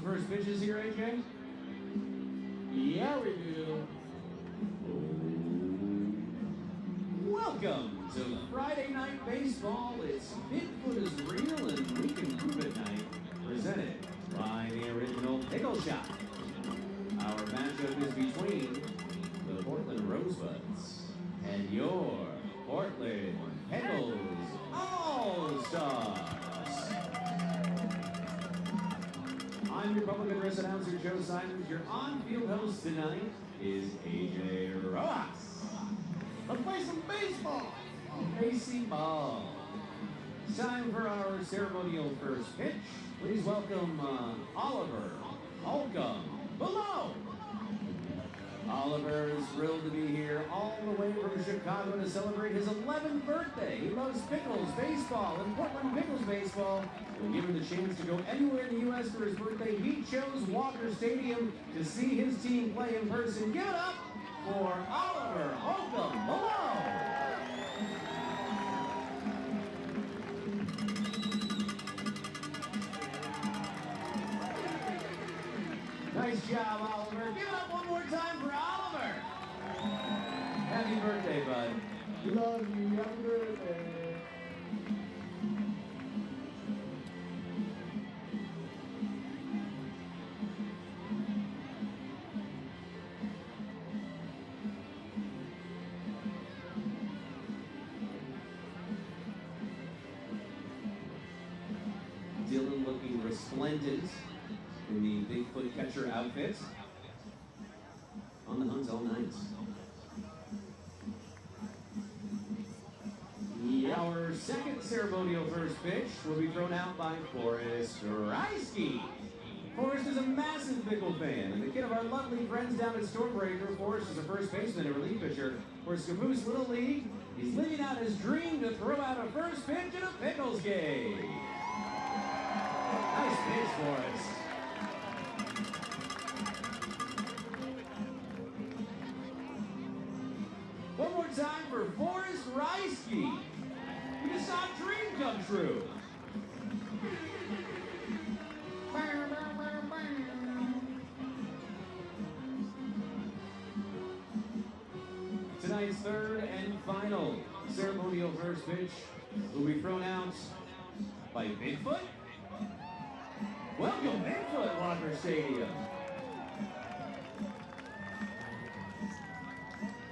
first pitches here, AJ? Yeah, we do. Welcome to Friday Night Baseball. It's Bigfoot is Real and We Can Prove It Night, presented by the original Pickle Shot. Our matchup is between the Portland Rosebuds and your Portland Pickles All-Stars. I'm your public address announcer, Joe Simons. Your on-field host tonight is AJ Rojas. Let's play some baseball. Baseball. It's time for our ceremonial first pitch. Please welcome Oliver Holcomb Below. Oliver is thrilled to be here all the way from Chicago to celebrate his 11th birthday. He loves Pickles baseball and Portland Pickles baseball. And given the chance to go anywhere in the U.S. for his birthday, he chose Walker Stadium to see his team play in person. Give it up for Oliver Holcomb Below. Nice job, Oliver. Give it up one more time for Oliver. Happy birthday, bud. Love you. Happy birthday. Dylan looking resplendent in the Bigfoot catcher outfit. On the hunt all night. Our second ceremonial first pitch will be thrown out by Forrest Reisky. Forrest is a massive Pickle fan, and the kid of our lovely friends down at Stormbreaker. Forrest is a first baseman and relief pitcher for Caboose Little League. He's living out his dream to throw out a first pitch in a Pickles game. Nice pitch, Forrest. One more time for Forrest Reisky. We just saw a dream come true. Tonight's third and final ceremonial first pitch will be thrown out by Bigfoot. Welcome, Bigfoot, Walker Stadium.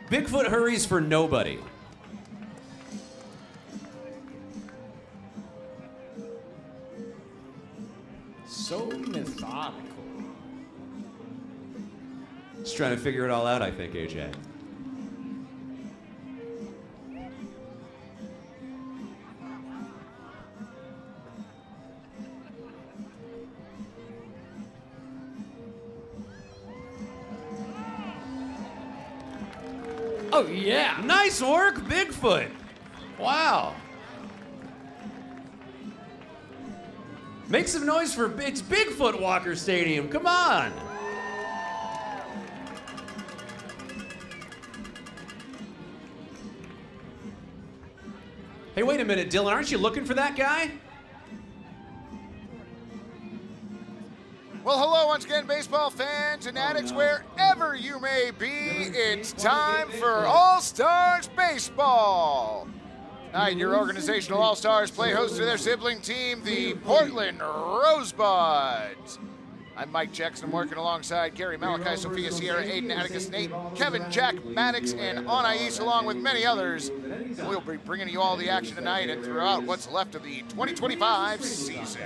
Bigfoot hurries for nobody. So methodical. Just trying to figure it all out, I think, AJ. Oh, yeah. Nice work, Bigfoot. Wow. Make some noise for it's Bigfoot Walker Stadium. Come on. Hey, wait a minute, Dylan. Aren't you looking for that guy? Well, hello once again, baseball fans and addicts, wherever you may be. It's time for All-Stars Baseball. Tonight, your organizational All-Stars play host to their sibling team, the Portland Rosebuds. I'm Mike Jackson. I'm working alongside Gary Malachi, Sophia Sierra, Aiden Atticus, Nate, Kevin, Jack, Maddox, and Anais, along with many others. And we'll be bringing you all the action tonight and throughout what's left of the 2025 season.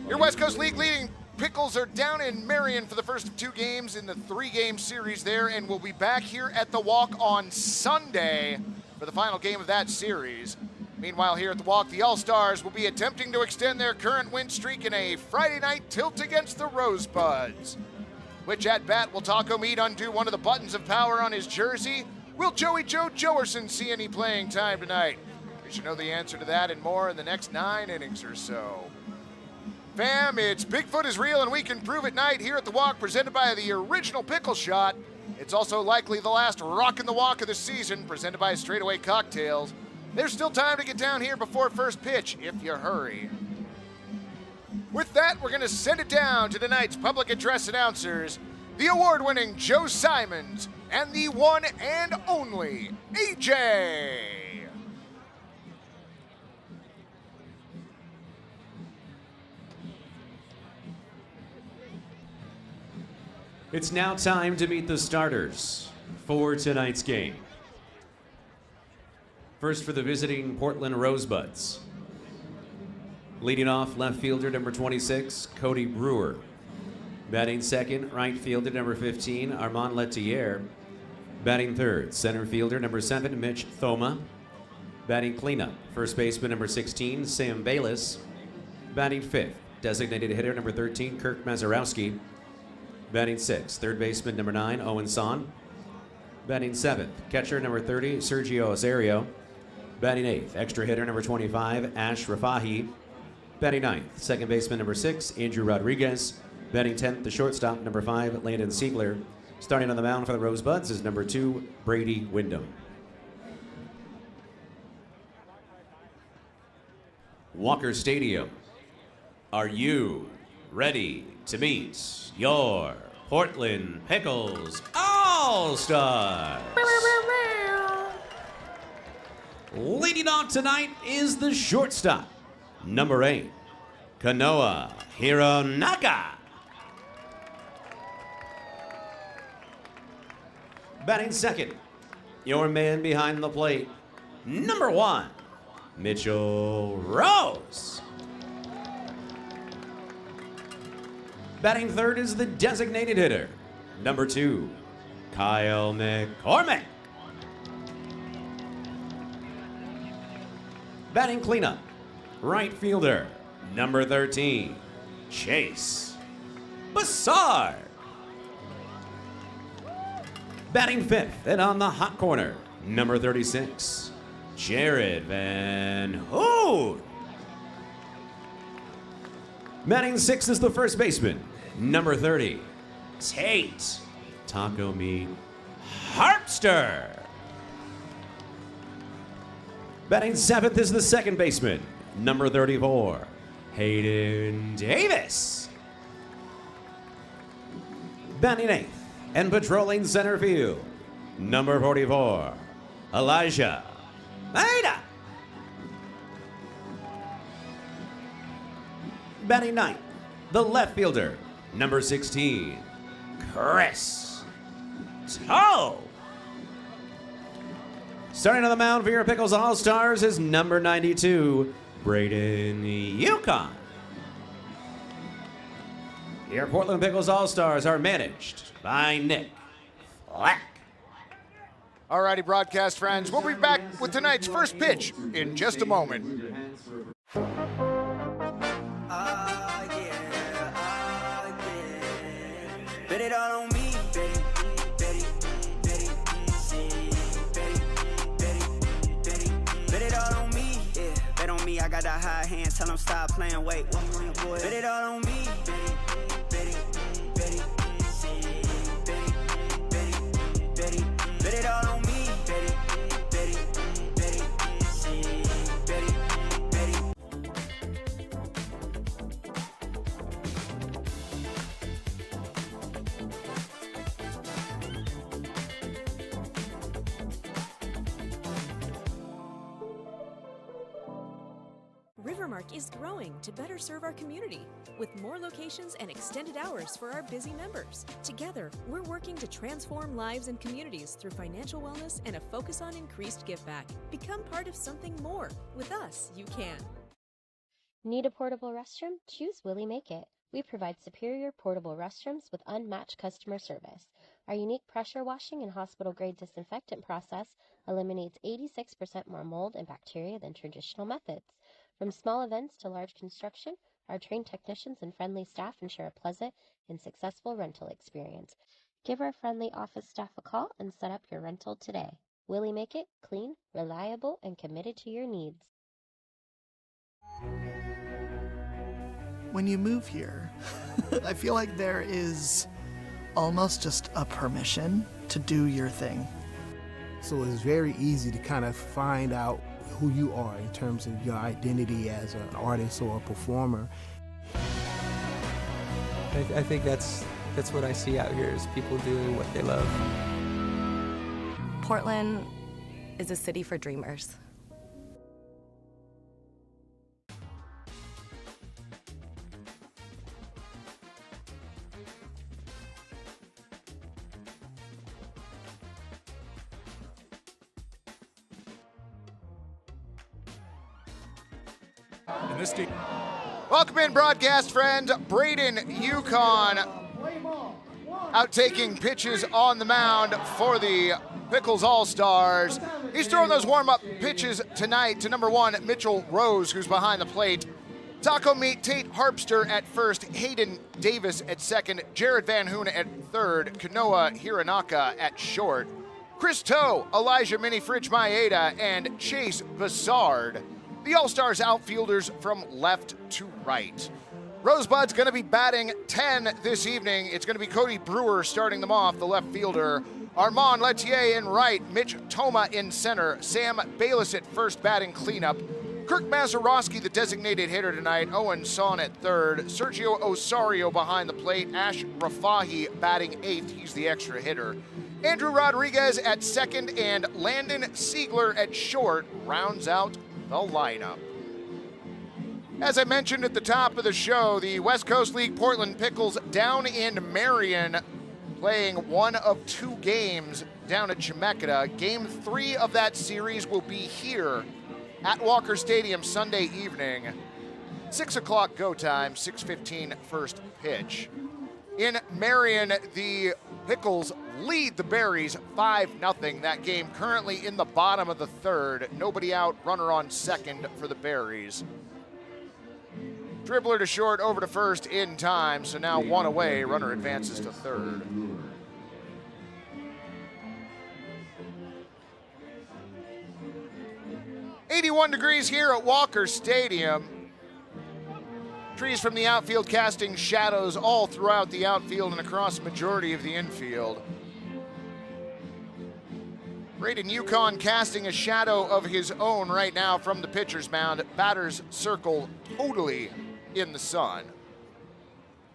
Your West Coast League leading Pickles are down in Marion for the first of 2 games in the 3-game series there, and we'll be back here at the Walk on Sunday for the final game of that series. Meanwhile, here at the Walk, the All-Stars will be attempting to extend their current win streak in a Friday night tilt against the Rosebuds. Which at bat will Taco Meat undo one of the buttons of power on his jersey? Will Joey Joe Joerson see any playing time tonight? We should know the answer to that and more in the next 9 innings or so. Fam, it's Bigfoot is Real and We Can Prove It night here at the Walk, presented by the original Pickle Shot. It's also likely the last Rock in the Walk of the season, presented by Straightaway Cocktails. There's still time to get down here before first pitch if you hurry. With that, we're going to send it down to tonight's public address announcers, the award-winning Joe Simons and the one and only AJ. It's now time to meet the starters for tonight's game. First for the visiting Portland Rosebuds. Leading off, left fielder number 26, Cody Brewer. Batting second, right fielder number 15, Armand Lettier. Batting third, center fielder number 7, Mitch Thoma. Batting cleanup, first baseman number 16, Sam Bayless. Batting fifth, designated hitter number 13, Kirk Mazurowski. Batting sixth, third baseman number 9, Owen Son. Batting seventh, catcher number 30, Sergio Osorio. Batting eighth, extra hitter number 25, Ash Rafahi. Batting ninth, second baseman number 6, Andrew Rodriguez. Batting 10th, the shortstop number 5, Landon Siegler. Starting on the mound for the Rosebuds is number 2, Brady Wyndham. Walker Stadium. Are you ready to meet your Portland Pickles All-Stars? Leading off tonight is the shortstop, number 8, Kanoa Hironaka. Batting second, your man behind the plate, number 1, Mitchell Rose. Batting third is the designated hitter, number 2, Kyle McCormick. Batting cleanup, right fielder, number 13, Chase Bassard. Batting fifth and on the hot corner, number 36, Jared Van Hoon. Batting sixth is the first baseman, number 30, Tate Taco Meat Harpster. Batting seventh is the second baseman, number 34, Hayden Davis. Batting eighth and patrolling center field, number 44, Elijah Maida. Batting ninth, the left fielder, number 16, Chris Toe. Starting on the mound for your Pickles All-Stars is number 92, Braden Yukon. Your Portland Pickles All-Stars are managed by Nick Flack. Alrighty, broadcast friends, we'll be back with tonight's first pitch in just a moment. Bet it all on me, bet it all on me, yeah. Bet on me, I got that high hand, tell them stop playing, wait. Bet it all on me, bet it all on me, Rivermark is growing to better serve our community with more locations and extended hours for our busy members. Together, we're working to transform lives and communities through financial wellness and a focus on increased give back. Become part of something more. With us, you can. Need a portable restroom? Choose Willie Make It. We provide superior portable restrooms with unmatched customer service. Our unique pressure washing and hospital-grade disinfectant process eliminates 86% more mold and bacteria than traditional methods. From small events to large construction, our trained technicians and friendly staff ensure a pleasant and successful rental experience. Give our friendly office staff a call and set up your rental today. Willie Make It, clean, reliable, and committed to your needs. When you move here, I feel like there is almost just a permission to do your thing. So it's very easy to kind of find out who you are in terms of your identity as an artist or a performer. I think that's what I see out here is people doing what they love. Portland is a city for dreamers. And this team. Welcome in, broadcast friend Braden Yukon out taking pitches on the mound for the Pickles All-Stars. He's throwing those warm-up pitches tonight to number 1, Mitchell Rose, who's behind the plate. Taco Meat, Tate Harpster at first, Hayden Davis at second, Jared Van Hoon at third, Kanoa Hiranaka at short, Chris Toe, Elijah Mini Fridge Maeda, and Chase Bassard. The All-Stars outfielders from left to right. Rosebud's going to be batting 10 this evening. It's going to be Cody Brewer starting them off, the left fielder. Armand Letier in right, Mitch Toma in center, Sam Bayless at first batting cleanup. Kirk Mazurowski, the designated hitter tonight, Owen Son at third, Sergio Osario behind the plate, Ash Rafahi batting eighth, he's the extra hitter. Andrew Rodriguez at second, and Landon Siegler at short rounds out the lineup. As I mentioned at the top of the show, the West Coast League Portland Pickles down in Marion playing one of 2 games down at Chemeketa. Game 3 of that series will be here at Walker Stadium Sunday evening. 6 o'clock go time, 6:15 first pitch. In Marion, the Pickles lead the Berries 5-0. That game currently in the bottom of the third. Nobody out, runner on second for the Berries. Dribbler to short, over to first in time, so now 1 away, runner advances to third. "81 degrees here at Walker Stadium. Trees from the outfield casting shadows all throughout the outfield and across the majority of the infield. Braden Yukon casting a shadow of his own right now from the pitcher's mound. Batter's circle totally in the sun.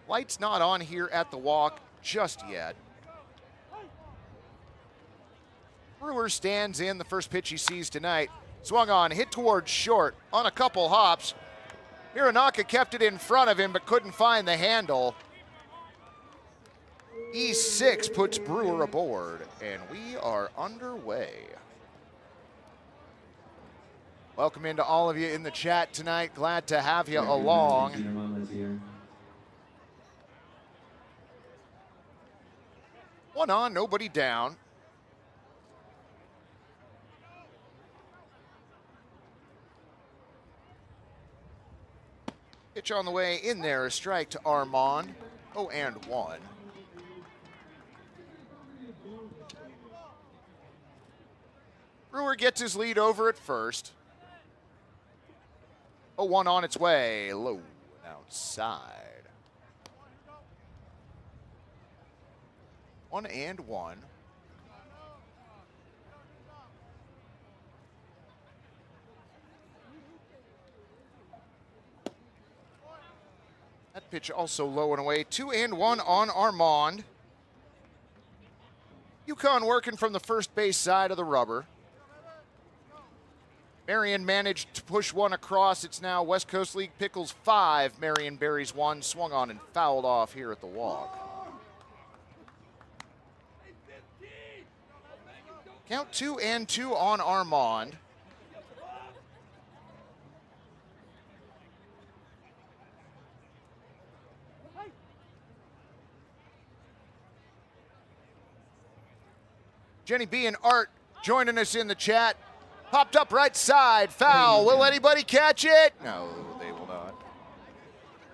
Lights not on here at the walk just yet. Brewer stands in the first pitch he sees tonight. Swung on, hit towards short on a couple hops. Hiranaka kept it in front of him but couldn't find the handle. E6 puts Brewer aboard, and we are underway. Welcome into all of you in the chat tonight. Glad to have you along. One on, nobody down. Pitch on the way in there, a strike to Armand. 0-1. Brewer gets his lead over at first. 0-1 on its way, low and outside. 1-1. That pitch also low and away. 2-1 on Armand. Yukon working from the first base side of the rubber. Marion managed to push one across. It's now West Coast League Pickles 5. Marion Berries 1. Swung on and fouled off here at the walk. Count 2-2 on Armand. Jenny B and Art joining us in the chat. Popped up right side, foul. Will anybody catch it? No, they will not.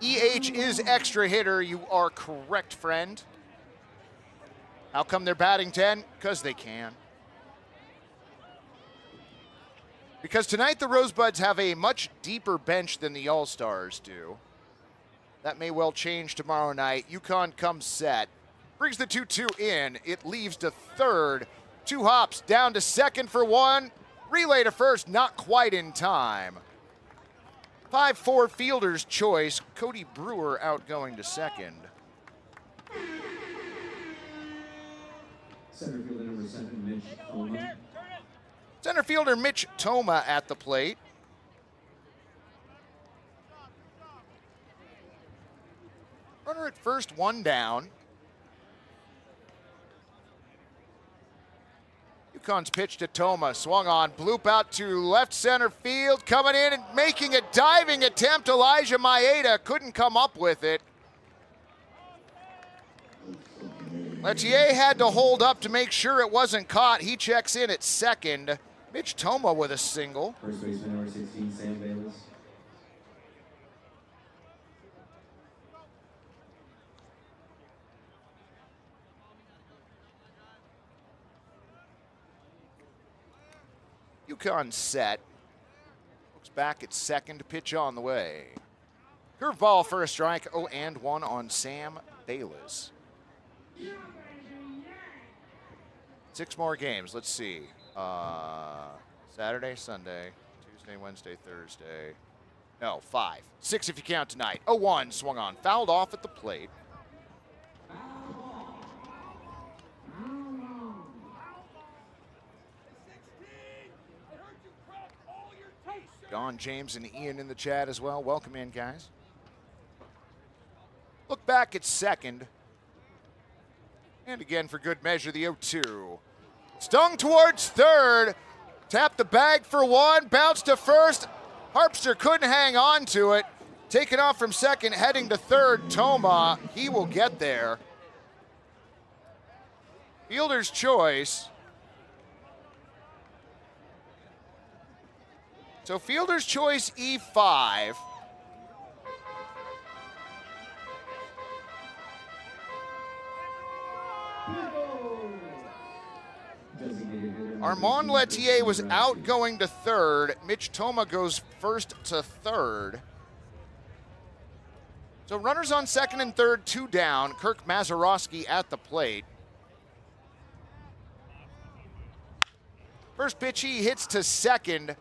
EH is extra hitter. You are correct, friend. How come they're batting 10? Because they can. Because tonight the Rosebuds have a much deeper bench than the All-Stars do. That may well change tomorrow night. Yukon comes set. Brings the 2-2 in. It leaves to third. 2 hops down to second for 1. Relay to first, not quite in time. 5-4 fielder's choice. Cody Brewer out going to second. Center fielder number 7, Mitch Toma. Center fielder Mitch Toma at the plate. Runner at first, one down. UConn's pitch to Toma, swung on, bloop out to left center field, coming in and making a diving attempt. Elijah Maeda couldn't come up with it. Lettier had to hold up to make sure it wasn't caught. He checks in at second. Mitch Toma with a single. First baseman number 16, Sam Bayless. UConn set. Looks back at second, pitch on the way. Curveball for a strike, 0-1 on Sam Bayless. 6 more games, let's see. Saturday, Sunday, Tuesday, Wednesday, Thursday. No, 5. 6 if you count tonight. 0-1 swung on, fouled off at the plate. Don, James, and Ian in the chat as well. Welcome in, guys. Look back at second. And again, for good measure, the 0-2. Stung towards third. Tapped the bag for one. Bounced to first. Harpster couldn't hang on to it. Taken off from second, heading to third. Toma, he will get there. Fielder's choice. So fielder's choice E5. Armand Lettier was out going to third. Mitch Toma goes first to third. So runners on second and third, 2 down. Kirk Mazurowski at the plate. First pitch he hits to second.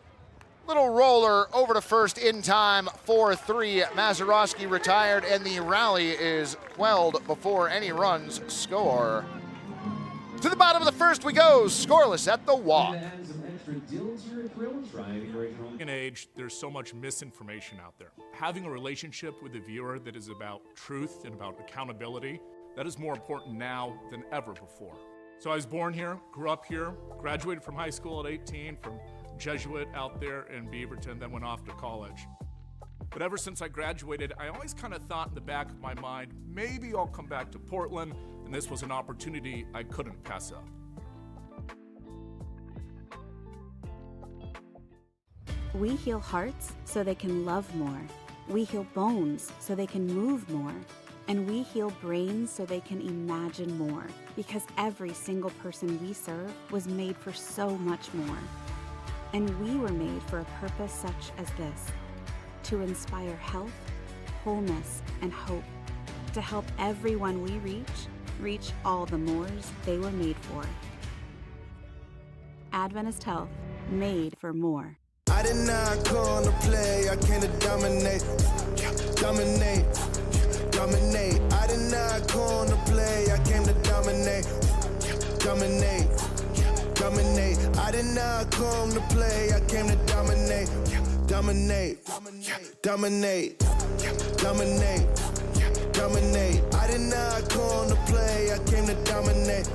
Little roller over to first in time, 4-3. Mazurowski retired, and the rally is quelled before any runs score. To the bottom of the first we go, scoreless at the walk. In age, there's so much misinformation out there. Having a relationship with the viewer that is about truth and about accountability, that is more important now than ever before. So I was born here, grew up here, graduated from high school at 18 from Jesuit out there in Beaverton, then went off to college. But ever since I graduated, I always kind of thought in the back of my mind, maybe I'll come back to Portland, and this was an opportunity I couldn't pass up. We heal hearts so they can love more. We heal bones so they can move more. And we heal brains so they can imagine more. Because every single person we serve was made for so much more. And we were made for a purpose such as this, to inspire health, wholeness, and hope, to help everyone we reach all the mores they were made for. Adventist Health, made for more. I did not come to play, I came to dominate, dominate, dominate. I did not come to play, I came to dominate, dominate. Dominate. I did not come to play, I came to dominate. Dominate. Dominate. Dominate. Dominate. I did not come to play, I came to dominate.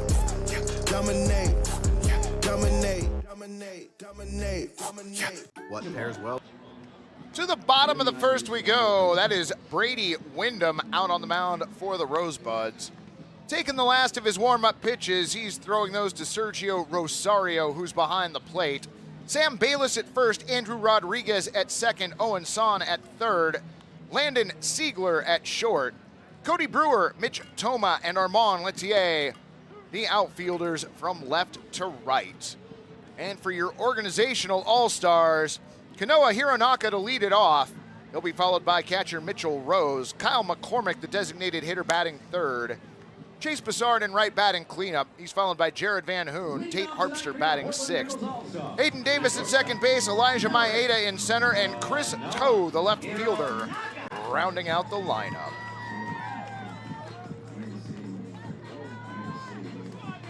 Dominate. Dominate. Dominate. Dominate. Dominate. What pairs well? To the bottom of the first we go. That is Brady Wyndham out on the mound for the Rosebuds. Taking the last of his warm-up pitches, he's throwing those to Sergio Rosario, who's behind the plate. Sam Bayless at first, Andrew Rodriguez at second, Owen Son at third, Landon Siegler at short, Cody Brewer, Mitch Toma, and Armand Lettier, the outfielders from left to right. And for your organizational all-stars, Kanoa Hironaka to lead it off. He'll be followed by catcher Mitchell Rose, Kyle McCormick, the designated hitter, batting third, Chase Bassard in right batting cleanup. He's followed by Jared Van Hoon, Tate Harpster batting sixth. Hayden Davis at second base, Elijah Maeda in center, and Chris Toe, the left fielder, rounding out the lineup.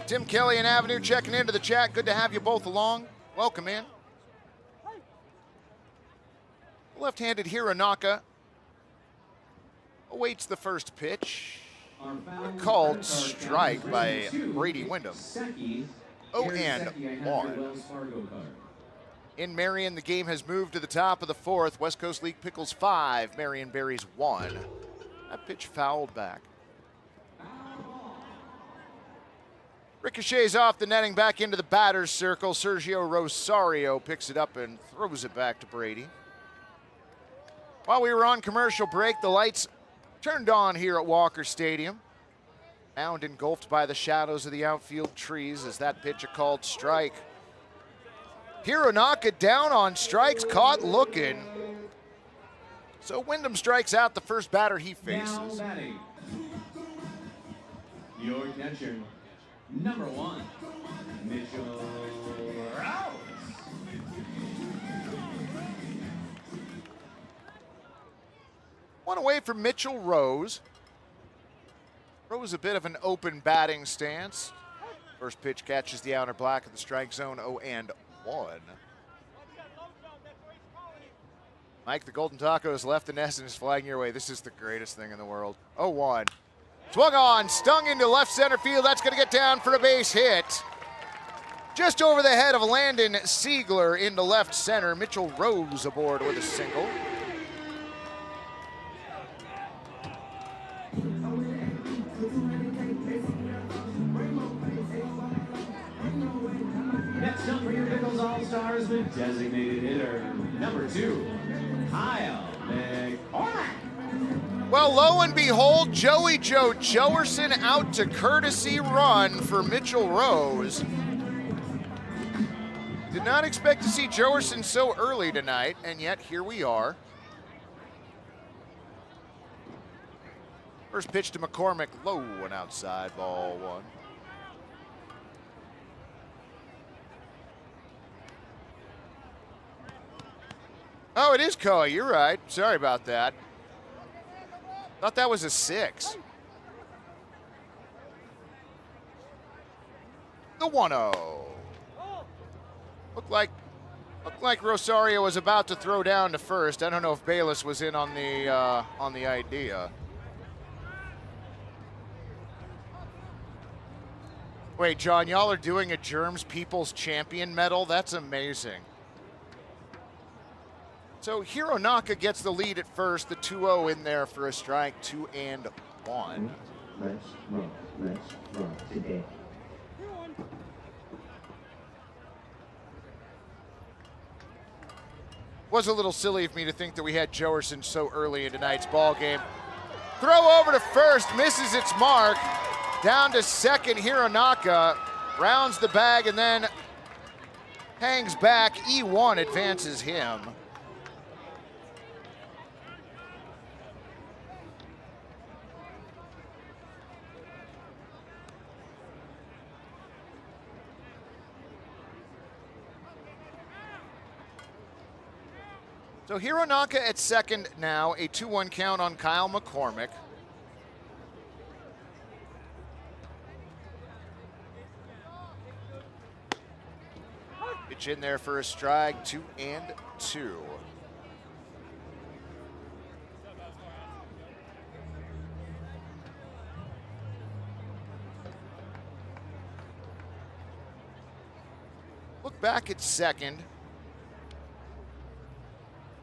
Tim Kelly and Avenue checking into the chat. Good to have you both along. Welcome in. Left-handed Hironaka awaits the first pitch. Called strike by Brady Wyndham. 0-1. In Marion, the game has moved to the top of the fourth. West Coast League Pickles 5, Marion Berries 1. That pitch fouled back. Ricochets off the netting back into the batter's circle. Sergio Rosario picks it up and throws it back to Brady. While we were on commercial break, the lights turned on here at Walker Stadium. Mound engulfed by the shadows of the outfield trees as that pitch a called strike. Hironaka down on strikes, caught looking. So Wyndham strikes out the first batter he faces. Now batting. Your catcher, number 1, Mitchell Rose. One away from Mitchell Rose. Rose a bit of an open batting stance. First pitch catches the outer black of the strike zone, 0-1. Mike, the Golden Taco has left the nest and is flying your way. This is the greatest thing in the world. 0-1. Swung on, stung into left center field. That's going to get down for a base hit. Just over the head of Landon Siegler into left center. Mitchell Rose aboard with a single. Next up for your Pickles All-Stars, the designated hitter, number 2, Kyle McCormick. Well, lo and behold, Joey Joe Joerson out to courtesy run for Mitchell Rose. Did not expect to see Joerson so early tonight, and yet here we are. First pitch to McCormick, low and outside, ball 1. Oh, it is Koa, you're right. Sorry about that. Thought that was a 6. The 1-0. Looked like Rosario was about to throw down to first. I don't know if Bayless was in on the idea. Wait, John, y'all are doing a Germs People's Champion medal? That's amazing. So Hironaka gets the lead at first, the 2-0 in there for a strike, 2-1. Let's roll today. Was a little silly of me to think that we had Joerson so early in tonight's ball game. Throw over to first, misses its mark. Down to second, Hironaka rounds the bag and then hangs back. E1 advances him. So Hironaka at second now, a 2-1 count on Kyle McCormick. Pitch in there for a strike, 2-2. Look back at second.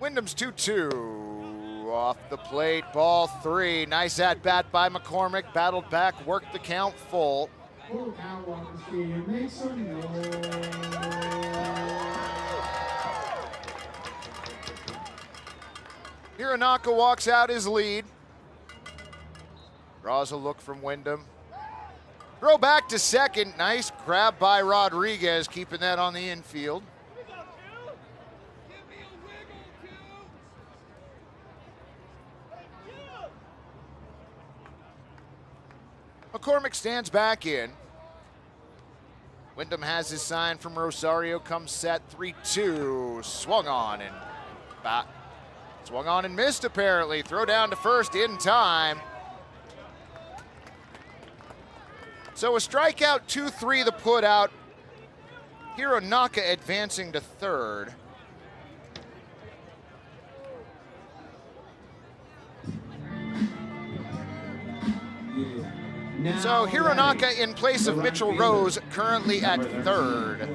Wyndham's 2-2 off the plate, ball 3. Nice at bat by McCormick, battled back, worked the count full. Hironaka walks out his lead. Draws a look from Wyndham. Throw back to second, nice grab by Rodriguez, keeping that on the infield. McCormick stands back in. Wyndham has his sign from Rosario, comes set, 3-2. Swung on and missed apparently. Throw down to first in time. So a strikeout, 2-3 the put out. Hironaka advancing to third. So Hironaka in place of Mitchell Rose, currently at third.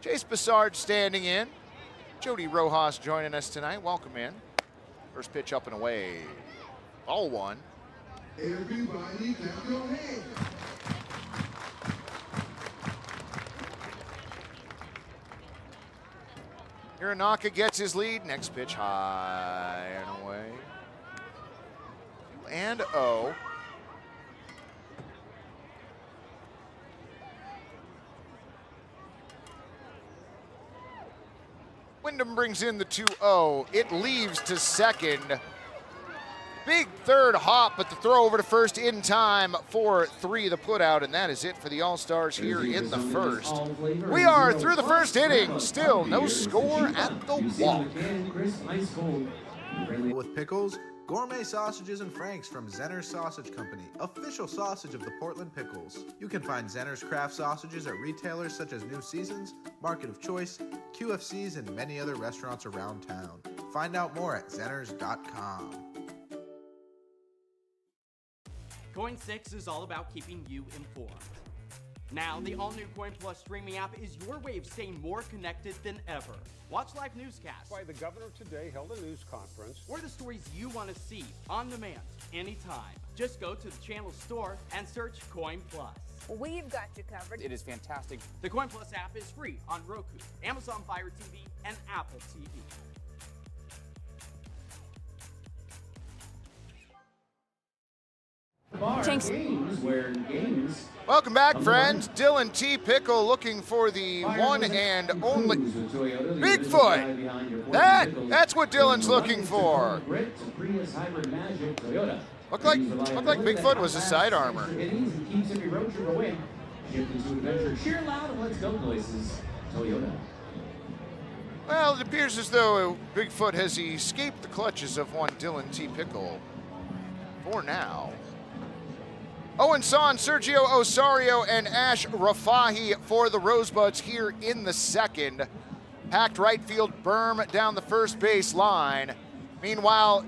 Chase Bassard standing in. Jody Rojas joining us tonight. Welcome in. First pitch up and away. Ball one. Everybody clap your hands. Hironaka gets his lead. Next pitch high and away. 2-0. Wyndham brings in the 2-0. It leaves to second. Big third hop, but the throw over to first in time for 3 the put out, and that is it for the All-Stars here in the first. We are through the first inning. Still no score at the walk. With Pickles, gourmet sausages and franks from Zenner's Sausage Company, official sausage of the Portland Pickles. You can find Zenner's craft sausages at retailers such as New Seasons, Market of Choice, QFCs, and many other restaurants around town. Find out more at zenners.com. Coin 6 is all about keeping you informed. Now, the all-new Coin Plus streaming app is your way of staying more connected than ever. Watch live newscasts. Why the governor today held a news conference. Or the stories you want to see on demand, anytime. Just go to the channel store and search Coin Plus. We've got you covered. It is fantastic. The Coin Plus app is free on Roku, Amazon Fire TV, and Apple TV. Thanks. Welcome back, friends. Dylan T. Pickle looking for the one and only Bigfoot. That's what Dylan's looking for. Looked like Bigfoot was a side armor. Well, it appears as though Bigfoot has escaped the clutches of one Dylan T. Pickle for now. Owen Son, Sergio Osario, and Ash Rafahi for the Rosebuds here in the second. Packed right field berm down the first base line. Meanwhile,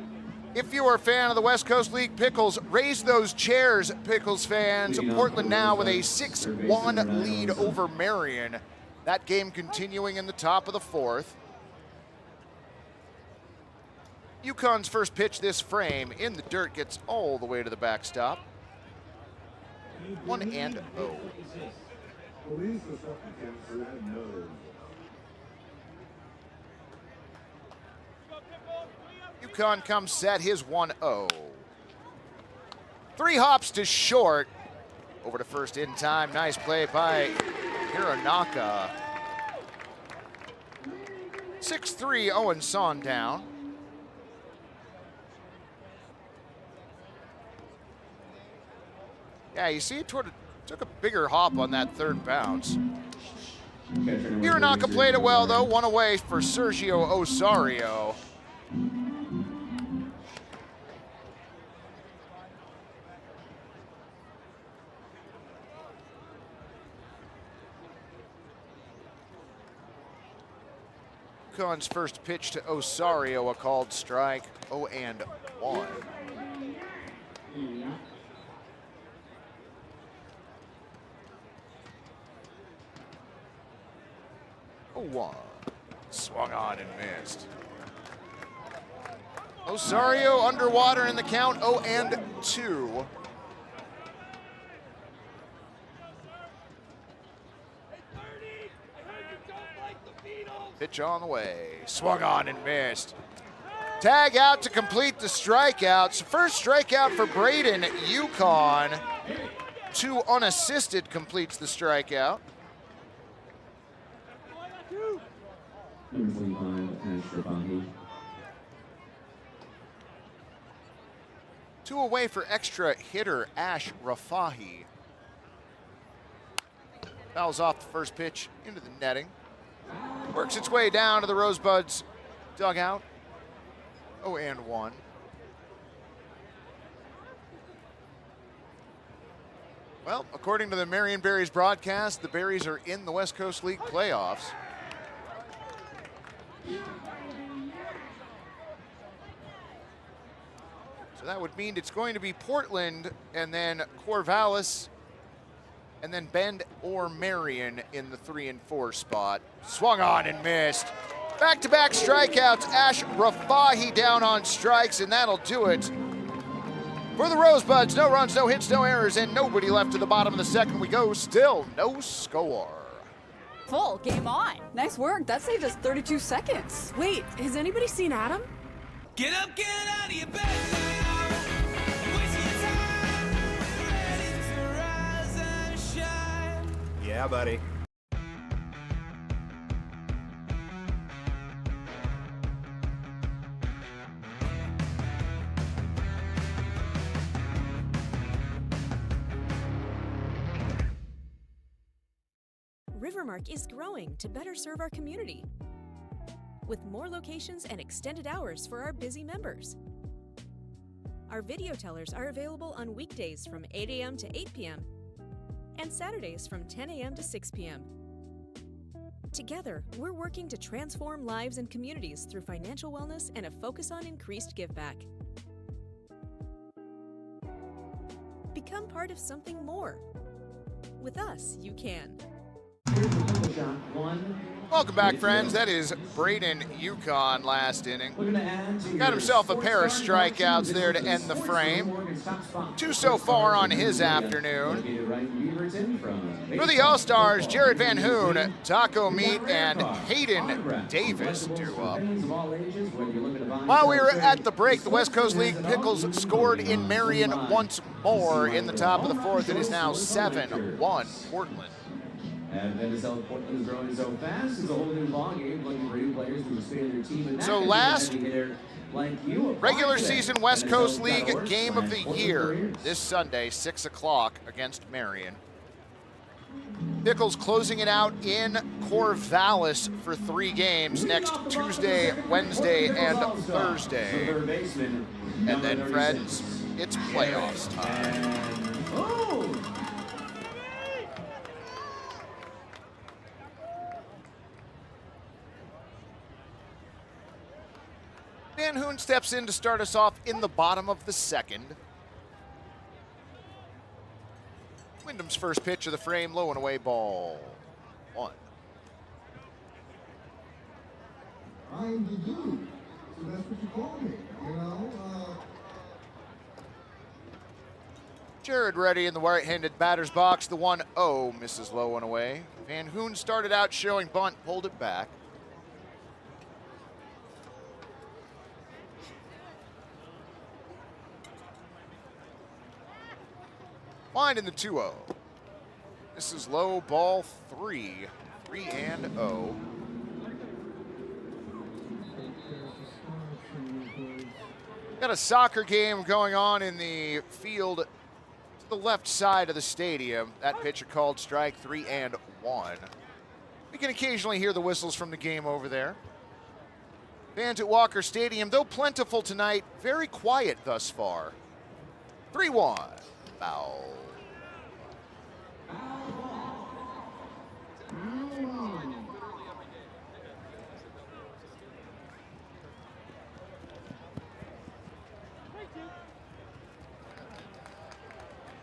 if you are a fan of the West Coast League Pickles, raise those chairs, Pickles fans. Portland now with a 6-1 lead over Marion. That game continuing in the top of the fourth. UConn's first pitch this frame in the dirt gets all the way to the backstop. 1-0. UConn comes set his 1-0. 3 hops to short. Over to first in time. Nice play by Hironaka. 6-3, Owen Son down. Yeah, you see it took a bigger hop on that third bounce. Hironaka played it well, though. One away for Sergio Osario. UConn's first pitch to Osario, a called strike. 0-1. 0-1. Swung on and missed. Osario underwater in the count, 0-2. Pitch on the way. Swung on and missed. Tag out to complete the strikeouts. First strikeout for Braden at UConn. 2 unassisted completes the strikeout. Number 25, Ash Rafahi. 2 away for extra hitter Ash Rafahi. Fouls off the first pitch into the netting. Works its way down to the Rosebuds dugout. 0-1. Well, according to the Marion Berries broadcast, the Berries are in the West Coast League playoffs. So that would mean it's going to be Portland and then Corvallis and then Bend or Marion in the 3 and 4 spot. Swung on and missed. Back-to-back strikeouts. Ash Rafahi down on strikes, and that'll do it for the Rosebuds. No runs, no hits, no errors, and nobody left to the bottom of the second. We go still no score. Full game on. Nice work. That saved us 32 seconds. Wait, has anybody seen Adam? Get up, get out of your bed now. Waste your time. Ready to rise and shine. Yeah, buddy. Rivermark is growing to better serve our community with more locations and extended hours for our busy members. Our video tellers are available on weekdays from 8 a.m. to 8 p.m. and Saturdays from 10 a.m. to 6 p.m. Together, we're working to transform lives and communities through financial wellness and a focus on increased giveback. Become part of something more. With us, you can. Welcome back, friends. That is Braden Yukon last inning. Got himself a pair of strikeouts there to end the frame. 2 so far on his afternoon. For the All-Stars, Jared Van Hoon, Taco Meat, and Hayden Davis do up. While we were at the break, the West Coast League Pickles scored in Marion once more in the top of the 4th. It is now 7-1 Portland. And WCL Portland is growing so fast, it's a whole new ballgame looking for new players to expand their team. And so last regular season West Coast League game of the year this Sunday, 6 o'clock against Marion. Pickles closing it out in Corvallis for 3 games next Tuesday, Wednesday, and Thursday. And then, friends, it's playoffs time. Van Hoon steps in to start us off in the bottom of the 2nd. Wyndham's first pitch of the frame, low and away, ball 1. I'm the dude, so that's what you call me, you know? Jared ready in the right-handed batter's box. The 1-0 misses low and away. Van Hoon started out showing bunt, pulled it back. Wind in the 2-0. This is low, ball 3. 3-0. Got a soccer game going on in the field to the left side of the stadium. That pitch a called strike, 3-1. We can occasionally hear the whistles from the game over there. Fans at Walker Stadium, though plentiful tonight, very quiet thus far. 3-1. Foul.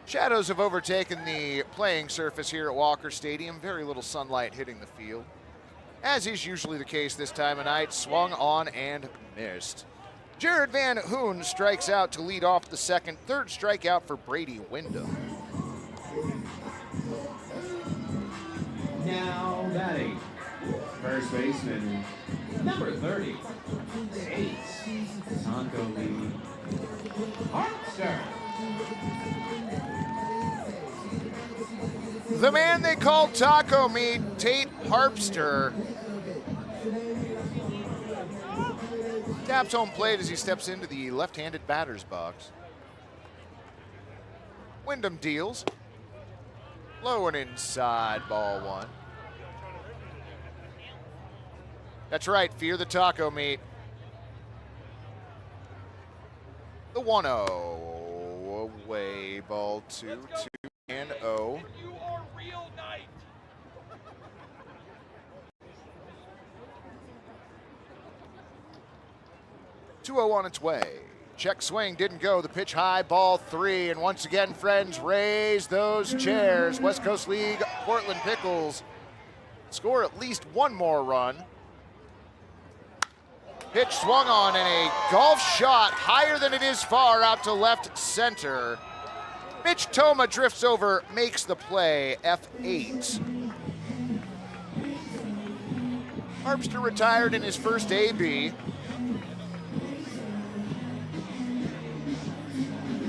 Shadows have overtaken the playing surface here at Walker Stadium. Very little sunlight hitting the field. As is usually the case this time of night, swung on and missed. Jared Van Hoon strikes out to lead off the 2nd. 3rd strikeout for Brady Wyndham. Now batting, first baseman, number 30, Tate Taco Meat Harpster. The man they call Taco Meat, Tate Harpster, taps home plate as he steps into the left-handed batter's box. Wyndham deals. Low and inside, ball 1. That's right, fear the Taco Meat. The 1-0. Away ball 2-0. 2-0 on its way. Check swing didn't go. The pitch high, ball 3. And once again, friends, raise those chairs. West Coast League, Portland Pickles score at least one more run. Pitch swung on and a golf shot higher than it is far out to left center. Mitch Toma drifts over, makes the play, F8. Harpster retired in his first AB.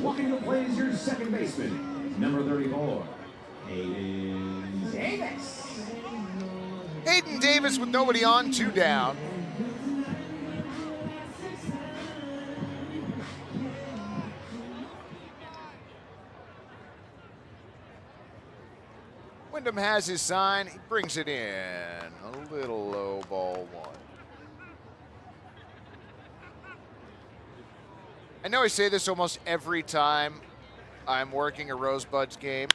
Walking the play is your second baseman, number 34, Hayden Davis. Hayden Davis with nobody on, 2 down. Wyndham has his sign, he brings it in. A little low, ball 1. I know I say this almost every time I'm working a Rosebuds game.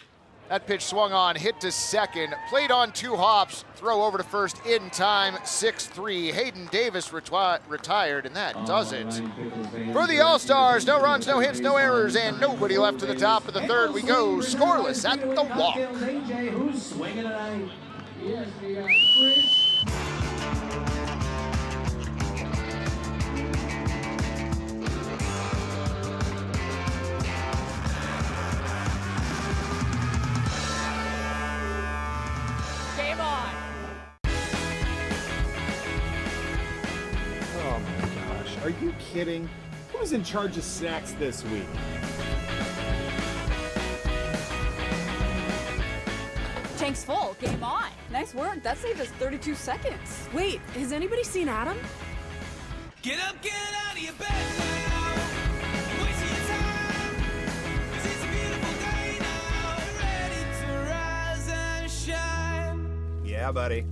That pitch swung on, hit to second, played on 2 hops, throw over to first in time, 6-3. Hayden Davis retired, and that does it. For the All-Stars, no runs, no hits, no errors, and nobody left to the top of the third. We go scoreless at the walk. Who's swinging tonight? Yes, we got Chris. Are you kidding? Who's in charge of snacks this week? Tank's full. Game on. Nice work. That saved us 32 seconds. Wait, has anybody seen Adam? Get up, get out of your bed now. Wasting your time. 'Cause it's a beautiful day now. Ready to rise and shine. Yeah, buddy.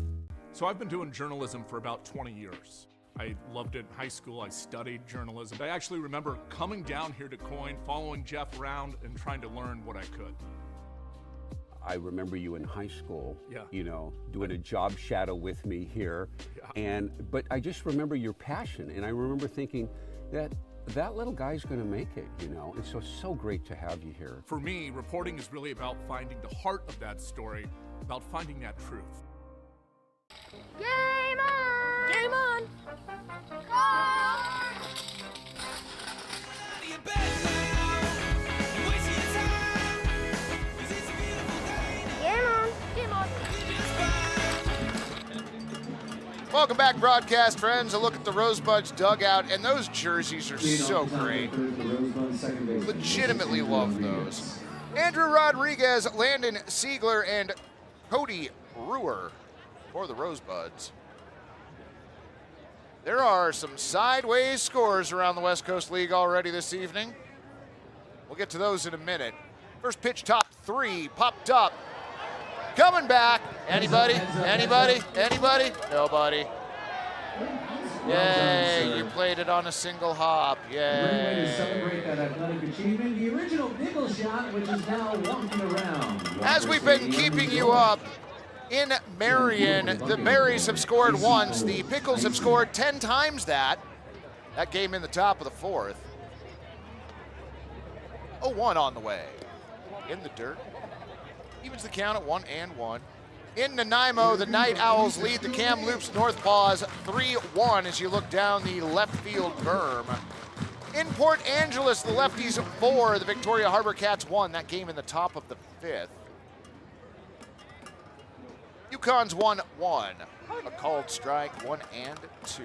So I've been doing journalism for about 20 years. I loved it in high school. I studied journalism. I actually remember coming down here to Coin, following Jeff around and trying to learn what I could. I remember you in high school, Yeah. you know, doing a job shadow with me here. Yeah. But I just remember your passion, and I remember thinking that little guy's gonna make it, you know. And so great to have you here. For me, reporting is really about finding the heart of that story, about finding that truth. Game on! Game on! Game on! Welcome back, broadcast friends. A look at the Rosebuds dugout, and those jerseys are so great. Legitimately love those. Andrew Rodriguez, Landon Siegler, and Cody Brewer for the Rosebuds. There are some sideways scores around the West Coast League already this evening. We'll get to those in a minute. First pitch, top 3, popped up. Coming back. Anybody? Anybody? Anybody? Nobody. Yay, you played it on a single hop. Great way to Yay. celebrate that athletic achievement. The original Pickle Shot, which is now walking around. As we've been keeping you up, in Marion, the Berries have scored once. The Pickles have scored 10 times that. That game in the top of the 4th. 0-1 on the way. In the dirt. Evens the count at 1-1. In Nanaimo, the Night Owls lead the Kamloops North Paws 3-1 as you look down the left field berm. In Port Angeles, the Lefties 4, the Victoria Harbor Cats 1. That game in the top of the 5th. Yukon's 1-1. A called strike, 1-2.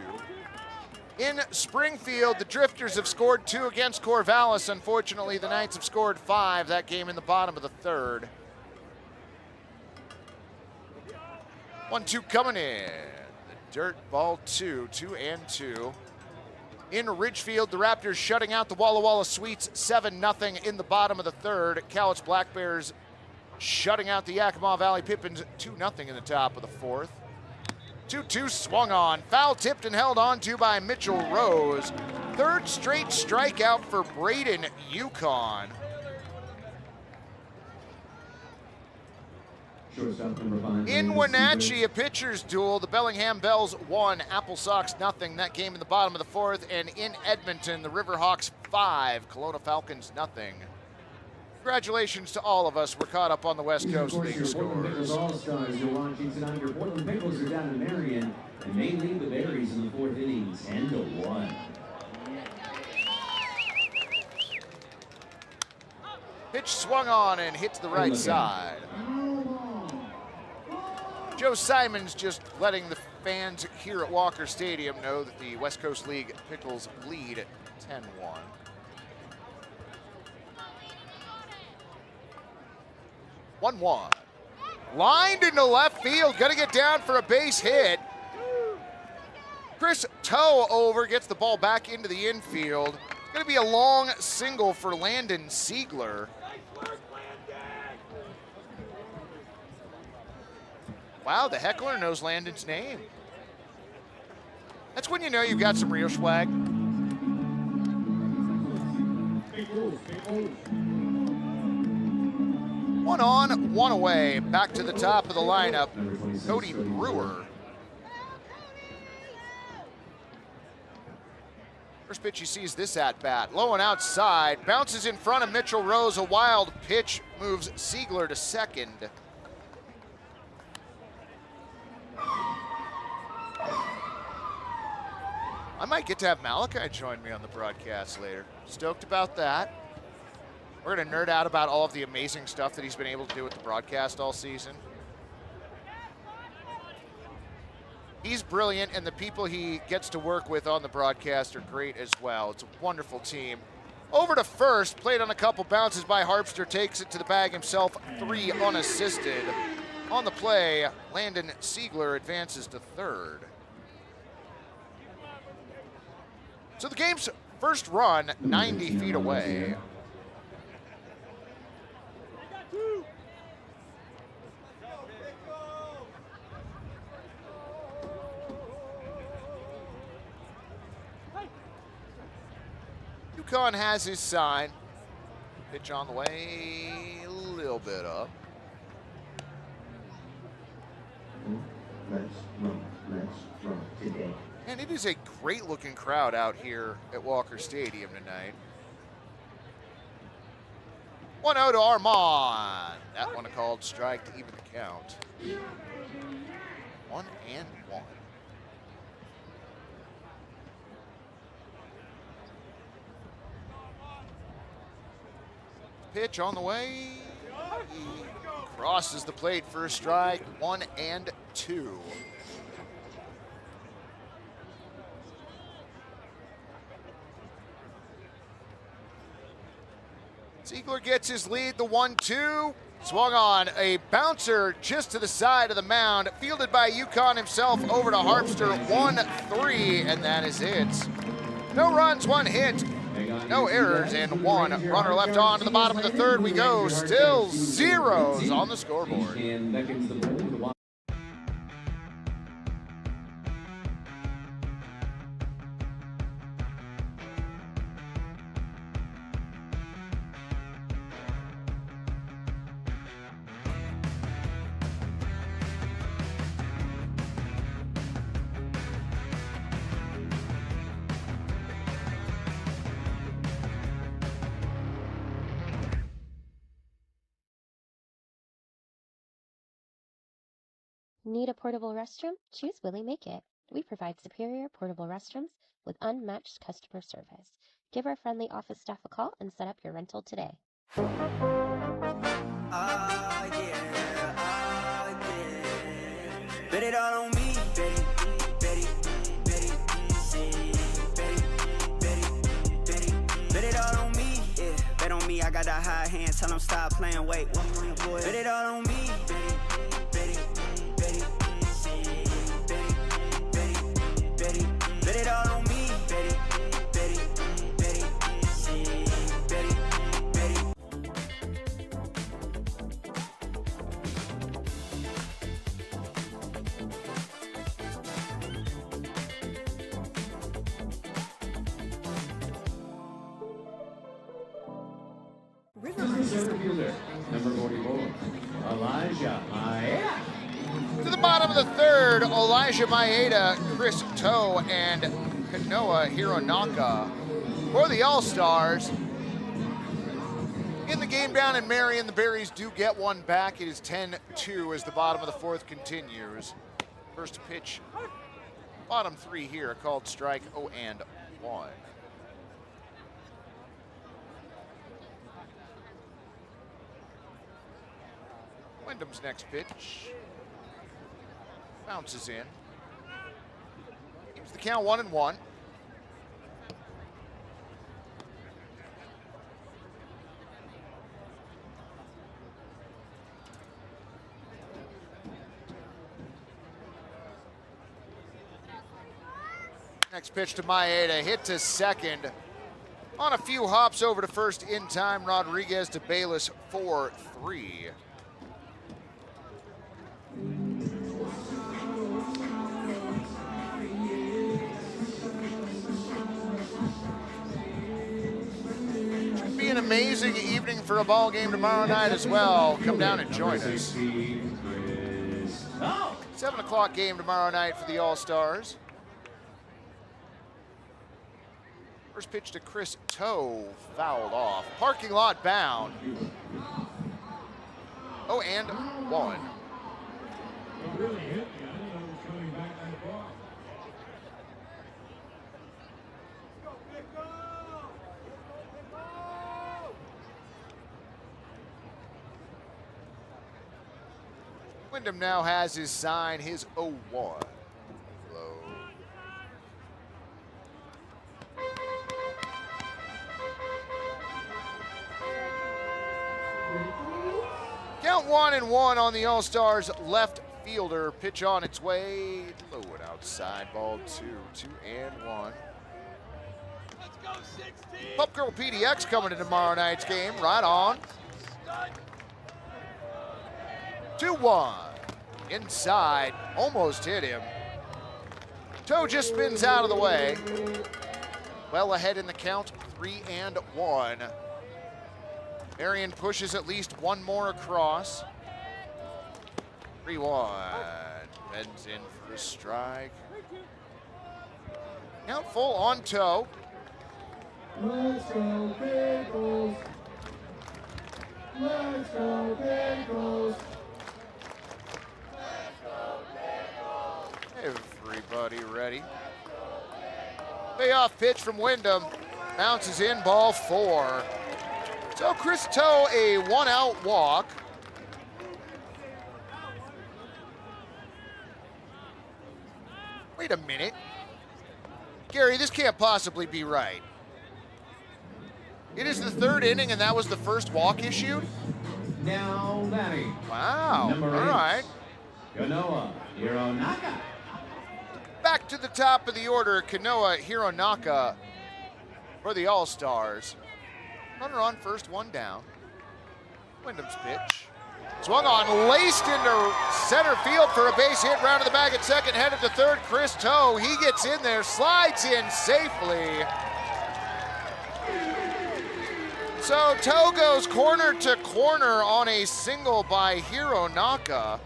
In Springfield, the Drifters have scored 2 against Corvallis. Unfortunately, the Knights have scored 5. That game in the bottom of the 3rd. 1-2 coming in. The dirt ball 2, 2-2. In Ridgefield, the Raptors shutting out the Walla Walla Sweets 7-0 in the bottom of the 3rd. Cowlitz Black Bears shutting out the Yakima Valley Pippins 2-0 in the top of the 4th. 2-2 swung on. Foul tipped and held on to by Mitchell Rose. Third straight strikeout for Braden Yukon. In Wenatchee, a pitcher's duel. The Bellingham Bells 1, Apple Sox nothing. That game in the bottom of the fourth. And in Edmonton, the Riverhawks 5, Kelowna Falcons nothing. Congratulations to all of us. We're caught up on the West Coast League Pickles scores. All-Stars, you're watching tonight. Your Portland Pickles are down in Marion, and they lead the Berries in the fourth inning, 10-1. Pitch swung on and hit to the right side. Joe Simons just letting the fans here at Walker Stadium know that the West Coast League Pickles lead 10-1. One. Lined into left field, gonna get down for a base hit. Chris Toe over, gets the ball back into the infield. Gonna be a long single for Landon Siegler. Wow, the heckler knows Landon's name. That's when you know you've got some real swag. One on, one away. Back to the top of the lineup, Cody Brewer. First pitch he sees this at bat. Low and outside. Bounces in front of Mitchell Rose. A wild pitch moves Siegler to second. I might get to have Malachi join me on the broadcast later. Stoked about that. We're going to nerd out about all of the amazing stuff that he's been able to do with the broadcast all season. He's brilliant, and the people he gets to work with on the broadcast are great as well. It's a wonderful team. Over to first, played on a couple bounces by Harpster, takes it to the bag himself, 3 unassisted. On the play, Landon Siegler advances to third. So the game's first run, 90 feet away. Yukon has his sign. Pitch on the way, a little bit up. Let's run today. And it is a great looking crowd out here at Walker Stadium tonight. 1-0 to Armand. That one a called strike to even the count. 1-1. Pitch on the way. He crosses the plate for a strike. 1-2. Siegler gets his lead, the 1-2. Swung on, a bouncer just to the side of the mound. Fielded by Yukon himself over to Harpster. 1-3, and that is it. No runs, 1 hit. No errors, and 1 runner left on to the bottom of the third. We go, still zeros on the scoreboard. Need a portable restroom? Choose Willie Make It. We provide superior portable restrooms with unmatched customer service. Give our friendly office staff a call and set up your rental today. Bet it all on me, bet it all on me, yeah. Bet on me, I got that high hand, tell them stop playing, wait, bet it all on me, bet it all on me, the center fielder, number 44, Elijah Maeda. To the bottom of the third, Elijah Maeda, Chris Toe, and Kanoa Hironaka for the All-Stars. In the game down in Marion, the Berries do get one back. It is 10-2 as the bottom of the fourth continues. First pitch, bottom three here, called strike 0-1. Wyndham's next pitch bounces in. Keeps the count 1-1. Next pitch to Maeda, hit to second. On a few hops over to first in time, Rodriguez to Bayless 4-3. Should be an amazing evening for a ball game tomorrow night as well. Come down and join us. 7 o'clock game tomorrow night for the All-Stars. First pitch to Chris Toe, fouled off. Parking lot bound. 0-1. Wyndham now has his sign, his 0-1. Low. Count 1-1 on the All-Stars left fielder. Pitch on its way. Low and outside. Ball 2-2-1. Let's go 16. Pup Girl PDX coming to tomorrow night's game. Right on. 2-1. Inside. Almost hit him. Toe just spins out of the way. Well ahead in the count. 3-1. Marion pushes at least one more across. 3-1. Bends in for a strike. Count full on Toe. Let's go Pickles. Let's go Pickles. Everybody ready. Payoff pitch from Wyndham. Bounces in, ball 4. So Chris Toe, a 1-out walk. Wait a minute. Gary, this can't possibly be right. It is the third inning and that was the first walk issued? Now batting. Wow, Number all 8, right. Kanoa Hironaka. Back to the top of the order, Kanoa Hironaka for the All-Stars. Runner on first, one down. Wyndham's pitch. Swung on, laced into center field for a base hit, round to the bag at second, headed to third, Chris Toe. He gets in there, slides in safely. So Toe goes corner to corner on a single by Hironaka.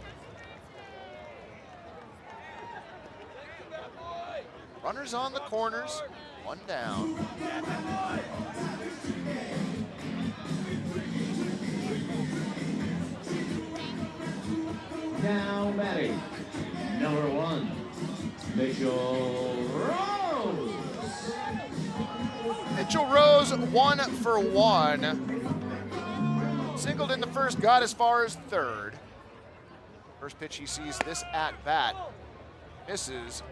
Runners on the corners, one down. Now batting. Number 1, Mitchell Rose. Mitchell Rose 1 for 1. Singled in the first, got as far as third. First pitch he sees this at bat. Misses.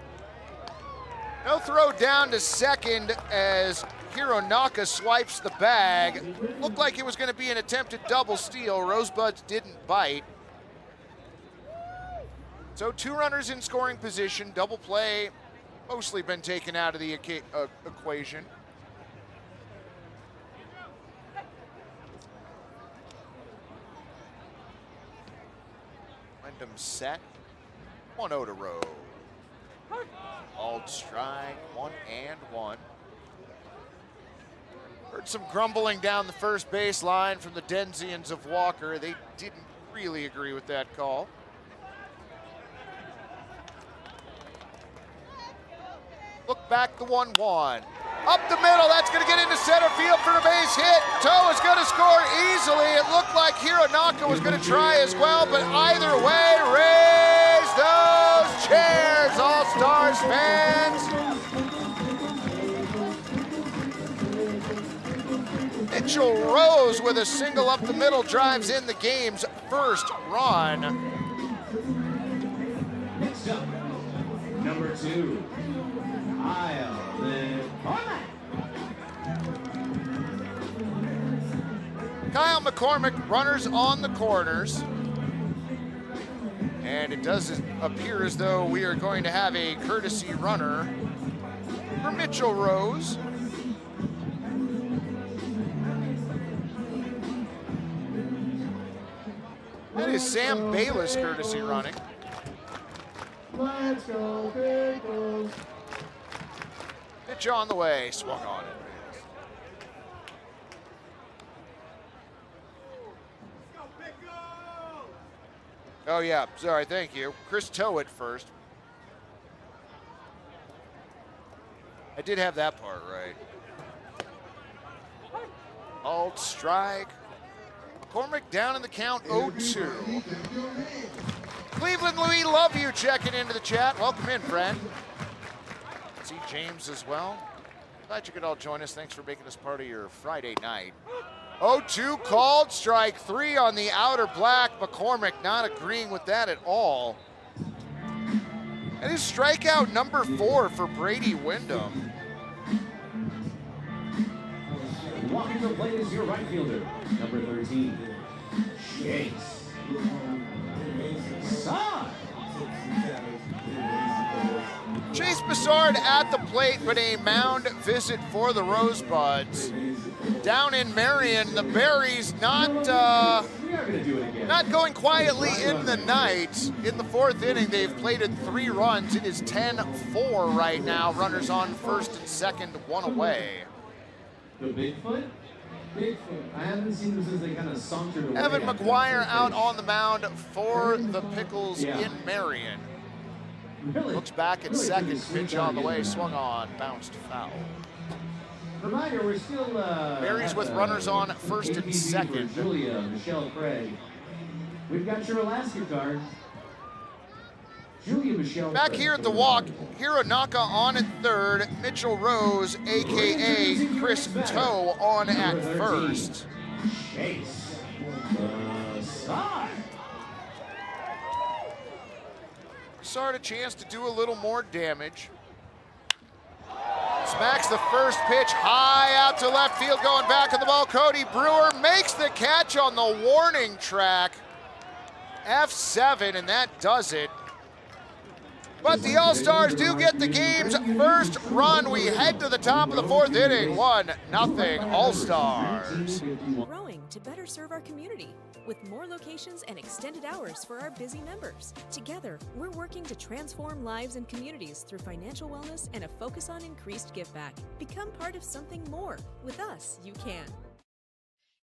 No throw down to second as Hironaka swipes the bag. Looked like it was going to be an attempted double steal. Rosebuds didn't bite. So 2 runners in scoring position. Double play mostly been taken out of the equation. Wyndham set. 1-0 to Rose. Called strike, 1-1. Heard some grumbling down the first baseline from the Denzians of Walker. They didn't really agree with that call. Look back the 1-1. Up the middle, that's gonna get into center field for the base hit. Toe is gonna score easily. It looked like Hironaka was gonna try as well, but either way, raise those chairs, All-Stars fans. Mitchell Rose with a single up the middle drives in the game's first run. Next up, number 2, Kyle McCormick. Kyle McCormick, runners on the corners. And it does appear as though we are going to have a courtesy runner for Mitchell Rose. That is Sam Bayless courtesy running. Let's go, Pickles. Pitch on the way, swung on it. Oh yeah, sorry, thank you. Chris Toe at first. I did have that part right. Alt strike. McCormick down in the count 0-2. Cleveland Louis, love you checking into the chat. Welcome in, friend. See James as well. Glad you could all join us. Thanks for making us part of your Friday night. 0-2 called, strike 3 on the outer black. McCormick not agreeing with that at all. And his strikeout number 4 for Brady Wyndham. Walking the plate is your right fielder, number 13, Chase Bassard. Chase Bassard at the plate, but a mound visit for the Rosebuds. Down in Marion, the Berries not going quietly in the night. In the 4th inning, they've plated 3 runs. It is 10-4 right now. Runners on first and second, 1 away. The Bigfoot? Bigfoot. I haven't seen them since they kind of sauntered away. Evan McGuire out on the mound for the Pickles in Marion. Looks back at second, pitch on the way, swung on, bounced foul. Reminder, we're still Berries with runners on first and second. Julia, Michelle Craig. We've got your Alaska card. Julia Michelle Back Craig. here at the walk, Hironaka on at third, Mitchell Rose, aka Chris Toe, on at first. Chase Bassard. Bassard a chance to do a little more damage. Smacks the first pitch high out to left field, going back of the ball. Cody Brewer makes the catch on the warning track. F7, and that does it. But the All-Stars do get the game's first run. We head to the top of the 4th inning. 1-0 All-Stars. Growing to better serve our community with more locations and extended hours for our busy members. Together, we're working to transform lives and communities through financial wellness and a focus on increased giveback. Become part of something more. With us, you can.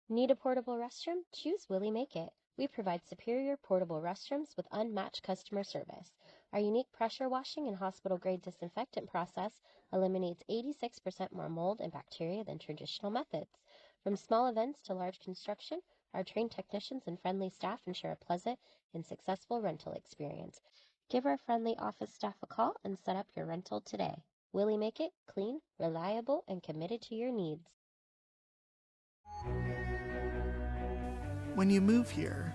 Need a portable restroom? Choose Willie Make It. We provide superior portable restrooms with unmatched customer service. Our unique pressure washing and hospital-grade disinfectant process eliminates 86% more mold and bacteria than traditional methods. From small events to large construction, our trained technicians and friendly staff ensure a pleasant and successful rental experience. Give our friendly office staff a call and set up your rental today. Willie Make It, clean, reliable, and committed to your needs. When you move here,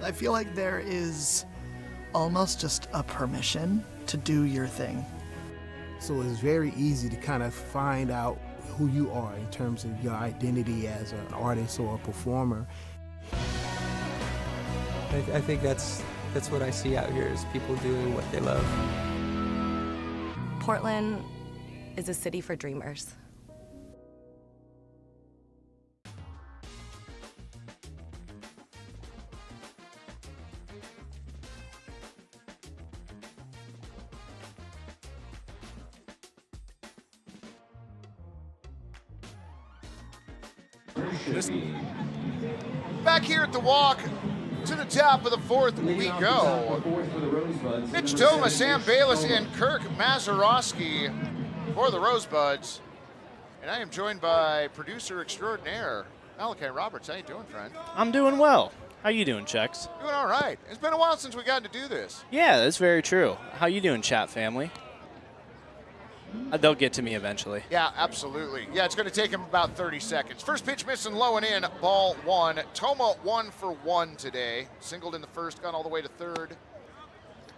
I feel like there is almost just a permission to do your thing. So it's very easy to kind of find out who you are in terms of your identity as an artist or a performer. I think that's what I see out here is people doing what they love. Portland is a city for dreamers. Back here at the walk, to the top of the fourth we go. Mitch Thomas, Sam Bayless, and Kirk Mazurowski for the Rosebuds. And I am joined by producer extraordinaire, Malachi Roberts. How you doing, friend? I'm doing well. How you doing, Chex? Doing all right. It's been a while since we got to do this. Yeah, that's very true. How you doing, chat family? They'll get to me eventually. Yeah, absolutely. Yeah, it's going to take him about 30 seconds. First pitch missing low and in, ball one. Toma 1 for 1 today. Singled in the first, gone all the way to third.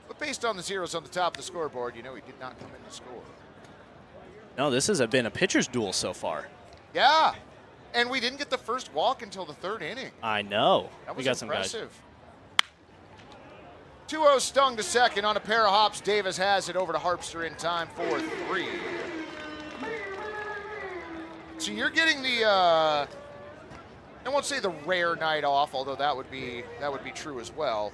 But based on the zeros on the top of the scoreboard, you know he did not come in to score. No, this has been a pitcher's duel so far. Yeah, and we didn't get the first walk until the third inning. I know. That was we got impressive. 2-0 stung to second on a pair of hops. Davis has it over to Harpster in time for 3. So you're getting the, I won't say the rare night off, although that would be true as well.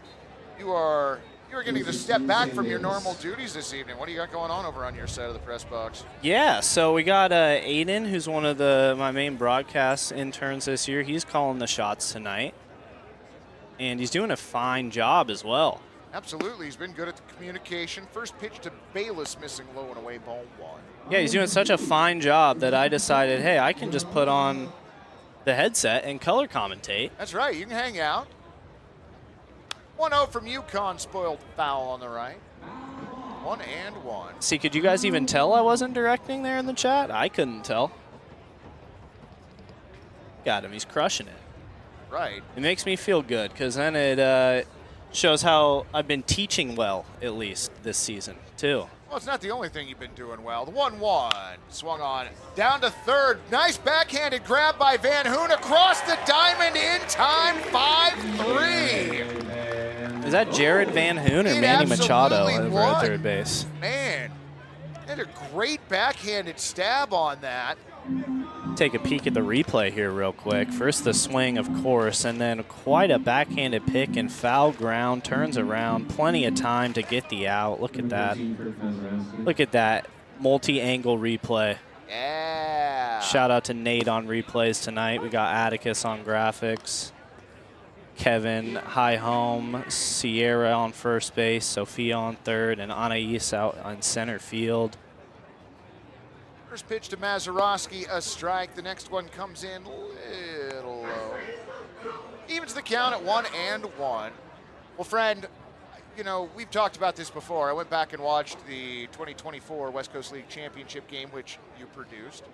You're getting to step back from your normal duties this evening. What do you got going on over on your side of the press box? Yeah, so we got Aiden, who's one of my main broadcast interns this year. He's calling the shots tonight, and he's doing a fine job as well. Absolutely, he's been good at the communication. First pitch to Bayless, missing low and away, ball 1. Yeah, he's doing such a fine job that I decided, hey, I can just put on the headset and color commentate. That's right, you can hang out. 1-0 from UConn, spoiled foul on the right. 1-1. See, could you guys even tell I wasn't directing there in the chat? I couldn't tell. Got him, he's crushing it. Right. It makes me feel good, because then it shows how I've been teaching well, at least, this season, too. Well, it's not the only thing you've been doing well. The 1-1 swung on down to third. Nice backhanded grab by Van Hoon across the diamond in time, 5-3. Is that Jared Van Hoon or Manny Machado over at third base? Man, had a great backhanded stab on that. Take a peek at the replay here real quick. First the swing, of course, and then quite a backhanded pick and foul ground. Turns around, plenty of time to get the out. Look at that. Look at that multi-angle replay. Yeah. Shout out to Nate on replays tonight. We got Atticus on graphics. Kevin high home, Sierra on first base, Sophia on third, and Anais out on center field. First pitch to Mazurowski, a strike. The next one comes in a little low. Evens the count at 1-1. Well, friend, you know, we've talked about this before. I went back and watched the 2024 West Coast League Championship game, which you produced.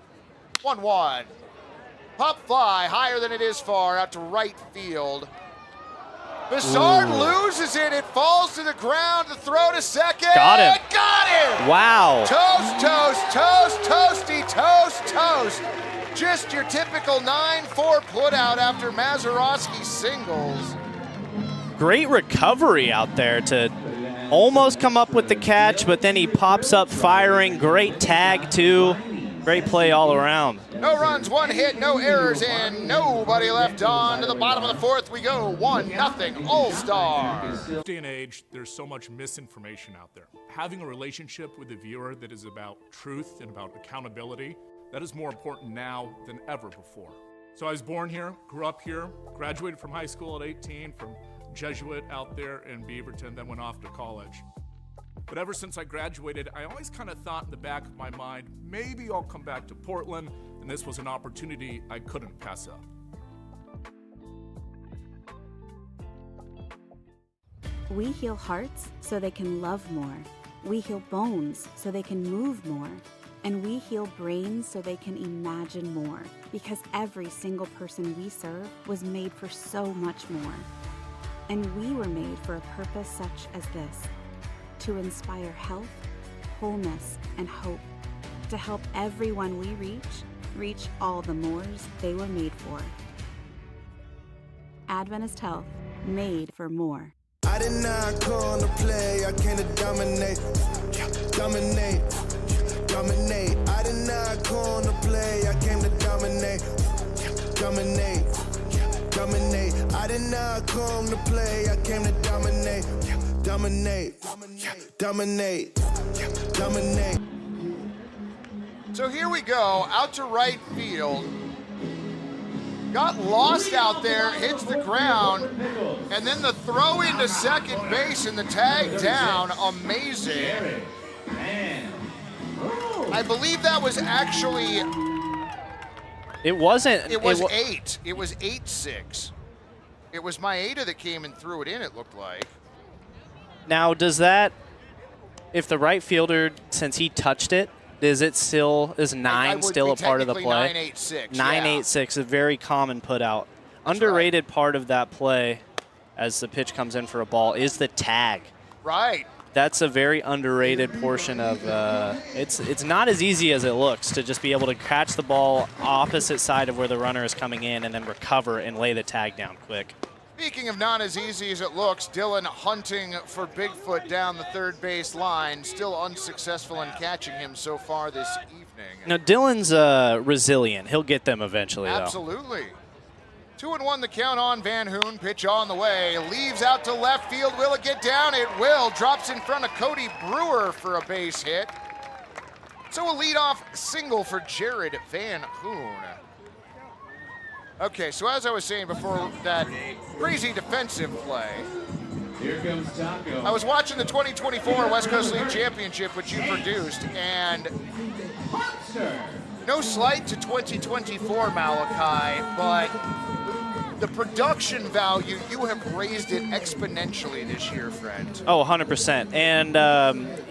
1-1. Pop fly, higher than it is far, out to right field. Bissard loses it. It falls to the ground. The throw to second. Got him. Got him. Wow. Toast, toast, toast, toasty, toast, toast. Just your typical 9-4 put out after Mazurowski singles. Great recovery out there to almost come up with the catch, but then he pops up firing. Great tag, too. Great play all around. No runs, 1 hit, no errors, and nobody left on. To the bottom of the fourth we go, 1-0 All-Stars. In this day and age, there's so much misinformation out there. Having a relationship with the viewer that is about truth and about accountability, that is more important now than ever before. So I was born here, grew up here, graduated from high school at 18 from Jesuit out there in Beaverton, then went off to college. But ever since I graduated, I always kind of thought in the back of my mind, maybe I'll come back to Portland, and this was an opportunity I couldn't pass up. We heal hearts so they can love more. We heal bones so they can move more. And we heal brains so they can imagine more. Because every single person we serve was made for so much more. And we were made for a purpose such as this. To inspire health, wholeness, and hope. To help everyone we reach all the mores they were made for. Adventist Health, made for more. I did not come to play, I came to dominate. Dominate, dominate. I did not come to play, I came to dominate. Dominate, dominate. I did not come to play, I came to dominate. Dominate, dominate, dominate. So here we go, out to right field. got lost out there, hits the ground, and then the throw into second base and the tag down, amazing. I believe that was actually... It wasn't. It was 8. It was 8-6. It was Maeda that came and threw it in, it looked like. Now, does that, if the right fielder, since he touched it, is 9 still a part of the play? 9-8-6. 9-8-6, a very common put out. Underrated part of that play, as the pitch comes in for a ball, is the tag. Right. That's a very underrated portion of. It's not as easy as it looks to just be able to catch the ball opposite side of where the runner is coming in and then recover and lay the tag down quick. Speaking of not as easy as it looks, Dylan hunting for Bigfoot down the third base line, still unsuccessful in catching him so far this evening. Now, Dylan's resilient. He'll get them eventually, though. Absolutely. 2-1 the count on Van Hoon. Pitch on the way. Leaves out to left field. Will it get down? It will. Drops in front of Cody Brewer for a base hit. So a leadoff single for Jared Van Hoon. Okay, so as I was saying before that crazy defensive play, here comes Taco. I was watching the 2024 West Coast League Championship, which you produced, and no slight to 2024, Malachi, but the production value, you have raised it exponentially this year, friend. Oh, 100%. And,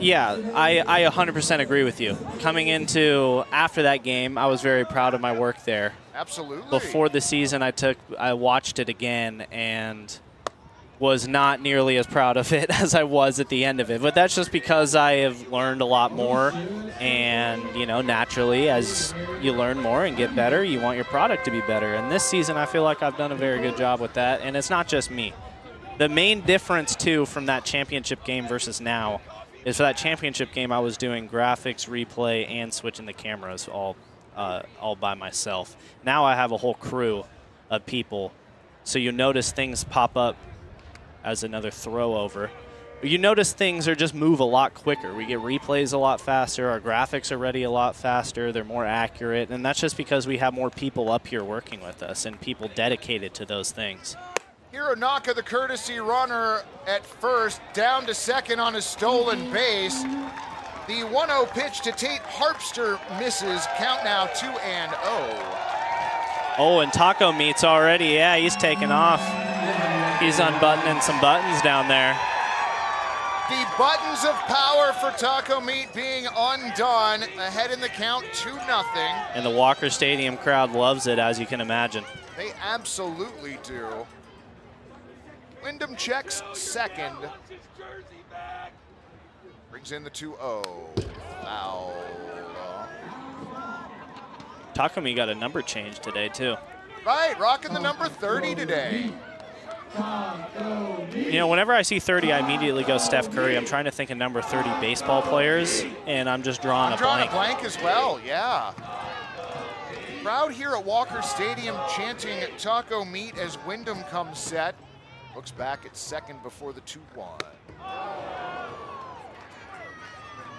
yeah, I 100% agree with you. Coming into after that game, I was very proud of my work there. Absolutely. Before the season, I watched it again and was not nearly as proud of it as I was at the end of it. But that's just because I have learned a lot more. And, you know, naturally, as you learn more and get better, you want your product to be better. And this season, I feel like I've done a very good job with that. And it's not just me. The main difference, too, from that championship game versus now is for that championship game, I was doing graphics, replay, and switching the cameras all by myself. Now I have a whole crew of people. So you notice things pop up as another throw over. You notice things are just move a lot quicker. We get replays a lot faster. Our graphics are ready a lot faster. They're more accurate. And that's just because we have more people up here working with us and people dedicated to those things. Hironaka, the courtesy runner at first, down to second on his stolen base. The 1-0 pitch to Tate Harpster misses. Count now 2-0. Oh, and Taco Meat's already, yeah, he's taking off. He's unbuttoning some buttons down there. The buttons of power for Taco Meat being undone. Ahead in the count, 2-0. And the Walker Stadium crowd loves it, as you can imagine. They absolutely do. Wyndham checks second. Brings in the 2-0. Foul. Taco Meat got a number change today, too. Right, rocking the number 30 today. You know, whenever I see 30, I immediately go Steph Curry. I'm trying to think of number 30 baseball players, and I'm just drawing a blank. A blank as well, yeah. Crowd here at Walker Stadium chanting Taco Meat as Wyndham comes set. Looks back at second before the 2-1.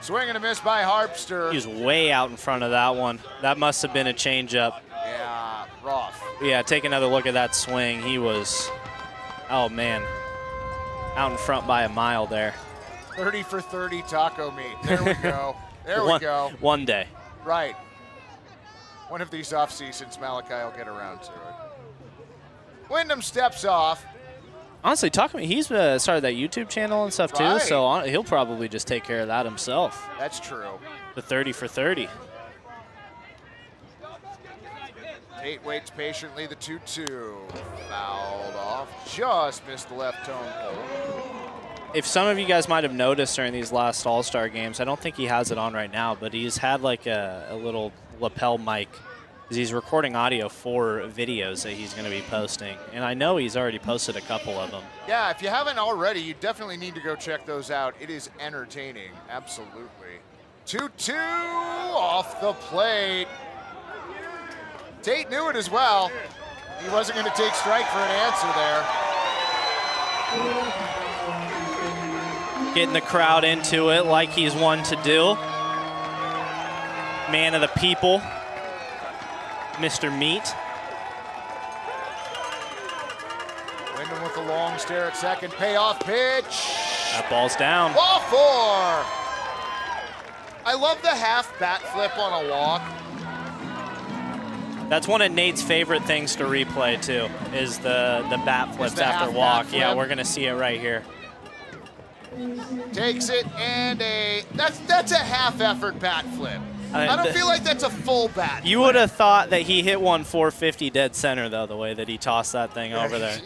Swing and a miss by Harpster. He's way out in front of that one. That must have been a changeup. Yeah, rough. Yeah, take another look at that swing. He was, oh man, out in front by a mile there. 30 for 30 Taco Meat. There we go. There we go. One day. Right. One of these off seasons, Malachi will get around to it. Wyndham steps off. Honestly, Taco Meat, he's started that YouTube channel and stuff too, Right. so he'll probably just take care of that himself. That's true. The 30 for 30. Tate waits patiently, the 2-2. Fouled off, just missed the left tone pole. If some of you guys might have noticed during these last All-Star games, I don't think he has it on right now, but he's had like a little lapel mic. He's recording audio for videos that he's going to be posting. And I know he's already posted a couple of them. Yeah, if you haven't already, you definitely need to go check those out. It is entertaining, absolutely. 2-2 off the plate. Tate knew it as well. He wasn't going to take strike for an answer there. Getting the crowd into it like he's one to do. Man of the people, Mr. Meat. Brandon with a long stare at second. Payoff pitch. That ball's down. Ball 4. I love the half bat flip on a walk. That's one of Nate's favorite things to replay too, is the bat flips after walk. Flip. Yeah, we're gonna see it right here. Takes it and that's a half effort bat flip. I don't feel like that's a full bat. You would have thought that he hit one 450 dead center though, the way that he tossed that thing over there.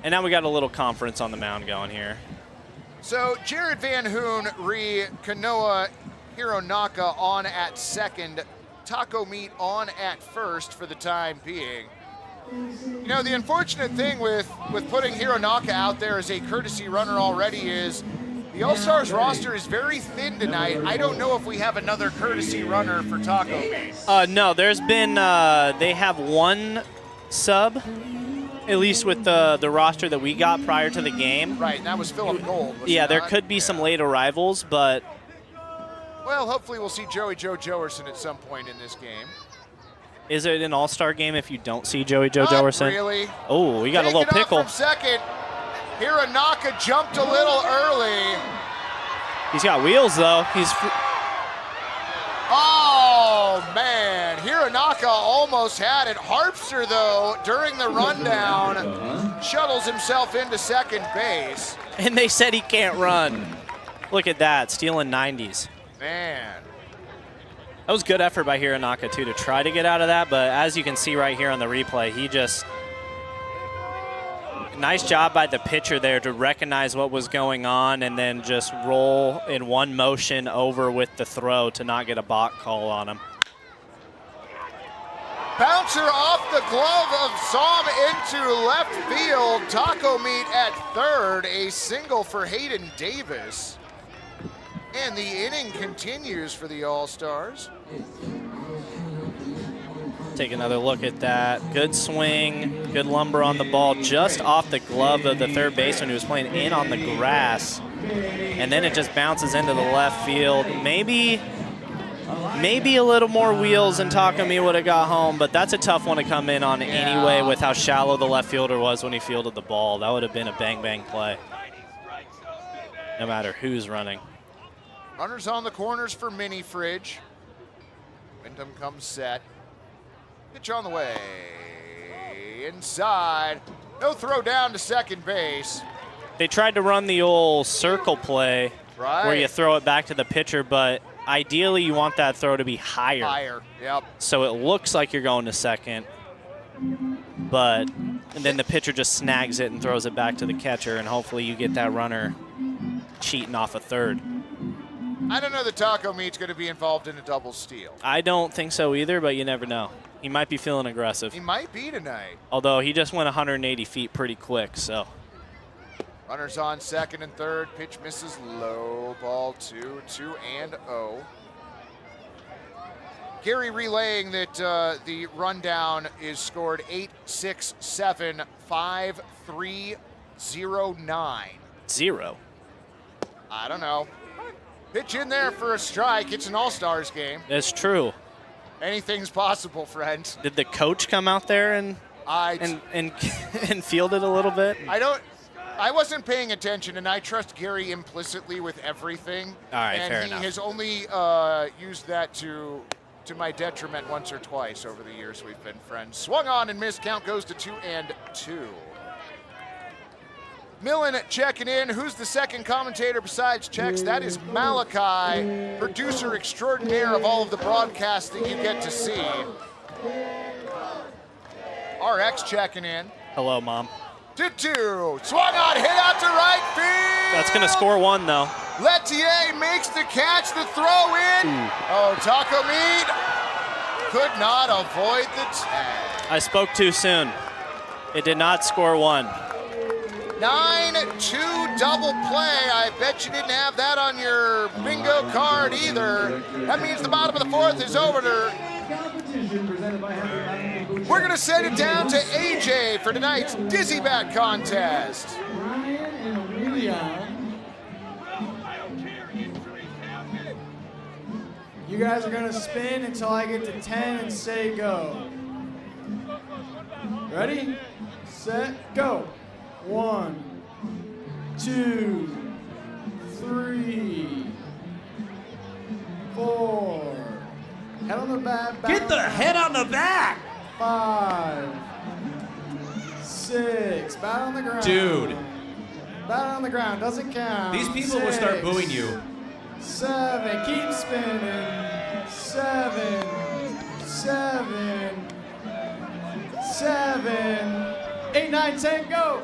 And now we got a little conference on the mound going here. So Jared Van Hoon Kanoa Hironaka on at second. Taco Meat on at first for the time being. You know, the unfortunate thing with putting Hironaka out there as a courtesy runner already is the All-Stars roster is very thin tonight. I don't know if we have another courtesy runner for Taco Meat. No, there's been, they have one sub, at least with the roster that we got prior to the game. Right, and that was Philip Gold. Yeah, there could be some late arrivals, but... Well, hopefully we'll see Joey Joe Joerson at some point in this game. Is it an all-star game if you don't see Joey Joe Joerson? Not really. Oh, we got a little pickle. From second. Hironaka jumped a little early. He's got wheels, though. Oh, man. Hironaka almost had it. Harpster, though, during the rundown, shuttles himself into second base. And they said he can't run. Look at that, stealing 90s. Man. That was good effort by Hironaka, too, to try to get out of that. But as you can see right here on the replay, he just... Nice job by the pitcher there to recognize what was going on and then just roll in one motion over with the throw to not get a balk call on him. Bouncer off the glove of Psalm into left field. Taco Meat at third. A single for Hayden Davis. And the inning continues for the All-Stars. Take another look at that. Good swing, good lumber on the ball, just off the glove of the third baseman who was playing in on the grass. And then it just bounces into the left field. Maybe a little more wheels and Takumi would have got home, but that's a tough one to come in on anyway with how shallow the left fielder was when he fielded the ball. That would have been a bang-bang play, no matter who's running. Runners on the corners for Mini Fridge. Wyndham comes set. Pitch on the way. Inside. No throw down to second base. They tried to run the old circle play where you Right. throw it back to the pitcher, but ideally you want that throw to be higher. Higher, yep. So it looks like you're going to second, and then the pitcher just snags it and throws it back to the catcher, and hopefully you get that runner cheating off a third. I don't know that Taco Meat's going to be involved in a double steal. I don't think so either, but you never know. He might be feeling aggressive. He might be tonight. Although he just went 180 feet pretty quick, so. Runners on second and third. Pitch misses low. Ball 2-2-0. Gary relaying that the rundown is scored 8-6-7-5-3-0-9. 0. I don't know. Pitch in there for a strike. It's an All-Stars game. That's true. Anything's possible, friends. Did the coach come out there and field it a little bit? I wasn't paying attention, and I trust Gary implicitly with everything. All right, and fair he enough. has only used that to my detriment once or twice over the years we've been friends. Swung on and missed. Count goes to 2-2. Millen checking in. Who's the second commentator besides Chex? That is Malachi, producer extraordinaire of all of the broadcasts that you get to see. RX checking in. Hello, Mom. 2-2. Swung on, hit out to right field. That's going to score one, though. Letier makes the catch, the throw in. Oh, Taco Meat could not avoid the tag. I spoke too soon. It did not score one. 9-2 double play. I bet you didn't have that on your bingo card either. That means the bottom of the fourth is over. We're going to send it down to AJ for tonight's Dizzy Bat contest. You guys are going to spin until I get to 10 and say go. Ready, set, go. 1, 2, 3, 4. Head on the back. Get the head on the back! 5, 6. Bat on the ground. Dude. Bat on the ground. Doesn't count. These people will start booing you. 7. Keep spinning. 7. 7. 7. 8, 9, 10. Go.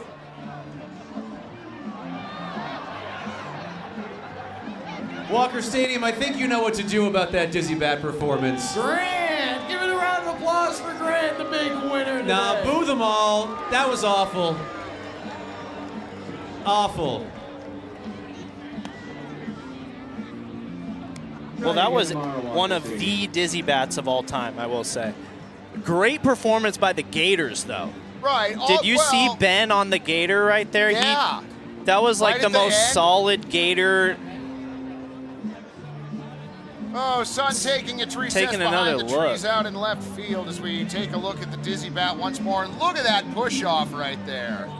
Walker Stadium, I think you know what to do about that dizzy bat performance. Grant, give it a round of applause for Grant, the big winner today. Nah, boo them all. That was awful. Awful. Well, that was one of the dizzy bats of all time, I will say. Great performance by the Gators, though. Right. Did you see Ben on the Gator right there? Yeah. That was like Right the at the most end. solid Gator. Oh, Sun taking its recess Taking another behind the look. trees out in left field as we take a look at the dizzy bat once more. And look at that push-off right there.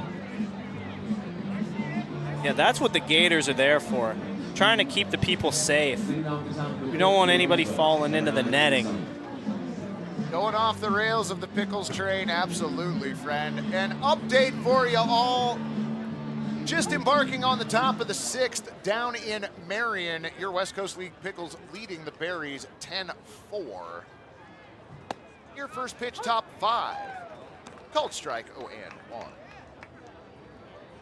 Yeah, that's what the Gators are there for. Trying to keep the people safe. We don't want anybody falling into the netting. Going off the rails of the Pickles train, absolutely, friend. An update for you all. Just embarking on the top of the 6th down in Marion. Your West Coast League Pickles leading the Berries 10-4. Your first pitch, top 5. Called strike 0-1.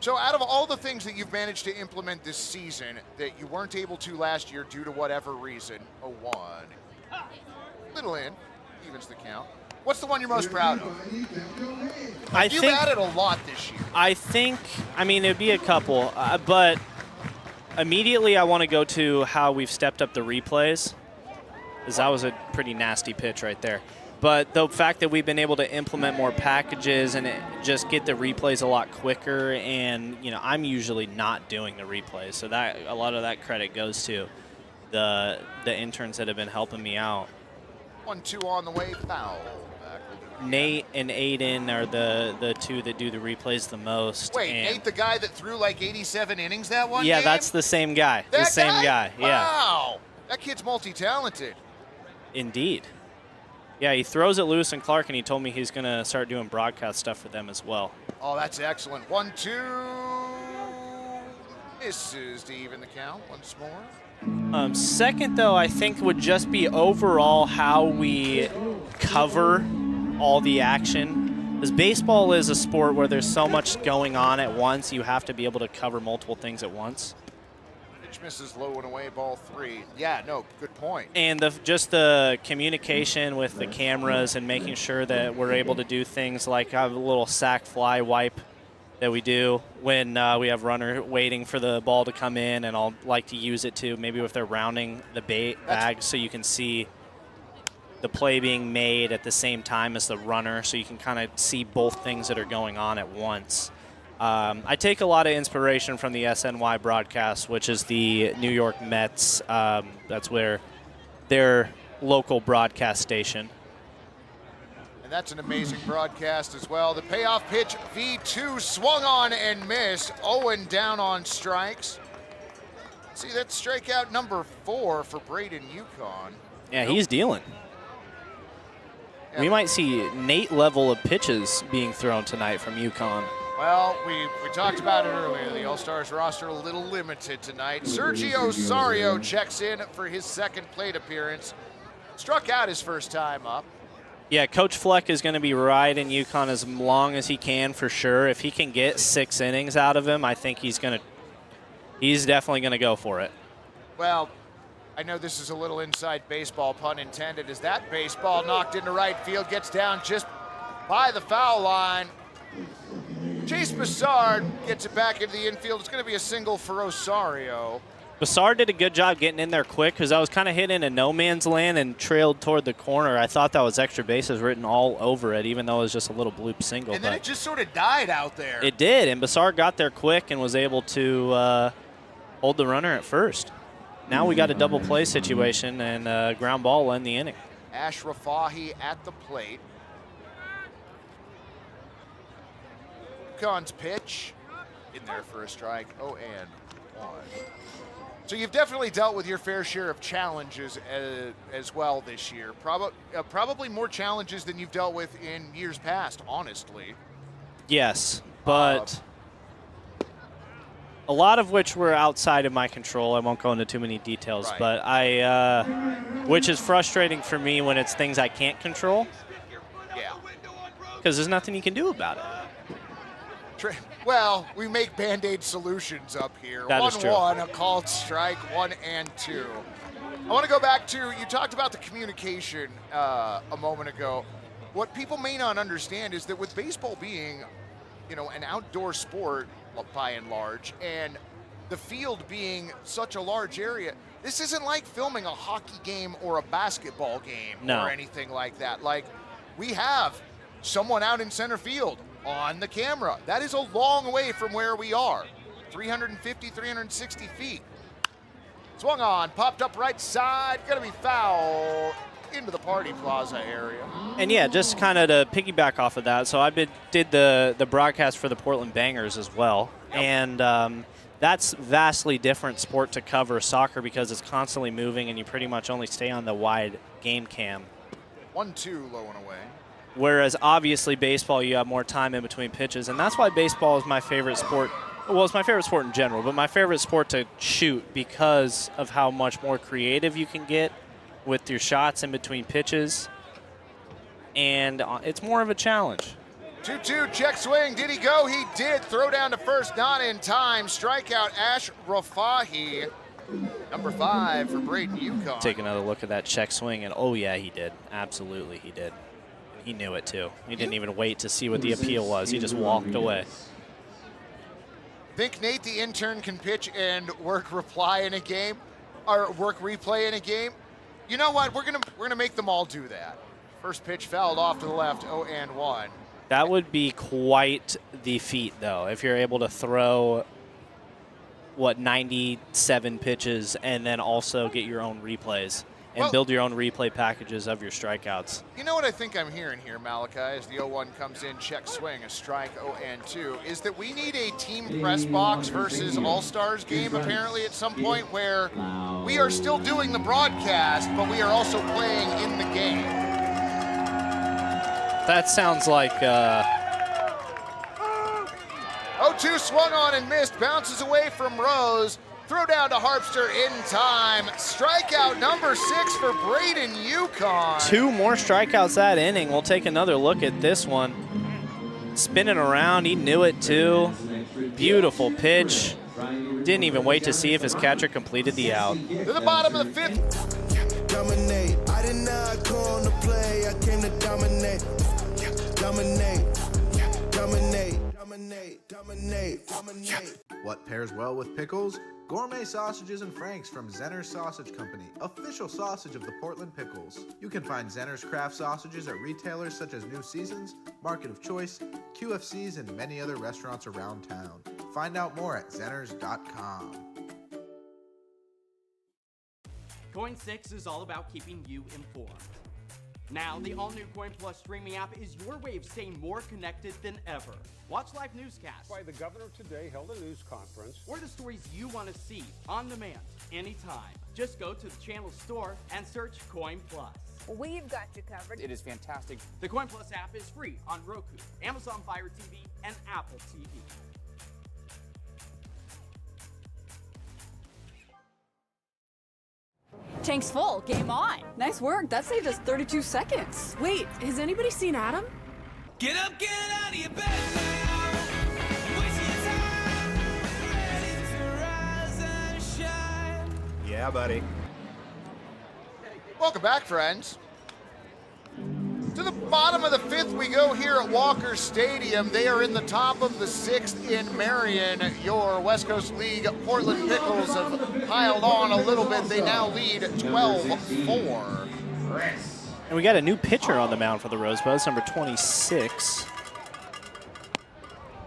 So out of all the things that you've managed to implement this season that you weren't able to last year due to whatever reason, 0-1. Little in, evens the count. What's the one you're most proud of? You've added a lot this year. I think, I mean, it'd be a couple, but immediately I want to go to how we've stepped up the replays, because that was a pretty nasty pitch right there. But the fact that we've been able to implement more packages and just get the replays a lot quicker, and you know, I'm usually not doing the replays, so that a lot of that credit goes to the interns that have been helping me out. 1-2 on the way, foul. Nate and Aiden are the two that do the replays the most. Wait, Nate, the guy that threw like 87 innings that one Yeah, game? that's the same guy. The same guy. Yeah. Wow, that kid's multi-talented. Indeed. Yeah, he throws it loose in Clark, and he told me he's going to start doing broadcast stuff for them as well. Oh, that's excellent. 1-2. Misses to even the count once more. Second, though, I think would just be overall how we cover all the action. Because baseball is a sport where there's so much going on at once, you have to be able to cover multiple things at once. Pitch misses low and away, ball 3. Yeah, no, good point. And just the communication with the cameras and making sure that we're able to do things like have a little sack fly wipe that we do when we have runner waiting for the ball to come in, and I'll like to use it too, maybe if they're rounding the bag so you can see the play being made at the same time as the runner, so you can kind of see both things that are going on at once. I take a lot of inspiration from the SNY broadcast, which is the New York Mets. That's where their local broadcast station. And that's an amazing broadcast as well. The payoff pitch, V2, swung on and missed. Owen down on strikes. See, that's strikeout number 4 for Braden Yukon. Yeah, he's dealing. Yeah. We might see Nate level of pitches being thrown tonight from Yukon. Well, we talked about it earlier. The All-Stars roster a little limited tonight. Sergio Sario checks in for his second plate appearance. Struck out his first time up. Yeah, Coach Fleck is going to be riding Yukon as long as he can for sure. If he can get 6 innings out of him, I think he's definitely going to go for it. Well, I know this is a little inside baseball, pun intended, as that baseball knocked into right field, gets down just by the foul line. Chase Bassard gets it back into the infield. It's going to be a single for Osario. Bassard did a good job getting in there quick because I was kind of hitting a no man's land and trailed toward the corner. I thought that was extra bases written all over it, even though it was just a little bloop single. And then it just sort of died out there. It did, and Bassard got there quick and was able to hold the runner at first. Now we got a double play situation, and ground ball will end the inning. Ash Rafahi at the plate. UConn's pitch. In there for a strike. 0-1. So you've definitely dealt with your fair share of challenges as well this year. Probably more challenges than you've dealt with in years past, honestly. Yes, but a lot of which were outside of my control. I won't go into too many details, Right. but which is frustrating for me when it's things I can't control. Yeah. Because there's nothing you can do about it. Well, we make Band-Aid solutions up here. That is true. 1-1, a called strike, 1-2. I want to go back to, you talked about the communication a moment ago. What people may not understand is that with baseball being, an outdoor sport by and large, and the field being such a large area, this isn't like filming a hockey game or a basketball game or anything like that. Like, we have someone out in center field on the camera. That is a long way from where we are. 350, 360 feet. Swung on, popped up right side, gonna be foul into the Party Plaza area. And yeah, just kind of to piggyback off of that, so I did the broadcast for the Portland Bangers as well. Yep. And that's vastly different sport to cover soccer because it's constantly moving and you pretty much only stay on the wide game cam. 1-2 low and away. Whereas obviously baseball, you have more time in between pitches, and that's why baseball is my favorite sport. Well, it's my favorite sport in general, but my favorite sport to shoot because of how much more creative you can get with your shots in between pitches, and it's more of a challenge. 2-2, check swing. Did he go? He did. Throw down to first, not in time. Strikeout, Ash Rafahi. Number 5 for Braden UConn. Take another look at that check swing, and oh yeah, he did. Absolutely, he did. He knew it too. He didn't even wait to see what the appeal was. He just walked away. Think Nate the intern can pitch and work replay in a game, or work replay in a game? You know what? We're gonna make them all do that. First pitch fouled off to the left. 0-1. That would be quite the feat, though, if you're able to throw 97 pitches and then also get your own replays. And build your own replay packages of your strikeouts. You know what I think I'm hearing here, Malachi, as the 0-1 comes in, check swing, a strike, 0-2, is that we need a team press box versus All-Stars game apparently at some point where we are still doing the broadcast, but we are also playing in the game. That sounds like... 0-2 swung on and missed, bounces away from Rose. Throw down to Harpster in time. Strikeout number 6 for Braden UConn. 2 more strikeouts that inning. We'll take another look at this one. Spinning around, he knew it too. Beautiful pitch. Didn't even wait to see if his catcher completed the out. To the bottom of the 5th. Dominate. I did not come to play. I came to dominate. Dominate. Dominate. Dominate. Dominate. Dominate. What pairs well with pickles? Gourmet sausages and franks from Zenner's Sausage Company, official sausage of the Portland Pickles. You can find Zenner's craft sausages at retailers such as New Seasons, Market of Choice, QFCs, and many other restaurants around town. Find out more at zenners.com. Coin 6 is all about keeping you informed. Now, the all-new Coin Plus streaming app is your way of staying more connected than ever. Watch live newscasts. Why the governor today held a news conference. Or the stories you want to see on demand, anytime. Just go to the channel store and search Coin Plus. We've got you covered. It is fantastic. The Coin Plus app is free on Roku, Amazon Fire TV, and Apple TV. Tank's full. Game on. Nice work. That saved us 32 seconds. Wait, has anybody seen Adam? Get up, get out of your bed now. Waste your time. Ready to rise and shine. Yeah, buddy. Welcome back, friends. To the bottom of the 5th we go here at Walker Stadium. They are in the top of the 6th in Marion. Your West Coast League Portland Pickles have piled on a little bit. They now lead 12-4. And we got a new pitcher on the mound for the Rosebuds, number 26.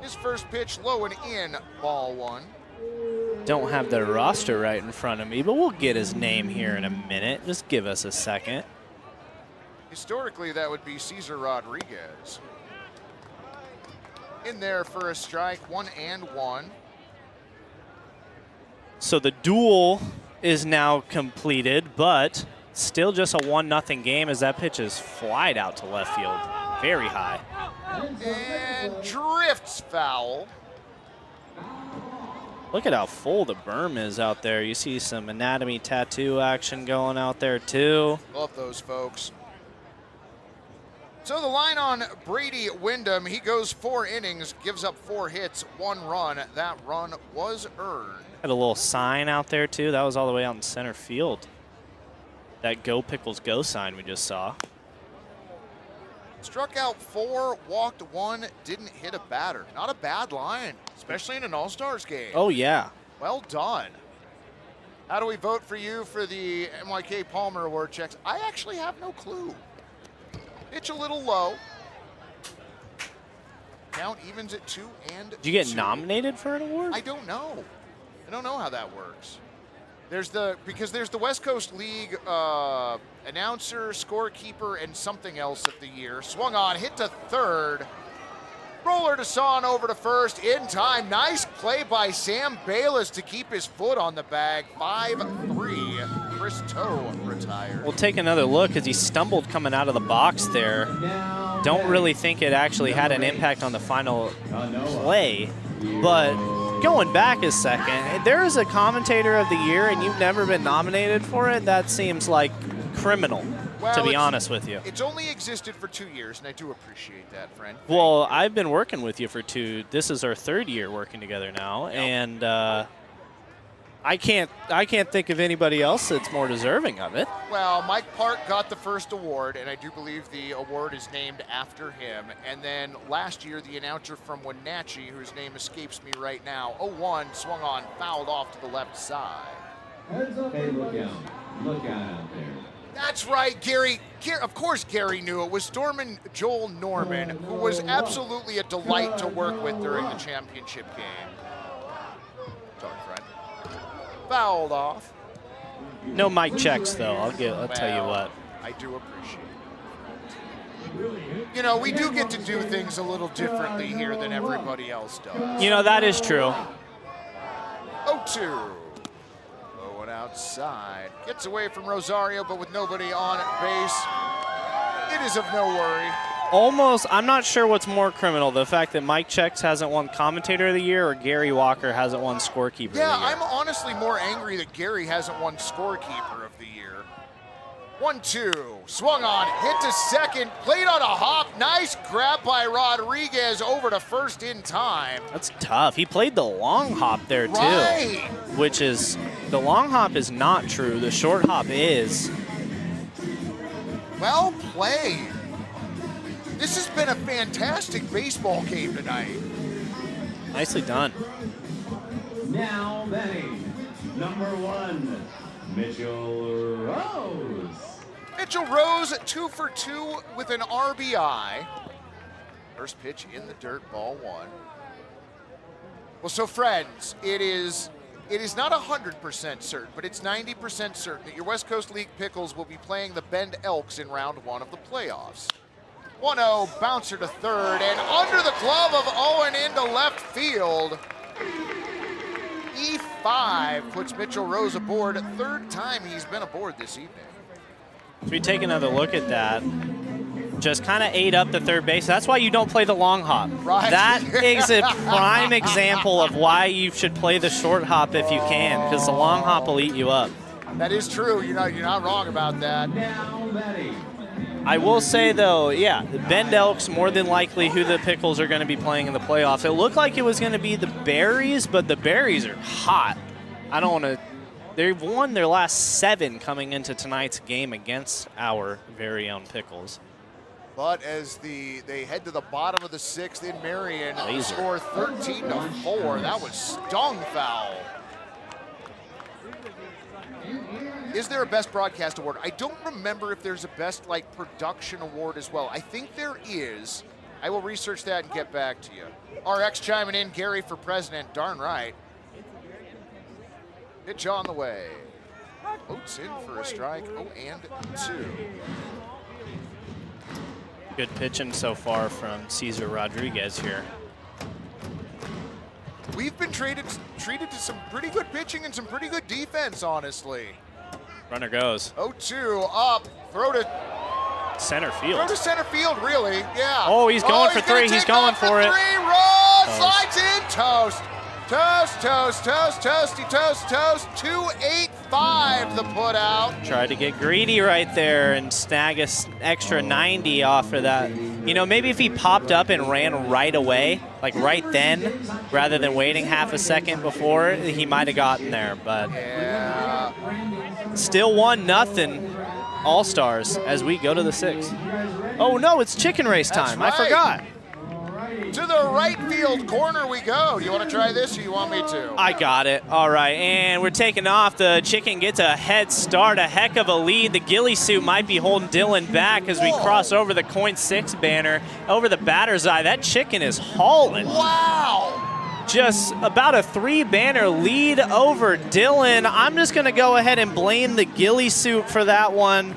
His first pitch low and in, ball 1. Don't have the roster right in front of me, but we'll get his name here in a minute. Just give us a second. Historically, that would be Cesar Rodriguez. in there for a strike, 1-1. So the duel is now completed, but still just a 1-0 game as that pitch is flied out to left field, very high. And drifts foul. Look at how full the berm is out there. You see some anatomy tattoo action going out there too. Love those folks. So the line on Brady Wyndham, he goes 4 innings, gives up 4 hits, 1 run. That run was earned. Had a little sign out there too. That was all the way out in center field. That Go Pickles Go sign we just saw. Struck out 4, walked 1, didn't hit a batter. Not a bad line, especially in an All-Stars game. Oh, yeah. Well done. How do we vote for you for the MYK Palmer Award checks? I actually have no clue. Pitch a little low. Count evens at 2 and 2. Did you get nominated for an award? I don't know. I don't know how that works. There's there's the West Coast League announcer, scorekeeper, and something else of the year. Swung on, hit to third. Roller to Son over to first in time. Nice play by Sam Bayless to keep his foot on the bag. 5-3. Chris Toe retired. We'll take another look as he stumbled coming out of the box there. Don't really think it actually had an impact on the final play, but going back a second, there is a commentator of the year and you've never been nominated for it. That seems like criminal, to be honest with you. It's only existed for 2 years, and I do appreciate that, friend. Well, I've been working with you for 2. This is our 3rd year working together now, and I can't think of anybody else that's more deserving of it. Well, Mike Park got the first award, and I do believe the award is named after him. And then last year, the announcer from Wenatchee, whose name escapes me right now, 0-1, swung on, fouled off to the left side. Hey, look out. Look out there. That's right, Gary. Of course Gary knew it. Was Stormin Joel Norman, who was absolutely a delight to work with during the championship game. Sorry, friend. Fouled off. No mic checks, though. I'll tell you what. I do appreciate it. You know, we do get to do things a little differently here than everybody else does. You know, that is true. 0-2. Going outside. Gets away from Rosario, but with nobody on base. It is of no worry. Almost, I'm not sure what's more criminal, the fact that Mike Chex hasn't won Commentator of the Year or Gary Walker hasn't won Scorekeeper of the Year. Yeah, I'm honestly more angry that Gary hasn't won Scorekeeper of the Year. 1-2, swung on, hit to second, played on a hop. Nice grab by Rodriguez over to first in time. That's tough. He played the long hop there, too. Right. Which is, the long hop is not true. The short hop is. Well played. This has been a fantastic baseball game tonight. Nicely done. Now batting, number 1, Mitchell Rose. Mitchell Rose, 2 for 2 with an RBI. First pitch in the dirt, ball 1. Well, so friends, it is not 100% certain, but it's 90% certain that your West Coast League Pickles will be playing the Bend Elks in round 1 of the playoffs. 1-0, bouncer to third, and under the glove of Owen into left field. E5 puts Mitchell Rose aboard. 3rd time he's been aboard this evening. So we take another look at that. Just kind of ate up the third base. That's why you don't play the long hop. Right. That is a prime example of why you should play the short hop if you can, because the long hop will eat you up. That is true. You're not wrong about that. Now batting. I will say, though, yeah, the Bend Elks more than likely who the Pickles are going to be playing in the playoffs. It looked like it was going to be the Berries, but the Berries are hot. I don't want to – they've won their last 7 coming into tonight's game against our very own Pickles. But as they head to the bottom of the 6th in Marion, they score 13-4. That was stung foul. Is there a best broadcast award? I don't remember if there's a best production award as well. I think there is. I will research that and get back to you. RX chiming in, Gary for president. Darn right. Pitch on the way. Oates in for a strike. 0-2. Good pitching so far from Cesar Rodriguez here. we've been treated to some pretty good pitching and some pretty good defense, honestly. Runner goes. 0-2 up, throw to center field. Throw to center field, really, yeah. Oh, he's going for three. He's going for it. Three, roll, slides in, toast. Toast, toast, toast, toasty, toast, toast. 285 the put out. Tried to get greedy right there and snag an extra 90 off of that. You know, maybe if he popped up and ran right away, like right then, rather than waiting half a second before, he might have gotten there. But yeah. Still 1-0 All-Stars as we go to the 6th. Oh no, it's chicken race time. Right. I forgot. To the right field corner we go. Do you want to try this or you want me to? I got it. All right, and we're taking off. The chicken gets a head start, a heck of a lead. The ghillie suit might be holding Dylan back as we cross over the coin 6 banner over the batter's eye. That chicken is hauling. Wow. Just about a 3-banner lead over Dylan. I'm just going to go ahead and blame the ghillie suit for that one.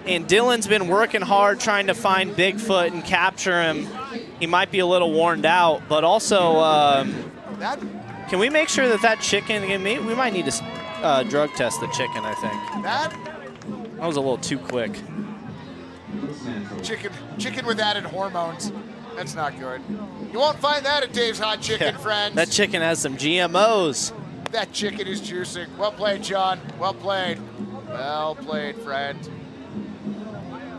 And Dylan's been working hard trying to find Bigfoot and capture him. He might be a little worn out, but also, can we make sure that chicken, we might need to drug test the chicken, I think. That was a little too quick. Chicken with added hormones. That's not good. You won't find that at Dave's Hot Chicken, friends. That chicken has some GMOs. That chicken is juicing. Well played, John. Well played. Well played, friend.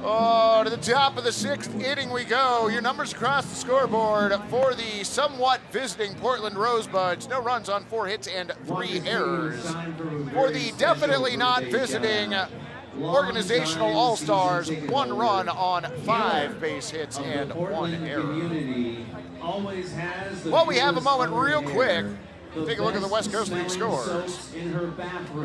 Oh, to the top of the 6th inning we go. Your numbers across the scoreboard for the somewhat visiting Portland Rosebuds. No runs on 4 hits and 3 errors. For the definitely not visiting organizational All-Stars, 1 run on 5 base hits and 1 error. Well, we have a moment real quick. Take a look at the West Coast League scores.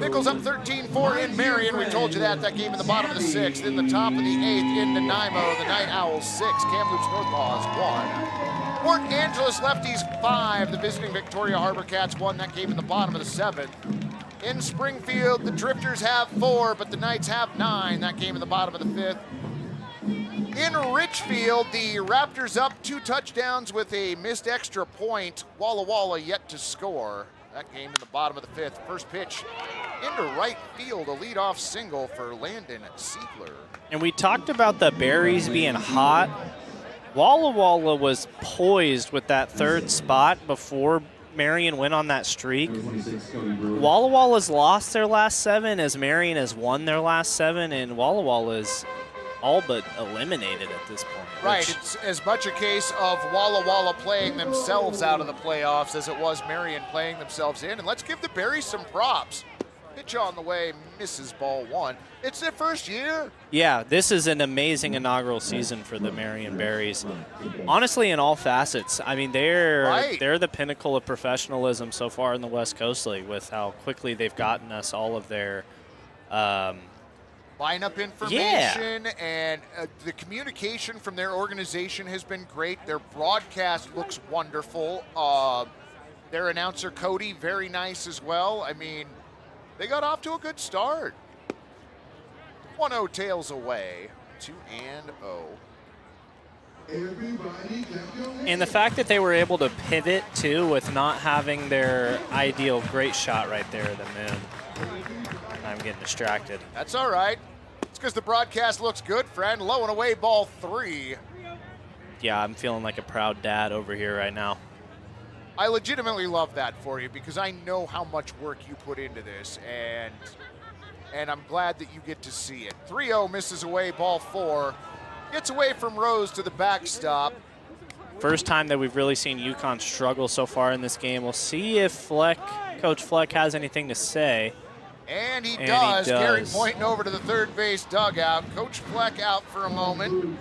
Pickles up 13-4 in Marion. We told you that game in the bottom of the 6th. In the top of the 8th in Nanaimo, the Night Owls 6, Kamloops Northpaws 1. Port Angeles Lefties 5, the visiting Victoria Harbor Cats 1. That game in the bottom of the 7th. In Springfield, the Drifters have 4, but the Knights have 9. That game in the bottom of the 5th. In Richfield, the Raptors up 2 touchdowns with a missed extra point. Walla Walla yet to score. That game in the bottom of the 5th. First pitch into right field, a leadoff single for Landon Siegler. And we talked about the berries being hot. Walla Walla was poised with that 3rd spot before Marion went on that streak. Walla Walla's lost their last 7 as Marion has won their last 7, and Walla Walla's all but eliminated at this point. Right, it's as much a case of Walla Walla playing themselves out of the playoffs as it was Marion playing themselves in. And let's give the Berries some props. Pitch on the way, misses ball 1. It's their first year. Yeah, this is an amazing inaugural season for the Marion Berries. Honestly, in all facets. I mean, they're the pinnacle of professionalism so far in the West Coast League with how quickly they've gotten us all of their lineup information, and the communication from their organization has been great. Their broadcast looks wonderful. Their announcer, Cody, very nice as well. I mean, they got off to a good start. 1-0 tails away, 2-0. And the fact that they were able to pivot, too, with not having their ideal great shot right there at the moon. I'm getting distracted. That's all right. It's because the broadcast looks good, friend. Low and away, ball 3. Yeah, I'm feeling like a proud dad over here right now. I legitimately love that for you because I know how much work you put into this, and I'm glad that you get to see it. 3-0 misses away, ball 4. Gets away from Rose to the backstop. First time that we've really seen UConn struggle so far in this game. We'll see if Coach Fleck has anything to say. And he does. Gary pointing over to the 3rd base dugout. Coach Fleck out for a moment.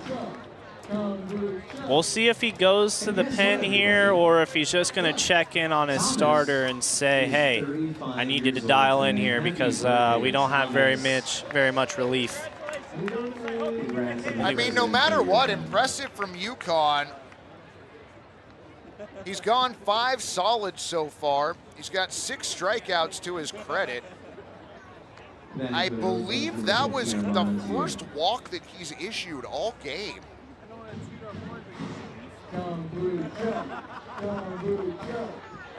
We'll see if he goes to the pen here or if he's just going to check in on his starter and say, hey, I need you to dial in here because we don't have very much relief. I mean, no matter what, impressive from UConn. He's gone 5 solids so far. He's got 6 strikeouts to his credit. I believe that was the first walk that he's issued all game.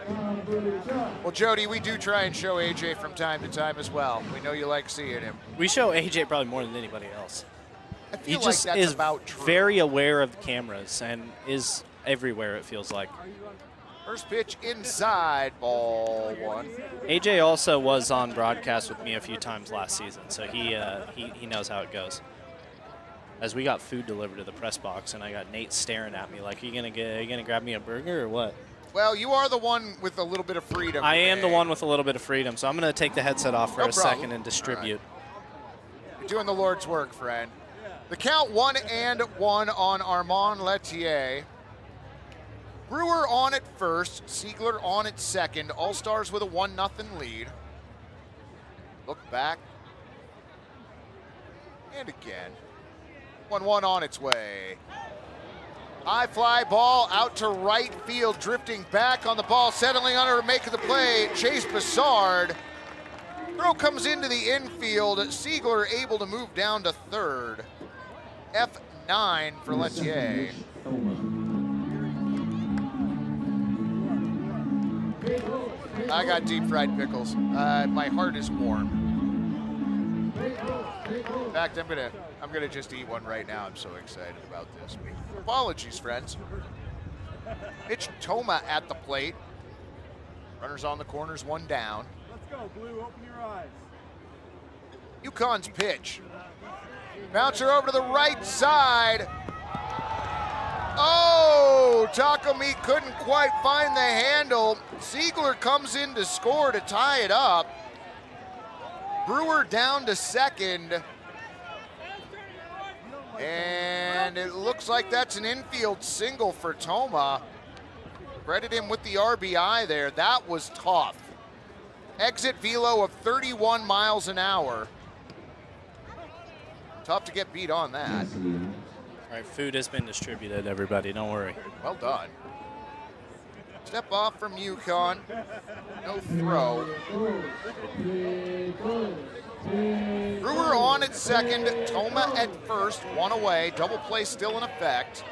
Well, Jody, we do try and show AJ from time to time as well. We know you like seeing him. We show AJ probably more than anybody else. I feel He just like that's is about true. very aware of the cameras and is everywhere, it feels like. First pitch inside, ball one. AJ also was on broadcast with me a few times last season, so he knows how it goes. As we got food delivered to the press box, and I got Nate staring at me like, are you gonna grab me a burger or what? Well, you are the one with a little bit of freedom. I am the one with a little bit of freedom, so I'm going to take the headset off for No a problem. second and distribute. Right. You're doing the Lord's work, friend. The count 1-1 on Armand Lettier. Brewer on at first, Siegler on at second. All-Stars with a 1-0 lead. Look back. And again. 1-1 on its way. High fly ball out to right field, drifting back on the ball, settling under to make the play, Chase Bassard. Throw comes into the infield. Siegler able to move down to third. F9 for Lettier. I got deep fried pickles. My heart is warm. In fact, I'm gonna just eat one right now. I'm so excited about this. Apologies, friends. Pitch Toma at the plate. Runners on the corners, one down. Let's go, Blue. Open your eyes. UConn's pitch. Bouncer over to the right side. Oh, Taco Meat couldn't quite find the handle. Siegler comes in to score to tie it up. Brewer down to second. And it looks like that's an infield single for Toma. Credit him with the RBI there. That was tough. Exit velo of 31 miles an hour. Tough to get beat on that. All right, food has been distributed, everybody. Don't worry. Well done. Step off from UConn. No throw. Brewer on at second, Toma at first, one away. Double play still in effect.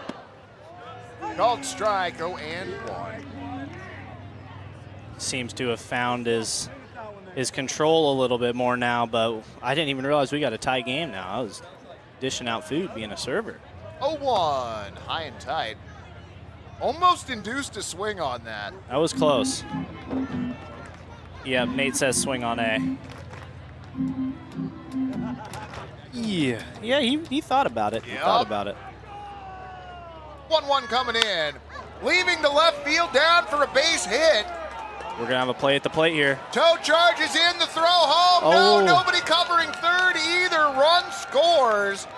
Called strike, 0-1. Seems to have found his control a little bit more now, but I didn't even realize we got a tie game now. I was dishing out food, being a server. 0-1, high and tight. Almost induced a swing on that. That was close. Yeah, Nate says swing on A. Yeah, he thought about it. He thought about it. 1-1 coming in. Leaving the left field down for a base hit. We're going to have a play at the plate here. Toe charges in, the throw home. Oh. No, nobody covering third either. Run scores.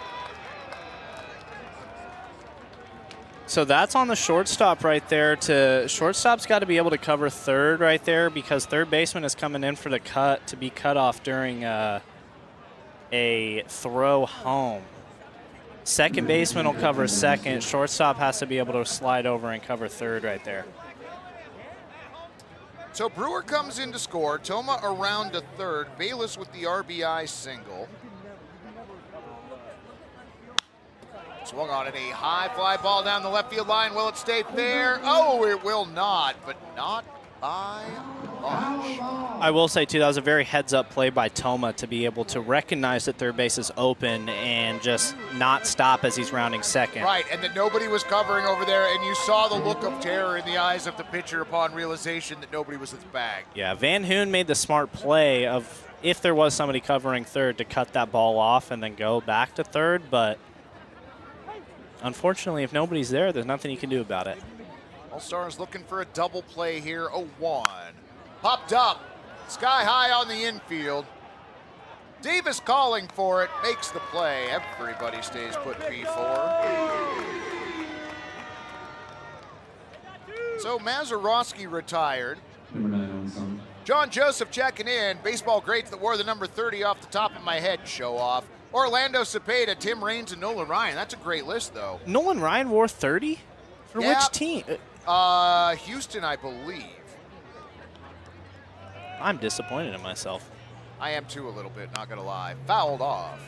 So that's on the shortstop right there. Shortstop's got to be able to cover third right there because third baseman is coming in for the cut to be cut off during a throw home. Second baseman will cover second. Shortstop has to be able to slide over and cover third right there. So Brewer comes in to score. Toma around to third. Bayless with the RBI single. Swung on it, a high fly ball down the left field line. Will it stay fair? Oh, it will not, but not by much. I will say, too, that was a very heads-up play by Toma to be able to recognize that third base is open and just not stop as he's rounding second. Right, and that nobody was covering over there, and you saw the look of terror in the eyes of the pitcher upon realization that nobody was at the bag. Yeah, Van Hoon made the smart play of, if there was somebody covering third, to cut that ball off and then go back to third, but unfortunately, if nobody's there, there's nothing you can do about it. All-Stars looking for a double play here, 0-1. Popped up, sky high on the infield. Davis calling for it, makes the play. Everybody stays put B4. So Mazeroski retired. John Joseph checking in. Baseball greats that wore the number 30 off the top of my head, show off. Orlando Cepeda, Tim Raines, and Nolan Ryan. That's a great list, though. Nolan Ryan wore 30? For which team? Houston, I believe. I'm disappointed in myself. I am too a little bit, not gonna lie. Fouled off.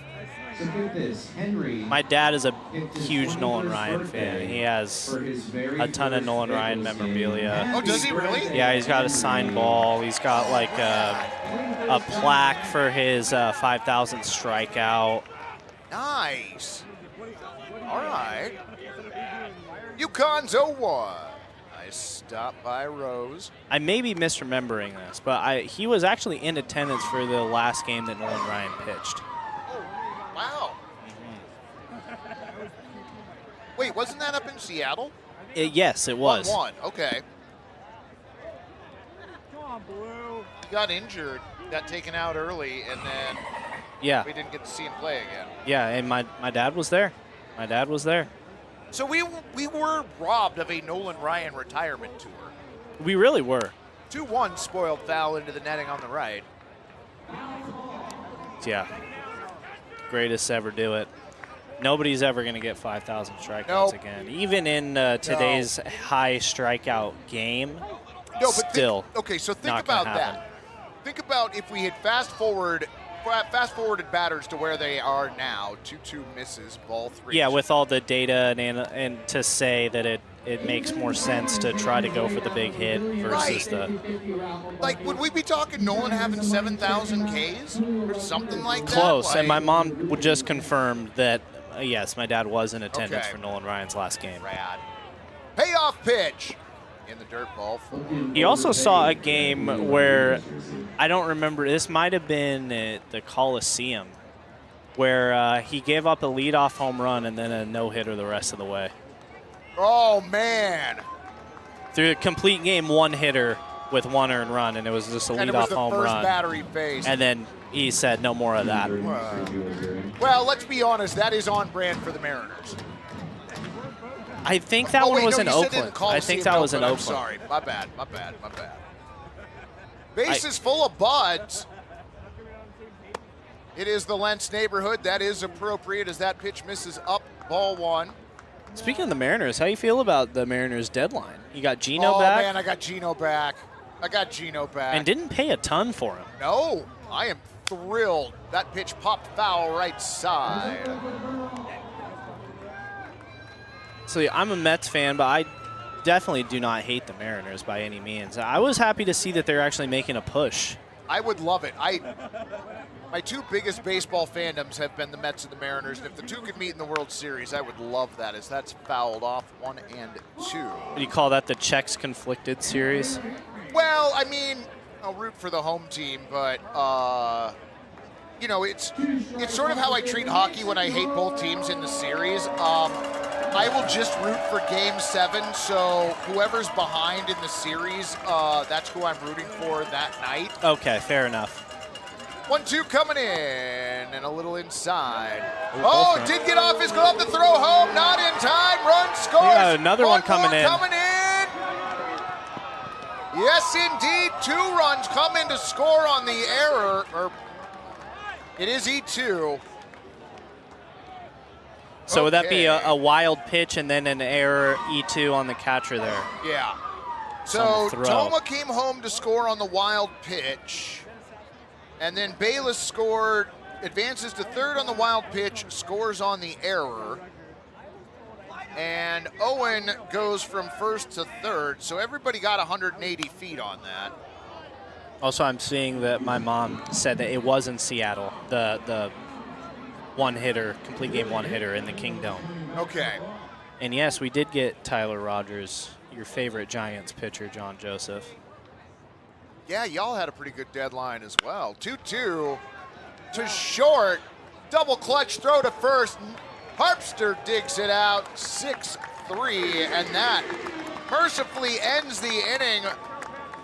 So get this, Henry. My dad is a huge Nolan Ryan fan. He has a ton of Nolan Ryan memorabilia. Oh, does he really? Yeah, he's got a signed ball. He's got like a plaque for his 5,000th strikeout. Nice. All right. UConn's 0-1. Nice stop by Rose. I may be misremembering this, but he was actually in attendance for the last game that Nolan Ryan pitched. Wow. Wait, wasn't that up in Seattle? Yes, it was. 1-1. Okay. He got injured, got taken out early, and then we didn't get to see him play again. Yeah, and my dad was there. My dad was there. So we were robbed of a Nolan Ryan retirement tour. We really were. 2-1 spoiled foul into the netting on the right. Yeah. Greatest to ever do it. Nobody's ever going to get 5,000 strikeouts again. Even in today's high strikeout game, still think about that. Think about if we had fast-forwarded batters to where they are now, 2-2 misses, ball 3. Yeah, with all the data and to say that it makes more sense to try to go for the big hit versus the... Like, would we be talking Nolan having 7,000 Ks or something like that? Close, and my mom would just confirm that, yes, my dad was in attendance for Nolan Ryan's last game. Rad. Payoff pitch in the dirt ball. He also saw a game where, I don't remember, this might have been at the Coliseum, where he gave up a leadoff home run and then a no-hitter the rest of the way. Oh, man. Through a complete game, one hitter with one earned run, and it was just a leadoff home run. First batter he faced. And then he said, no more of that. Well, let's be honest, that is on brand for the Mariners. I think that one was in Oakland. I think that was in Oakland. Sorry, my bad. Bases full of buds. It is the Lentz neighborhood. That is appropriate as that pitch misses up, ball 1. Speaking of the Mariners, how you feel about the Mariners deadline? You got Gino back? Oh, man, I got Gino back. And didn't pay a ton for him. No, I am thrilled. That pitch popped foul right side. So yeah, I'm a Mets fan, but I definitely do not hate the Mariners by any means. I was happy to see that they're actually making a push. I would love it. My two biggest baseball fandoms have been the Mets and the Mariners, and if the two could meet in the World Series, I would love that, as that's fouled off 1 and 2. What do you call that, the checks conflicted series? Well, I mean, I'll root for the home team, but you know, it's sort of how I treat hockey when I hate both teams in the series. I will just root for Game 7, so whoever's behind in the series, that's who I'm rooting for that night. Okay, fair enough. 1-2 coming in, and a little inside. Oh, did get off his glove to throw home, not in time. Run scores. Yeah, another one coming in. Yes, indeed. 2 runs come in to score on the error. It is E2. So would that be a wild pitch and then an error E2 on the catcher there? Yeah. So Toma came home to score on the wild pitch. And then Bayless scored, advances to third on the wild pitch, scores on the error. And Owen goes from first to third. So everybody got 180 feet on that. Also, I'm seeing that my mom said that it was in Seattle, the one-hitter, complete game one-hitter in the Kingdome. Okay. And yes, we did get Tyler Rogers, your favorite Giants pitcher, John Joseph. Yeah, y'all had a pretty good deadline as well. 2-2 to short. Double clutch throw to first. Harpster digs it out, 6-3, and that mercifully ends the inning,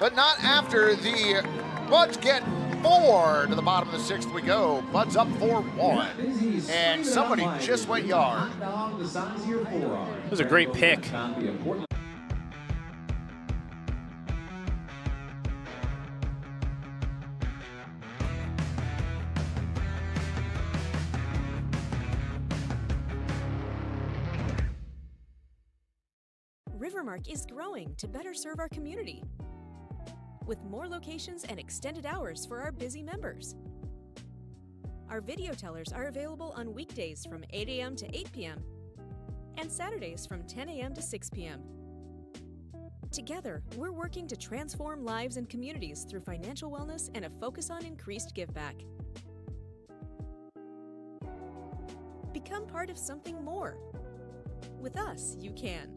but not after the Buds get 4 to the bottom of the 6th we go. Buds up 4-1, and somebody just went yard. It was a great pick. Rivermark is growing to better serve our community with more locations and extended hours for our busy members. Our video tellers are available on weekdays from 8 a.m. to 8 p.m. and Saturdays from 10 a.m. to 6 p.m. Together, we're working to transform lives and communities through financial wellness and a focus on increased giveback. Become part of something more. With us, you can.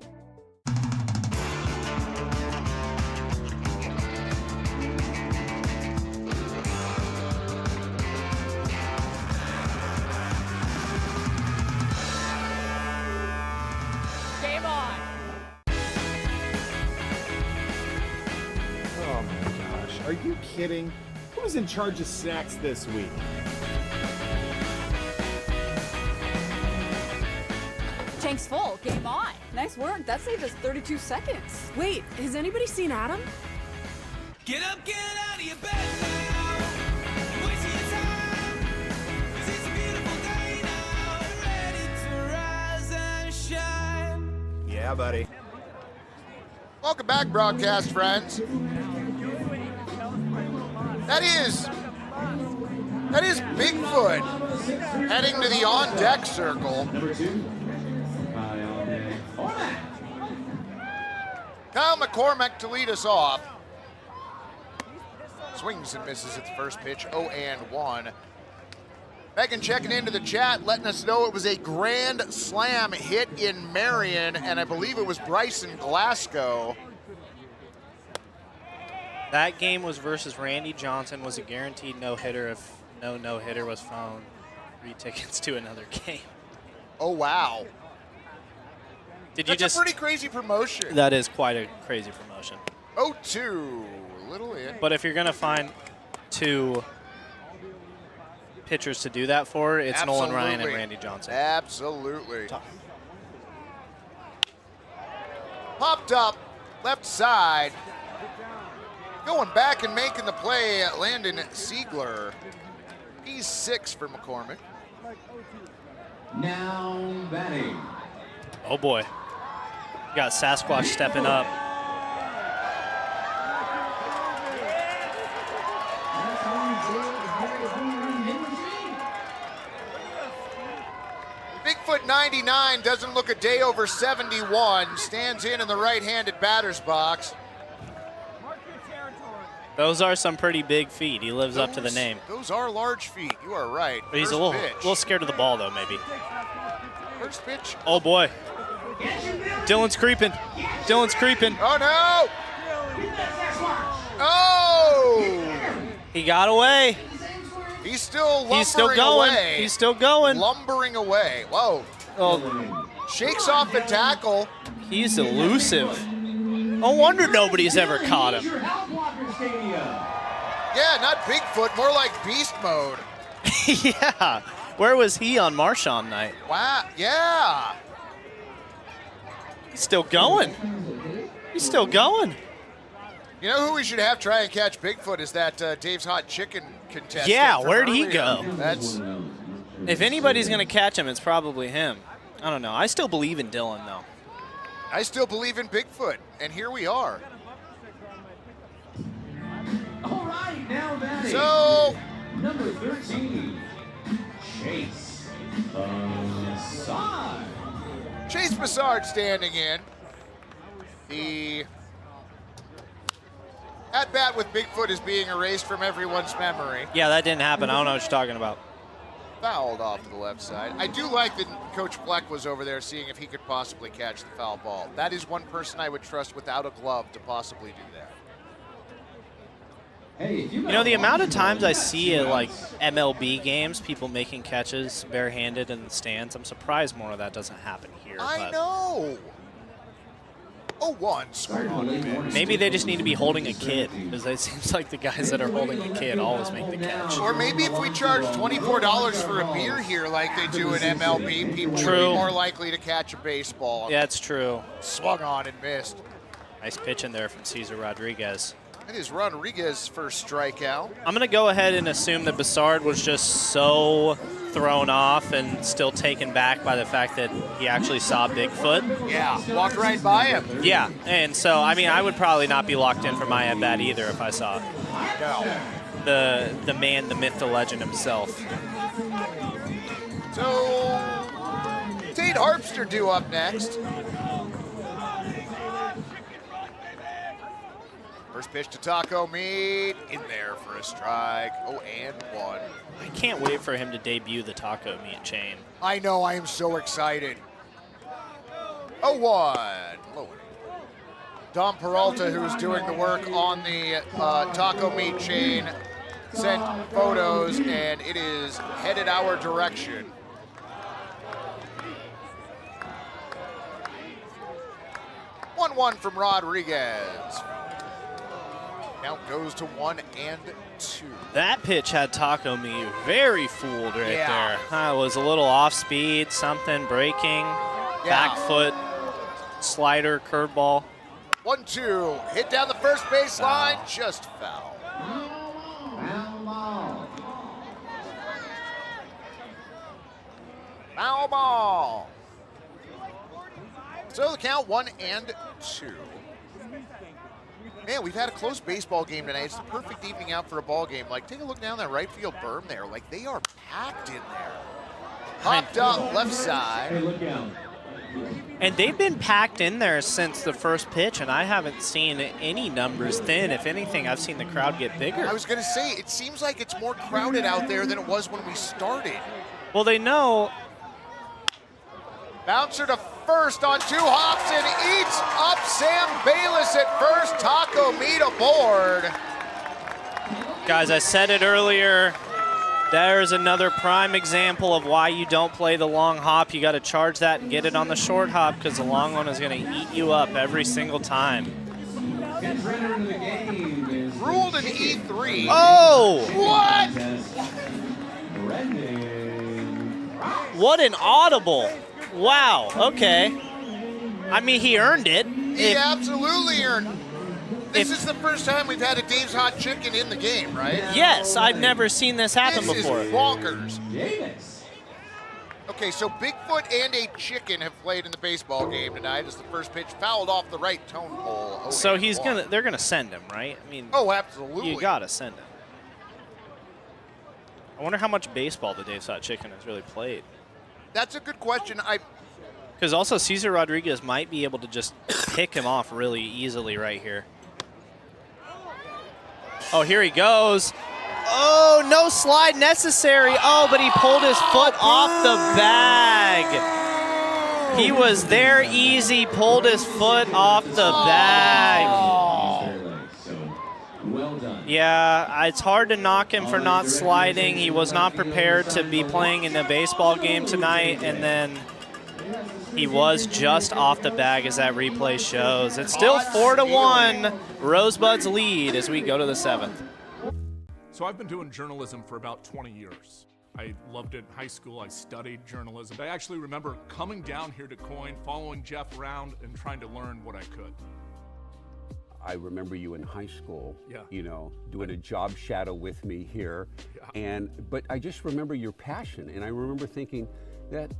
Game on! Oh my gosh, are you kidding? Who's in charge of snacks this week? Tank's full. Game on. Nice work. That saved us 32 seconds. Wait, has anybody seen Adam? Get up, get out of your bed now. Wasting your time. 'Cause it's a beautiful day now. Ready to rise and shine. Yeah, buddy. Welcome back, broadcast friends. That is Bigfoot heading to the on-deck circle. Kyle McCormick to lead us off. Swings and misses at the first pitch, 0-1. Megan checking into the chat, letting us know it was a grand slam hit in Marion, and I believe it was Bryson Glasgow. That game was versus Randy Johnson, was a guaranteed no-hitter if no no-hitter was found. 3 tickets to another game. Oh, wow. That's a pretty crazy promotion. That is quite a crazy promotion. 0-2, little in. But if you're going to find 2 pitchers to do that for, it's Absolutely. Nolan Ryan and Randy Johnson. Absolutely. Popped up, left side. Going back and making the play, Landon Siegler. He's 6 for McCormick. Now batting. Oh boy. Got Sasquatch stepping up. Bigfoot 99 doesn't look a day over 71. Stands in the right-handed batter's box. Those are some pretty big feet. He lives up to the name. Those are large feet. You are right. But he's a little scared of the ball, though, maybe. First pitch. Oh, boy. Dylan's creeping. Dylan's creeping. Oh, no. Oh. He got away. He's still lumbering He's still going. away. He's still going. Lumbering away. Whoa. Oh. Shakes off the tackle. He's elusive. No wonder nobody's ever caught him. Yeah, not Bigfoot, more like beast mode. Yeah. Where was he on Marshawn night? Wow, yeah. He's still going. He's still going. You know who we should have try and catch Bigfoot is that Dave's Hot Chicken contestant. Yeah, where'd he earlier. go? That's. If anybody's going to catch him, it's probably him. I don't know. I still believe in Dylan, though. I still believe in Bigfoot, and here we are. All right, now batting. So, number 13, Chase Bassard. Chase Bassard standing in. The at-bat with Bigfoot is being erased from everyone's memory. Yeah, that didn't happen. I don't know what you're talking about. Fouled off to the left side. I do like that Coach Fleck was over there seeing if he could possibly catch the foul ball. That is one person I would trust without a glove to possibly do that. Hey, You know, the amount of times I see at like MLB games, people making catches barehanded in the stands, I'm surprised more of that doesn't happen here. I know. 0-1, swung on a bit. Maybe they just need to be holding a kid, because it seems like the guys that are holding a kid always make the catch. Or maybe if we charge $24 for a beer here like they do in MLB, people would True. be more likely to catch a baseball. Yeah, it's true. Swung on and missed. Nice pitch in there from Cesar Rodriguez. It is Rodriguez's first strikeout. I'm going to go ahead and assume that Bassard was just so thrown off and still taken back by the fact that he actually saw Bigfoot. Yeah, walked right by him. Yeah, and so, I mean, I would probably not be locked in for my at-bat either if I saw No. the man, the myth, the legend himself. So, Tate Harpster due up next. First pitch to Taco Meat, in there for a strike. Oh, and one. I can't wait for him to debut the Taco Meat chain. I know, I am so excited. 0-1, low. Dom Peralta, who's doing the work on the Taco Meat chain, sent photos, and it is headed our direction. One from Rodriguez. Count goes to 1-2. That pitch had Taco Meat very fooled right there. It was a little off speed, something breaking, back foot, slider, curveball. 1-2, hit down the first base line, just foul. Foul ball. So the count 1-2. Man, we've had a close baseball game tonight. It's the perfect evening out for a ball game. Like, take a look down that right field berm there. Like, they are packed in there. Popped up left side. And they've been packed in there since the first pitch, and I haven't seen any numbers thin. If anything, I've seen the crowd get bigger. I was going to say, it seems like it's more crowded out there than it was when we started. Well, they know. Bouncer to first on 2 hops and eats up Sam Bayless at first. Taco Meat aboard. Guys, I said it earlier. There's another prime example of why you don't play the long hop. You got to charge that and get it on the short hop because the long one is going to eat you up every single time. Ruled an E3. Oh! What? What an audible. Wow, okay. I mean, he earned it. He absolutely earned it. This is the first time we've had a Dave's Hot Chicken in the game, right? Yes, I've never seen this happen before. This is bonkers. Okay, so Bigfoot and a chicken have played in the baseball game tonight as the first pitch fouled off the right tone pole. So they're gonna send him, right? I mean, oh, absolutely. You gotta send him. I wonder how much baseball the Dave's Hot Chicken has really played. That's a good question. Because also Cesar Rodriguez might be able to just pick him off really easily right here. Oh, here he goes. Oh, no slide necessary. Oh, but he pulled his foot off the bag. He was there easy, pulled his foot off the bag. Well done. Yeah, it's hard to knock him for not sliding. He was not prepared to be playing in a baseball game tonight, and then he was just off the bag as that replay shows. It's still 4-1. Rosebuds lead as we go to the 7th. So I've been doing journalism for about 20 years. I loved it in high school. I studied journalism. I actually remember coming down here to Coyne, following Jeff around and trying to learn what I could. I remember you in high school, you know, doing a job shadow with me here. But I just remember your passion, and I remember thinking that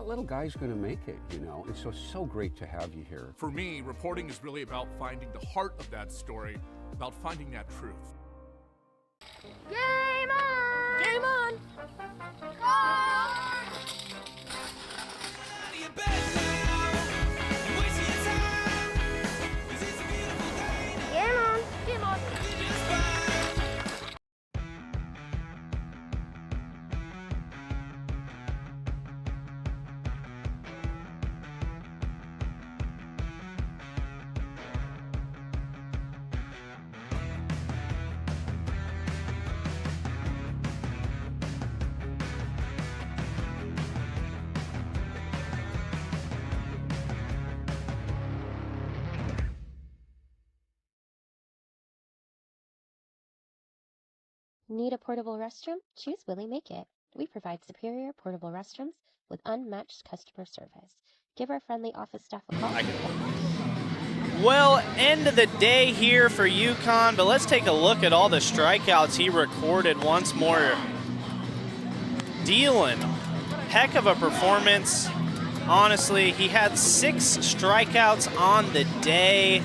little guy's going to make it, you know, and so great to have you here. For me, reporting is really about finding the heart of that story, about finding that truth. Game on! Game on! Game on! Game on! Need a portable restroom? Choose Willie Make It. We provide superior portable restrooms with unmatched customer service. Give our friendly office staff a call. Well, end of the day here for UConn, but let's take a look at all the strikeouts he recorded once more. Dealing heck of a performance. Honestly, he had 6 strikeouts on the day.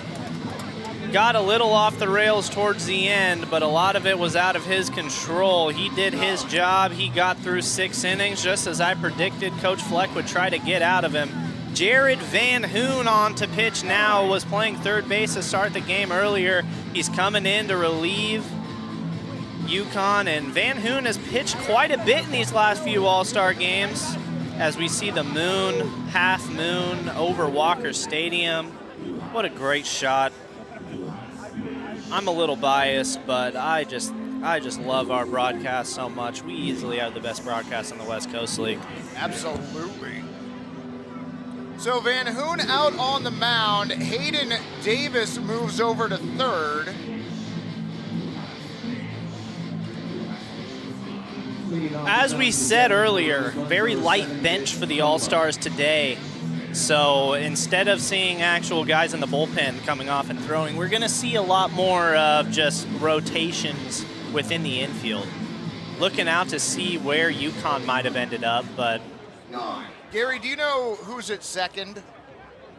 got a little off the rails towards the end, but a lot of it was out of his control. He did his job. He got through 6 innings, just as I predicted Coach Fleck would try to get out of him. Jared Van Hoon on to pitch now, was playing third base to start the game earlier. He's coming in to relieve UConn, and Van Hoon has pitched quite a bit in these last few All-Star games, as we see the moon, half moon over Walker Stadium. What a great shot. I'm a little biased, but I just love our broadcast so much. We easily have the best broadcast in the West Coast League. Absolutely. So Van Hoon out on the mound. Hayden Davis moves over to third. As we said earlier, very light bench for the All-Stars today. So instead of seeing actual guys in the bullpen coming off and throwing, we're going to see a lot more of just rotations within the infield. Looking out to see where UConn might have ended up, but... Gary, do you know who's at second?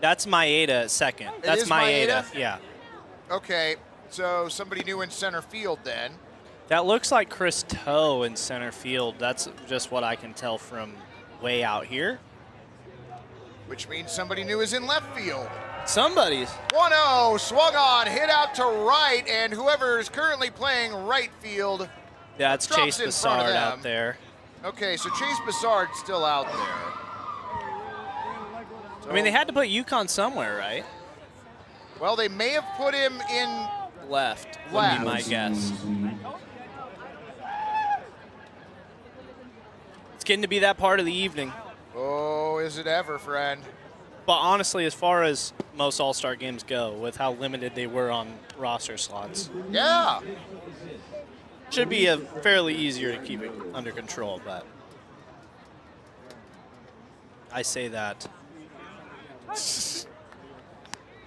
That's Maeda at second. That's Maeda, yeah. Okay, so somebody new in center field then. That looks like Chris Toe in center field. That's just what I can tell from way out here. Which means somebody new is in left field. Somebody's. 1-0, swung on, hit out to right, and whoever is currently playing right field. That's Chase Bassard out there. Okay, so Chase Bassard's still out there. I mean, they had to put UConn somewhere, right? Well, they may have put him in left, would be my guess. It's getting to be that part of the evening. Oh, is it ever, friend? But honestly, as far as most All-Star games go, with how limited they were on roster slots. Yeah. Should be fairly easier to keep it under control, but I say that.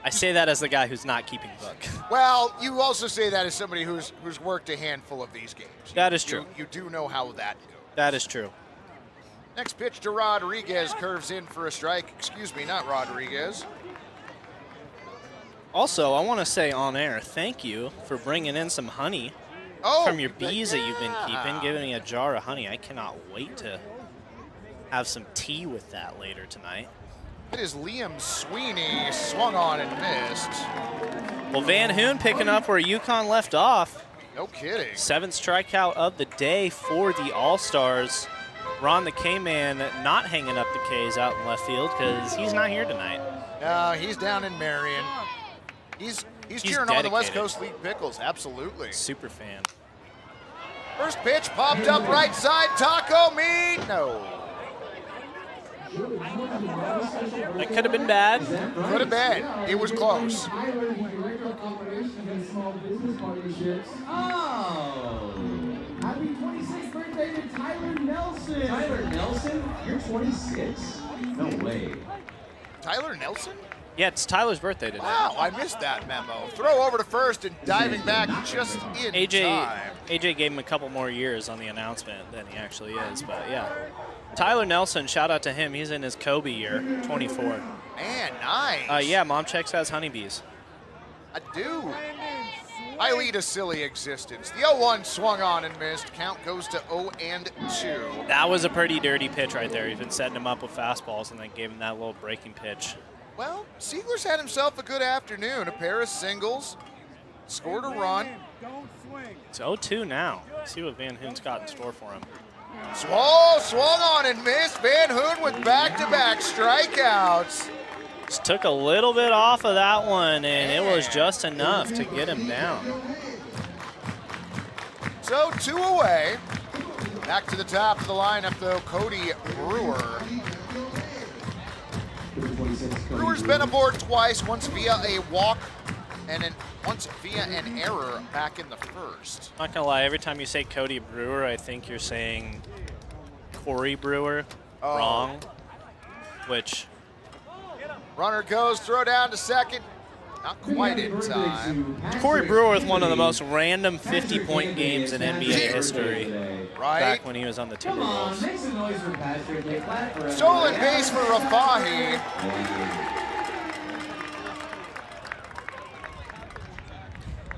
I say that as the guy who's not keeping book. Well, you also say that as somebody who's worked a handful of these games. That is true. You do know how that goes. That is true. Next pitch to Rodriguez, curves in for a strike. Excuse me, not Rodriguez. Also, I want to say on air, thank you for bringing in some honey from your bees that you've been keeping, giving me a jar of honey. I cannot wait to have some tea with that later tonight. It is Liam Sweeney, swung on and missed. Well, Van Hoon picking up where UConn left off. No kidding. 7th strikeout of the day for the All-Stars. Ron the K-Man not hanging up the K's out in left field because he's not here tonight. No, he's down in Marion. He's cheering on the West Coast League Pickles, absolutely. Super fan. First pitch popped up right side, taco meat. No. That could have been bad. Could have been. It was close. Oh! Happy 26th birthday to Tyler Nelson! Tyler Nelson? You're 26? No way. Tyler Nelson? Yeah, it's Tyler's birthday today. Wow, I missed that memo. Throw over to first and diving back just in time. AJ gave him a couple more years on the announcement than he actually is, but yeah. Tyler Nelson, shout out to him. He's in his Kobe year, 24. Man, nice. Yeah, Mom Checks has honeybees. I do. I lead a silly existence. The 0-1 swung on and missed. Count goes to 0-2. That was a pretty dirty pitch right there. He's been setting him up with fastballs and then gave him that little breaking pitch. Well, Siegler's had himself a good afternoon. A pair of singles, scored a run. It's 0-2 now. Let's see what Van Hoon's got in store for him. Swung on and missed. Van Hoon with back-to-back strikeouts. Just took a little bit off of that one, and it was just enough to get him down. So 2 away. Back to the top of the lineup, though, Cody Brewer. Brewer's been aboard twice, once via a walk and once via an error back in the first. Not gonna lie, every time you say Cody Brewer, I think you're saying Corey Brewer wrong, which... Runner goes, throw down to second. Not quite in time. Corey Brewer with one of the most random 50-point games in NBA history. Right. Back when he was on the Timberwolves. Stolen base for Rafahi.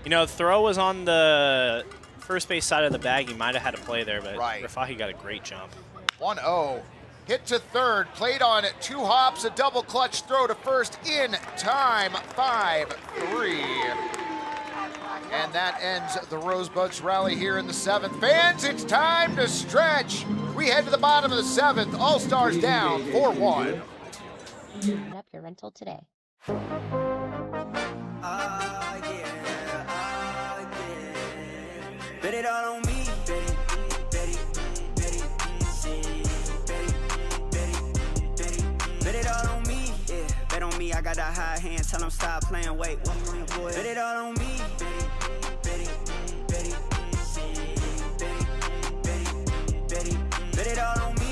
You know, throw was on the first base side of the bag. He might have had a play there, but Rafahi got a great jump. 1-0. Hit to third, played on 2 hops, a double clutch throw to first in time, 5-3. And that ends the Rosebuds rally here in the 7th. Fans, it's time to stretch. We head to the bottom of the 7th. All-Stars down 4-1. Set up your rental today. Bet it all on me. Bet it all on me. Yeah, bet on me. I got that high hand. Tell them stop playing. Wait, boy. Bet it all on me. Bet it all on me.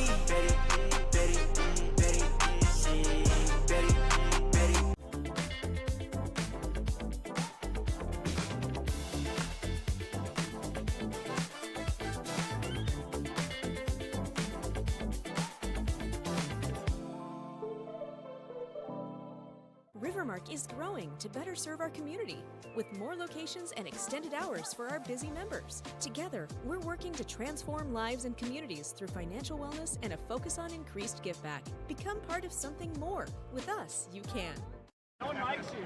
Rivermark is growing to better serve our community with more locations and extended hours for our busy members. Together, we're working to transform lives and communities through financial wellness and a focus on increased give back. Become part of something more. With us, you can. No one likes you.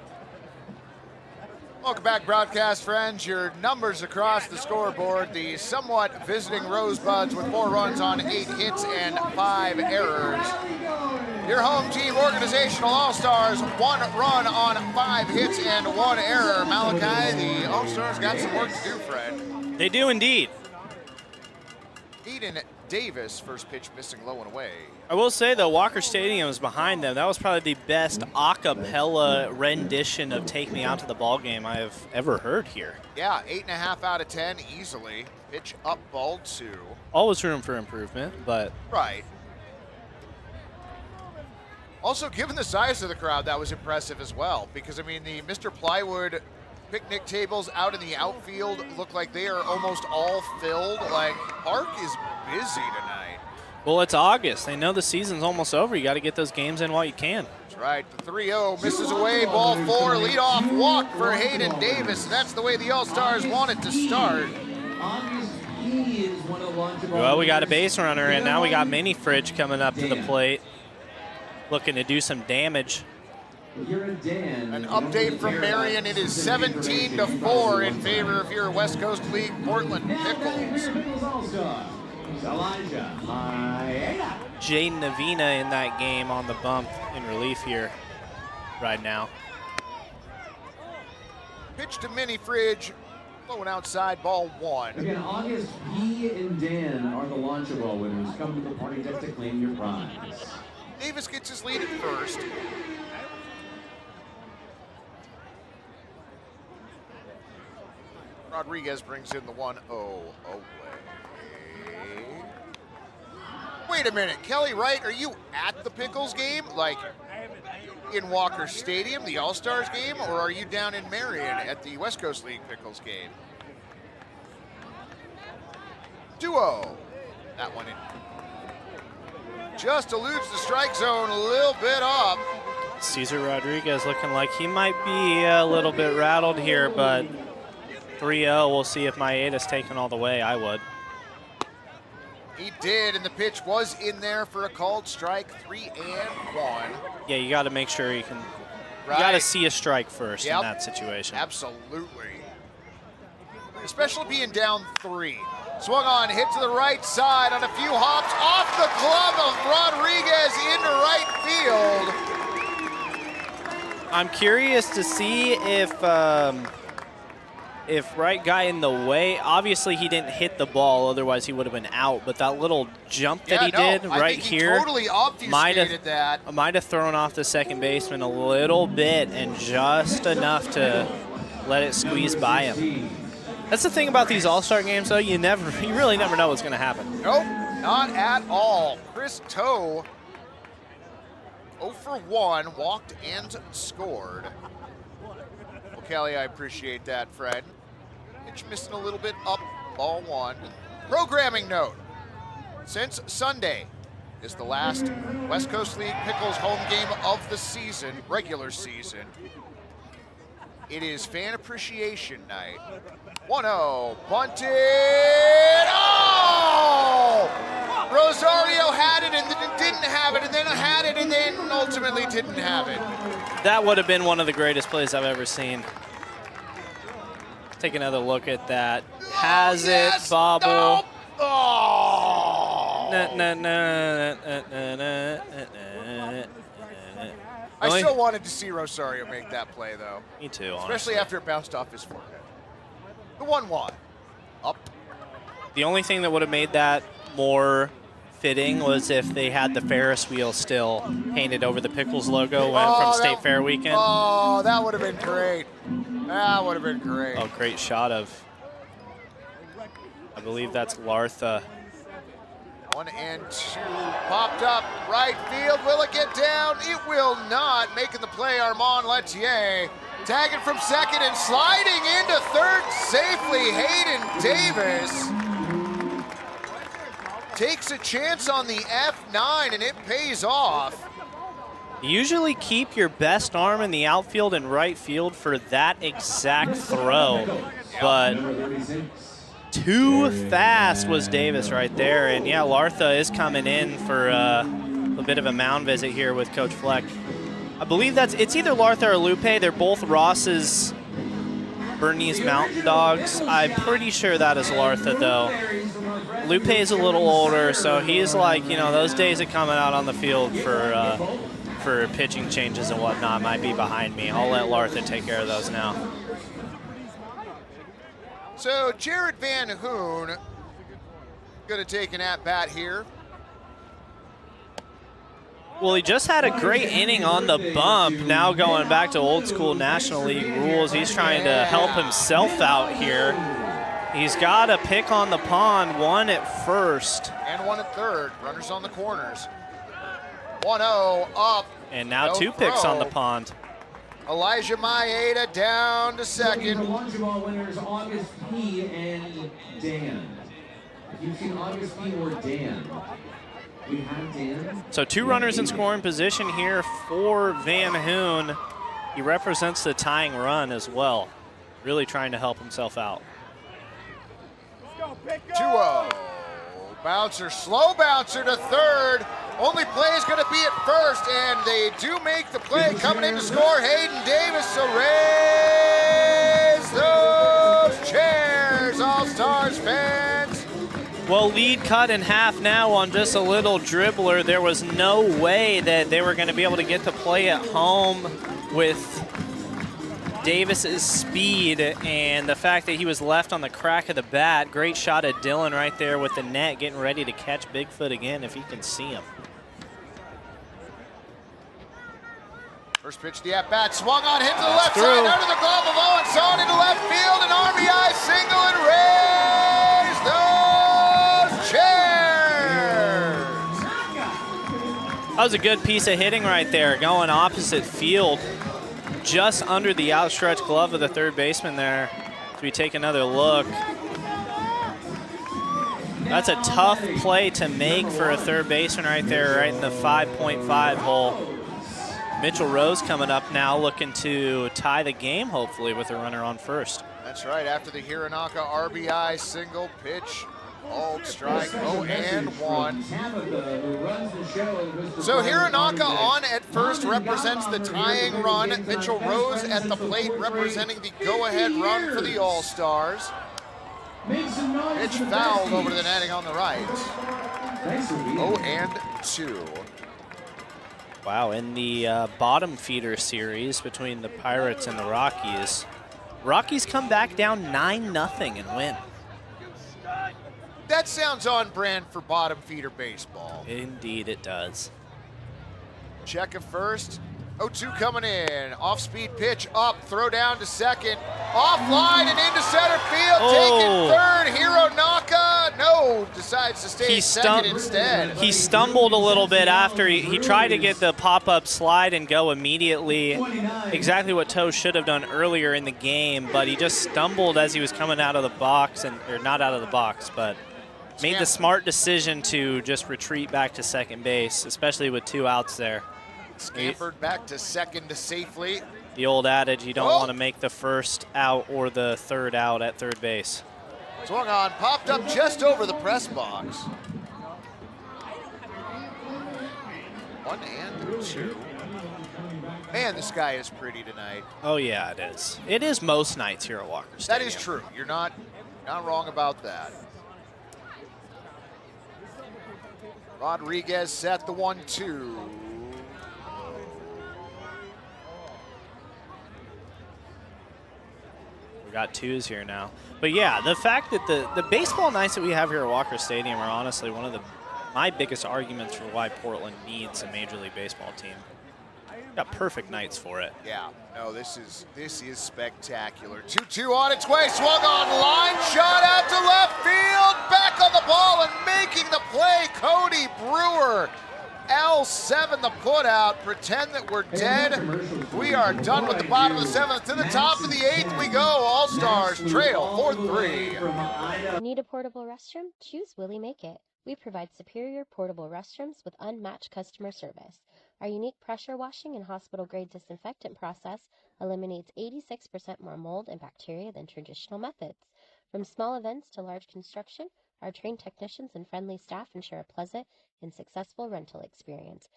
Welcome back, broadcast friends. Your numbers across the scoreboard. The somewhat visiting Rosebuds with 4 runs on 8 hits and 5 errors. Your home team, Organizational All-Stars, 1 run on 5 hits and 1 error. Malachi, the All-Stars got some work to do, Fred. They do indeed. Eden Davis, first pitch missing low and away. I will say, though, Walker Stadium is behind them. That was probably the best a cappella rendition of Take Me Out to the Ball Game I have ever heard here. Yeah, 8.5 out of 10 easily. Pitch up, ball 2. Always room for improvement, but... Right. Also, given the size of the crowd, that was impressive as well. Because, I mean, the Mr. Plywood picnic tables out in the outfield look like they are almost all filled. Like, Park is busy tonight. Well, it's August. They know the season's almost over. You got to get those games in while you can. That's right. The 3-0 misses away. Ball 4. Leadoff walk for Hayden Davis. That's the way the All-Stars want it to start. Well, we got a base runner, and now we got Mini Fridge coming up to the plate, looking to do some damage. An update from Marion. It is 17-4 in favor of your West Coast League Portland Pickles. Jaden Navina in that game on the bump in relief here right now. Pitch to Mini Fridge, blowing outside, ball 1. Again, August, he and Dan are the Launcher Ball winners. Come to the party deck to claim your prize. Davis gets his lead at first. Rodriguez brings in the 1-0 away. Wait a minute, Kelly Wright, are you at the Pickles game? Like in Walker Stadium, the All-Stars game, or are you down in Marion at the West Coast League Pickles game? Duo. That one in. Just eludes the strike zone a little bit up. Cesar Rodriguez looking like he might be a little bit rattled here, but 3-0, we'll see if Maeda's taken all the way. I would. He did, and the pitch was in there for a called strike, 3-1. Yeah, you got to make sure you can. Right. You got to see a strike first in that situation. Absolutely. Especially being down 3. Swung on, hit to the right side on a few hops, off the glove of Rodriguez into right field. I'm curious to see if right guy in the way, obviously he didn't hit the ball, otherwise he would have been out, but that little jump that he did right here totally might have thrown off the second baseman a little bit and just enough to let it squeeze by him. That's the thing about these All-Star games, though. You really never know what's going to happen. Nope, not at all. Chris Toe, 0 for 1, walked and scored. Well, Kelly, I appreciate that, Fred. Pitch missing a little bit up, ball 1. Programming note, since Sunday is the last West Coast League Pickles home game of the season, regular season, It is Fan Appreciation Night. 1-0, bunted, oh! Rosario had it and then didn't have it, and then had it and then ultimately didn't have it. That would have been one of the greatest plays I've ever seen. Take another look at that. Has it, bobble. No. Oh! I still wanted to see Rosario make that play, though. Me too, especially honestly. after it bounced off his forehead. The 1-1. Up. The only thing that would have made that more fitting was if they had the Ferris wheel still painted over the Pickles logo from State Fair weekend. Oh, that would have been great. That would have been great. Oh, great shot of, I believe that's Lartha. 1 and 2, popped up, right field, will it get down? It will not, making the play Armand Letier. Tagging from second and sliding into third safely, Hayden Davis. Takes a chance on the F9 and it pays off. Usually keep your best arm in the outfield and right field for that exact throw, but too fast was Davis right there. And yeah, Lartha is coming in for a bit of a mound visit here with Coach Fleck. I believe it's either Lartha or Lupe. They're both Ross's Bernese Mountain Dogs. I'm pretty sure that is Lartha though. Lupe is a little older, so he's like, you know, those days of coming out on the field for pitching changes and whatnot might be behind me. I'll let Lartha take care of those now. So Jared Van Hoon gonna take an at-bat here. Well, he just had a great inning on the bump. Now going back to old school National League rules, he's trying to help himself out here. He's got a pick on the pond, 1 at first. And 1 at third, runners on the corners. 1-0 up. And now no 2 picks throw. on the pond. Elijah Maeda down to second. The Lunch Ball winners, August P. and Dan. If you've seen August P. or Dan, we have Dan. So 2 runners in scoring position here for Van Hoon. He represents the tying run as well. Really trying to help himself out. 2-0. Bouncer, slow bouncer to third. Only play is going to be at first, and they do make the play. Coming in to score, Hayden Davis. So raise those chairs, All-Stars fans. Well, lead cut in half now on just a little dribbler. There was no way that they were going to be able to get the play at home with Davis's speed and the fact that he was left on the crack of the bat. Great shot at Dylan right there with the net, getting ready to catch Bigfoot again if he can see him. First pitch, the at-bat, swung on, hit to the left side, under the glove of Owen Son into left field, an RBI single and raise those chairs. That was a good piece of hitting right there, going opposite field, just under the outstretched glove of the third baseman there. As we take another look. That's a tough play to make for a third baseman right there, right in the 5.5 hole. Mitchell Rose coming up now, looking to tie the game, hopefully, with a runner on first. That's right, after the Hironaka RBI single pitch, ball strike, 0-1. So Hironaka on at first represents the tying run. Mitchell Rose at the plate representing the go-ahead run for the All-Stars. Pitch fouled over to the netting on the right. 0-2. Wow, in the bottom feeder series between the Pirates and the Rockies, Rockies come back down 9-0 and win. That sounds on brand for bottom feeder baseball. Indeed it does. Check at first. 0-2 coming in. Off-speed pitch up, throw down to second. Offline and into center field, taking third. Hironaka, no, decides to stay second instead. He stumbled a little bit after he tried to get the pop-up slide and go immediately. Exactly what Toe should have done earlier in the game, but he just stumbled as he was coming out of the box, or not out of the box, but made the smart decision to just retreat back to second base, especially with 2 outs there. Scampered back to second to safely. The old adage, you don't want to make the first out or the third out at third base. Swung on, popped up just over the press box. 1 and 2. Man, the sky is pretty tonight. Oh, yeah, it is. It is most nights here at Walker Stadium. That is true. You're not wrong about that. Rodriguez set the 1-2. We got twos here now. But yeah, the fact that the baseball nights that we have here at Walker Stadium are honestly one of my biggest arguments for why Portland needs a Major League Baseball team. Got perfect nights for it. Yeah, no, this is spectacular. 2-2 on its way, swung on, line shot out to left field, back on the ball and making the play, Cody Brewer. L7 the putout, pretend that we're dead. We are done with the bottom of the 7th. To the top of the 8th we go. All-Stars trail 4-3. Need a portable restroom? Choose Willie Make It. We provide superior portable restrooms with unmatched customer service. Our unique pressure washing and hospital-grade disinfectant process eliminates 86% more mold and bacteria than traditional methods. From small events to large construction, our trained technicians and friendly staff ensure a pleasant and successful rental experience.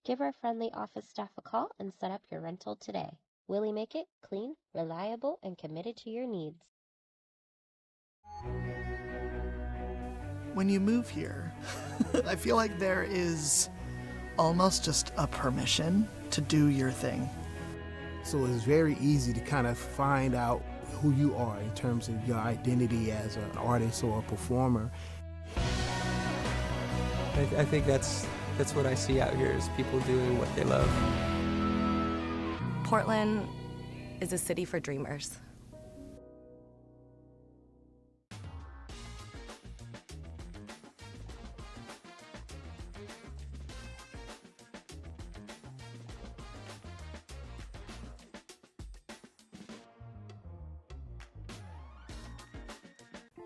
Give our friendly office staff a call and set up your rental today. Willie Make It, clean, reliable, and committed to your needs. When you move here, I feel like there is almost just a permission to do your thing. So it's very easy to kind of find out who you are in terms of your identity as an artist or a performer. I think that's what I see out here is people doing what they love. Portland is a city for dreamers.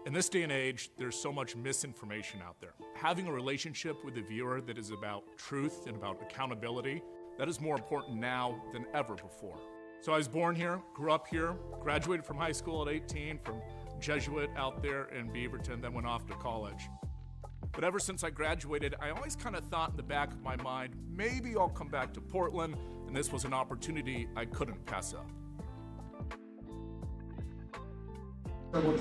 In this day and age, there's so much misinformation out there. Having a relationship with the viewer that is about truth and about accountability, that is more important now than ever before. So I was born here, grew up here, graduated from high school at 18 from Jesuit out there in Beaverton, then went off to college. But ever since I graduated, I always kind of thought in the back of my mind, maybe I'll come back to Portland, and this was an opportunity I couldn't pass up. And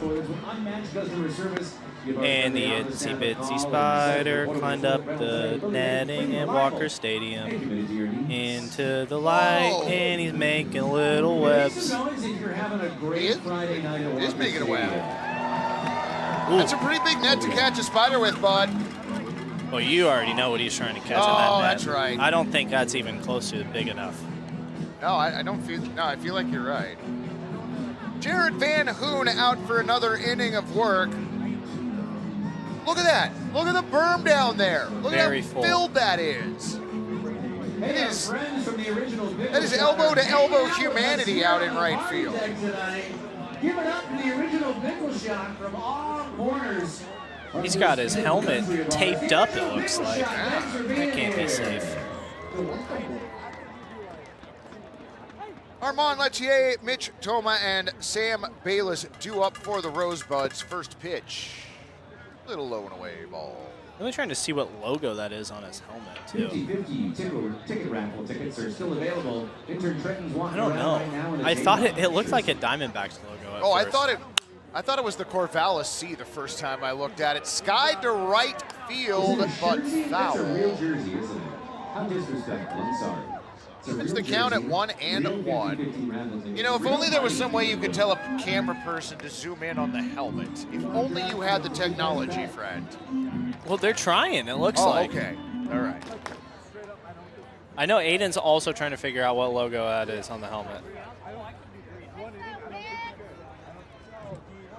the itsy bitsy spider climbed up the netting at Walker Stadium into the light, and he's making little webs. He is making a web. That's a pretty big net to catch a spider with, bud. Well, you already know what he's trying to catch on that net. Oh, that's right. I don't think that's even close to big enough. No, I don't feel. No, I feel like you're right. Jared Van Hoon out for another inning of work. Look at that. Look at the berm down there. Look at how filled that is. That is elbow to elbow humanity out in right field. Give it up to the original Pickle Shot from all corners. He's got his helmet taped up, it looks like. That can't be safe. Armand Lettier, Mitch Toma, and Sam Bayless due up for the Rosebuds. First pitch. Little low and away ball. I'm really trying to see what logo that is on his helmet, too. 50/50 ticket raffle tickets are still available. Intern Trenton's walking I don't know. right now in a I table. thought it looked like a Diamondbacks logo at first. I thought it was the Corvallis C the first time I looked at it. Sky to right field, but foul. That's a real jersey, isn't it? How disrespectful. I'm sorry. It's the count at 1-1. You know, if only there was some way you could tell a camera person to zoom in on the helmet. If only you had the technology, friend. Well, they're trying, it looks like. Okay. All right. I know Aiden's also trying to figure out what logo that is on the helmet.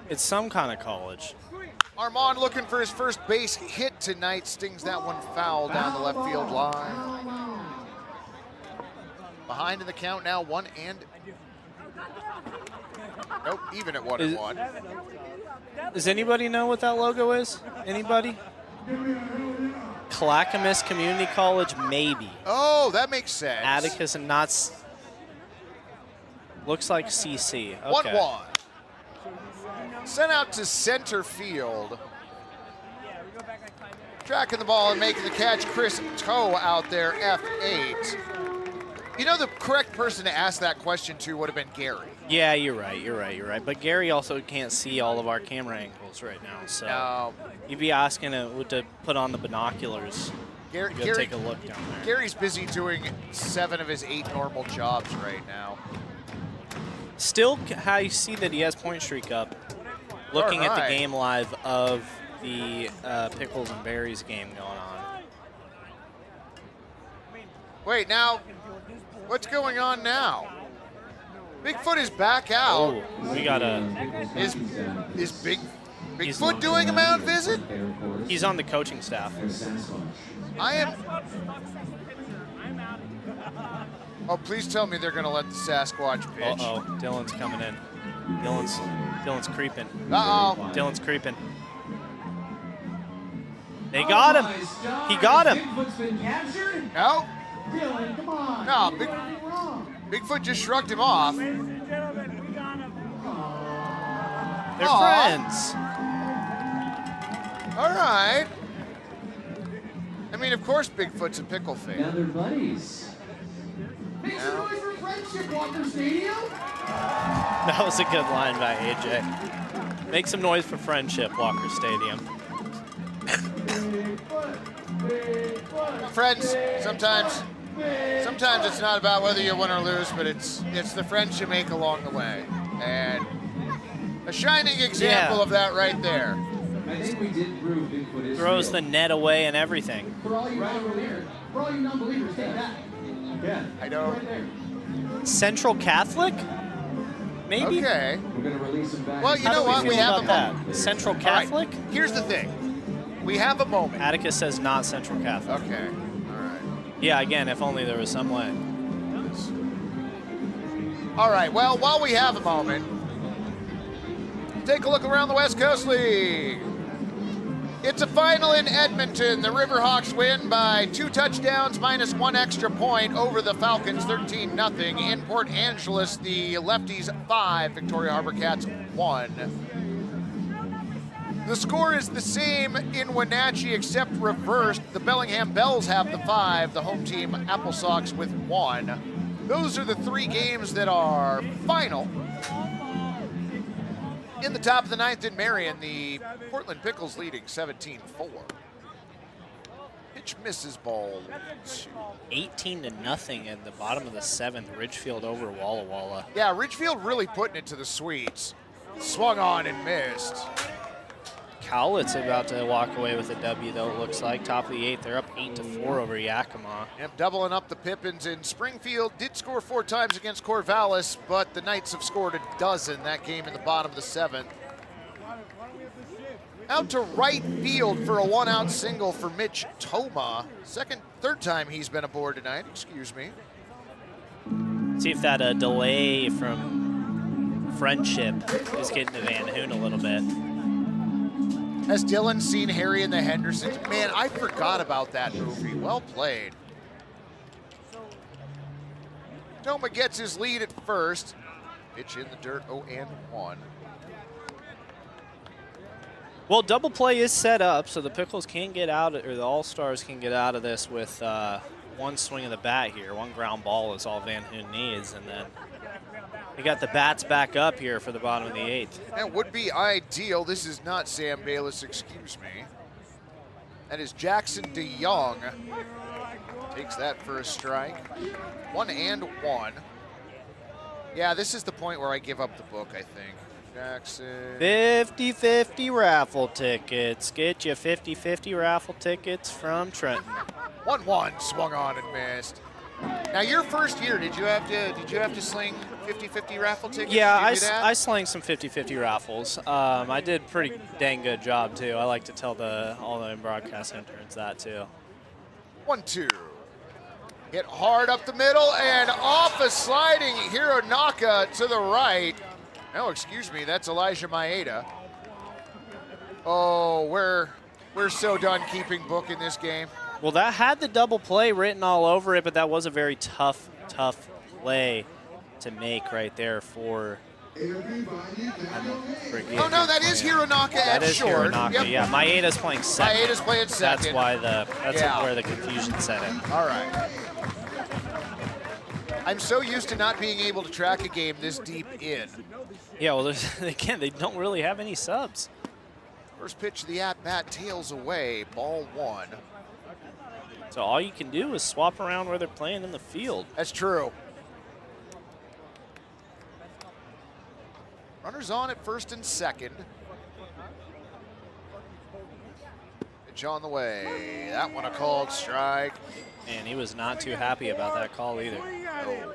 It's some kind of college. Armand looking for his first base hit tonight. Stings that one foul down the left field line. Behind in the count now, 1 and... Nope, even at 1-1. Does anybody know what that logo is? Anybody? Clackamas Community College, maybe. Oh, that makes sense. Atticus and Knott's. Looks like CC. Okay. 1-1. Sent out to center field. Tracking the ball and making the catch, Chris Toe out there, F8. You know, the correct person to ask that question to would have been Gary. Yeah, you're right. But Gary also can't see all of our camera angles right now, so you'd be asking to put on the binoculars. Gary, take a look down there. Gary's busy doing 7 of his 8 normal jobs right now. Still, how you see that he has point streak up. Looking at the game live of the Pickles and Berries game going on. Wait, now, what's going on now? Bigfoot is back out. Oh, we got a... Is Bigfoot doing a mound visit? He's on the coaching staff. I am... Oh, please tell me they're going to let the Sasquatch pitch. Uh-oh, Dylan's coming in. Dylan's creeping. Uh-oh. Dylan's creeping. They got him. He got him. No. Dylan, come on. No, Bigfoot just shrugged him off. They're friends. All right. I mean, of course Bigfoot's a pickle fan. Now they're buddies. Make some noise for friendship, Walker Stadium. That was a good line by AJ. Make some noise for friendship, Walker Stadium. Friends, sometimes it's not about whether you win or lose, but it's the friends you make along the way. And a shining example of that right there. I think we did prove Bigfoot is Throws real. the net away and everything. For all you non-believers, take that. Yeah, I know. Central Catholic? Maybe? Okay. We're going to release him back. Well, you know what? We have a moment. That? Central Catholic? Right. Here's the thing. We have a moment. Atticus says not Central Catholic. Okay. All right. Yeah, again, if only there was some way. All right. Well, while we have a moment, take a look around the West Coast League. It's a final in Edmonton. The Riverhawks win by 2 touchdowns minus 1 extra point over the Falcons, 13-0. In Port Angeles, the Lefties 5, Victoria Harbor Cats 1. The score is the same in Wenatchee except reversed. The Bellingham Bells have the 5, the home team Apple Sox with 1. Those are the 3 games that are final. In the top of the 9th in Marion, the Portland Pickles leading 17-4. Pitch misses, ball 2. 18-0 in the bottom of the 7th. Ridgefield over Walla Walla. Yeah, Ridgefield really putting it to the sweets. Swung on and missed. Cowlitz about to walk away with a W, though, it looks like. Top of the 8th, they're up 8-4 over Yakima. Yep, doubling up the Pippins in Springfield. Did score 4 times against Corvallis, but the Knights have scored a dozen that game in the bottom of the 7th. Out to right field for a 1-out single for Mitch Toma. Third time he's been aboard tonight, excuse me. See if that delay from Friendship is getting to Van Hoon a little bit. Has Dylan seen Harry and the Hendersons? Man, I forgot about that movie. Well played. Toma gets his lead at first. Pitch in the dirt, 0-1. Well, double play is set up, so the Pickles can get out, or the All-Stars can get out of this with 1 swing of the bat here. 1 ground ball is all Van Hoon needs, and then we got the bats back up here for the bottom of the 8th. That would be ideal. This is not Sam Bayless, excuse me. That is Jackson DeYoung. Takes that for a strike. 1-1. Yeah, this is the point where I give up the book, I think. Jackson. 50-50 raffle tickets. Get you 50-50 raffle tickets from Trenton. 1-1, swung on and missed. Now, your first year, did you have to sling 50-50 raffle tickets? Yeah, I slang some 50-50 raffles. I did a pretty dang good job too. I like to tell all the broadcast interns that too. 1-2. Hit hard up the middle and off a sliding Hironaka to the right. No, excuse me, that's Elijah Maeda. Oh, we're so done keeping book in this game. Well, that had the double play written all over it, but that was a very tough play to make right there for. Oh no, that is Hironaka at short. Hironaka, yep. yeah. Maeda's playing second. Maeda's playing second. That's why where the confusion set in. All right. I'm so used to not being able to track a game this deep in. Yeah, well, again, they don't really have any subs. First pitch of the at-bat, tails away, ball 1. So all you can do is swap around where they're playing in the field. That's true. Runners on at first and second. Pitch on the way. That one a called strike. And he was not too happy about that call either. No.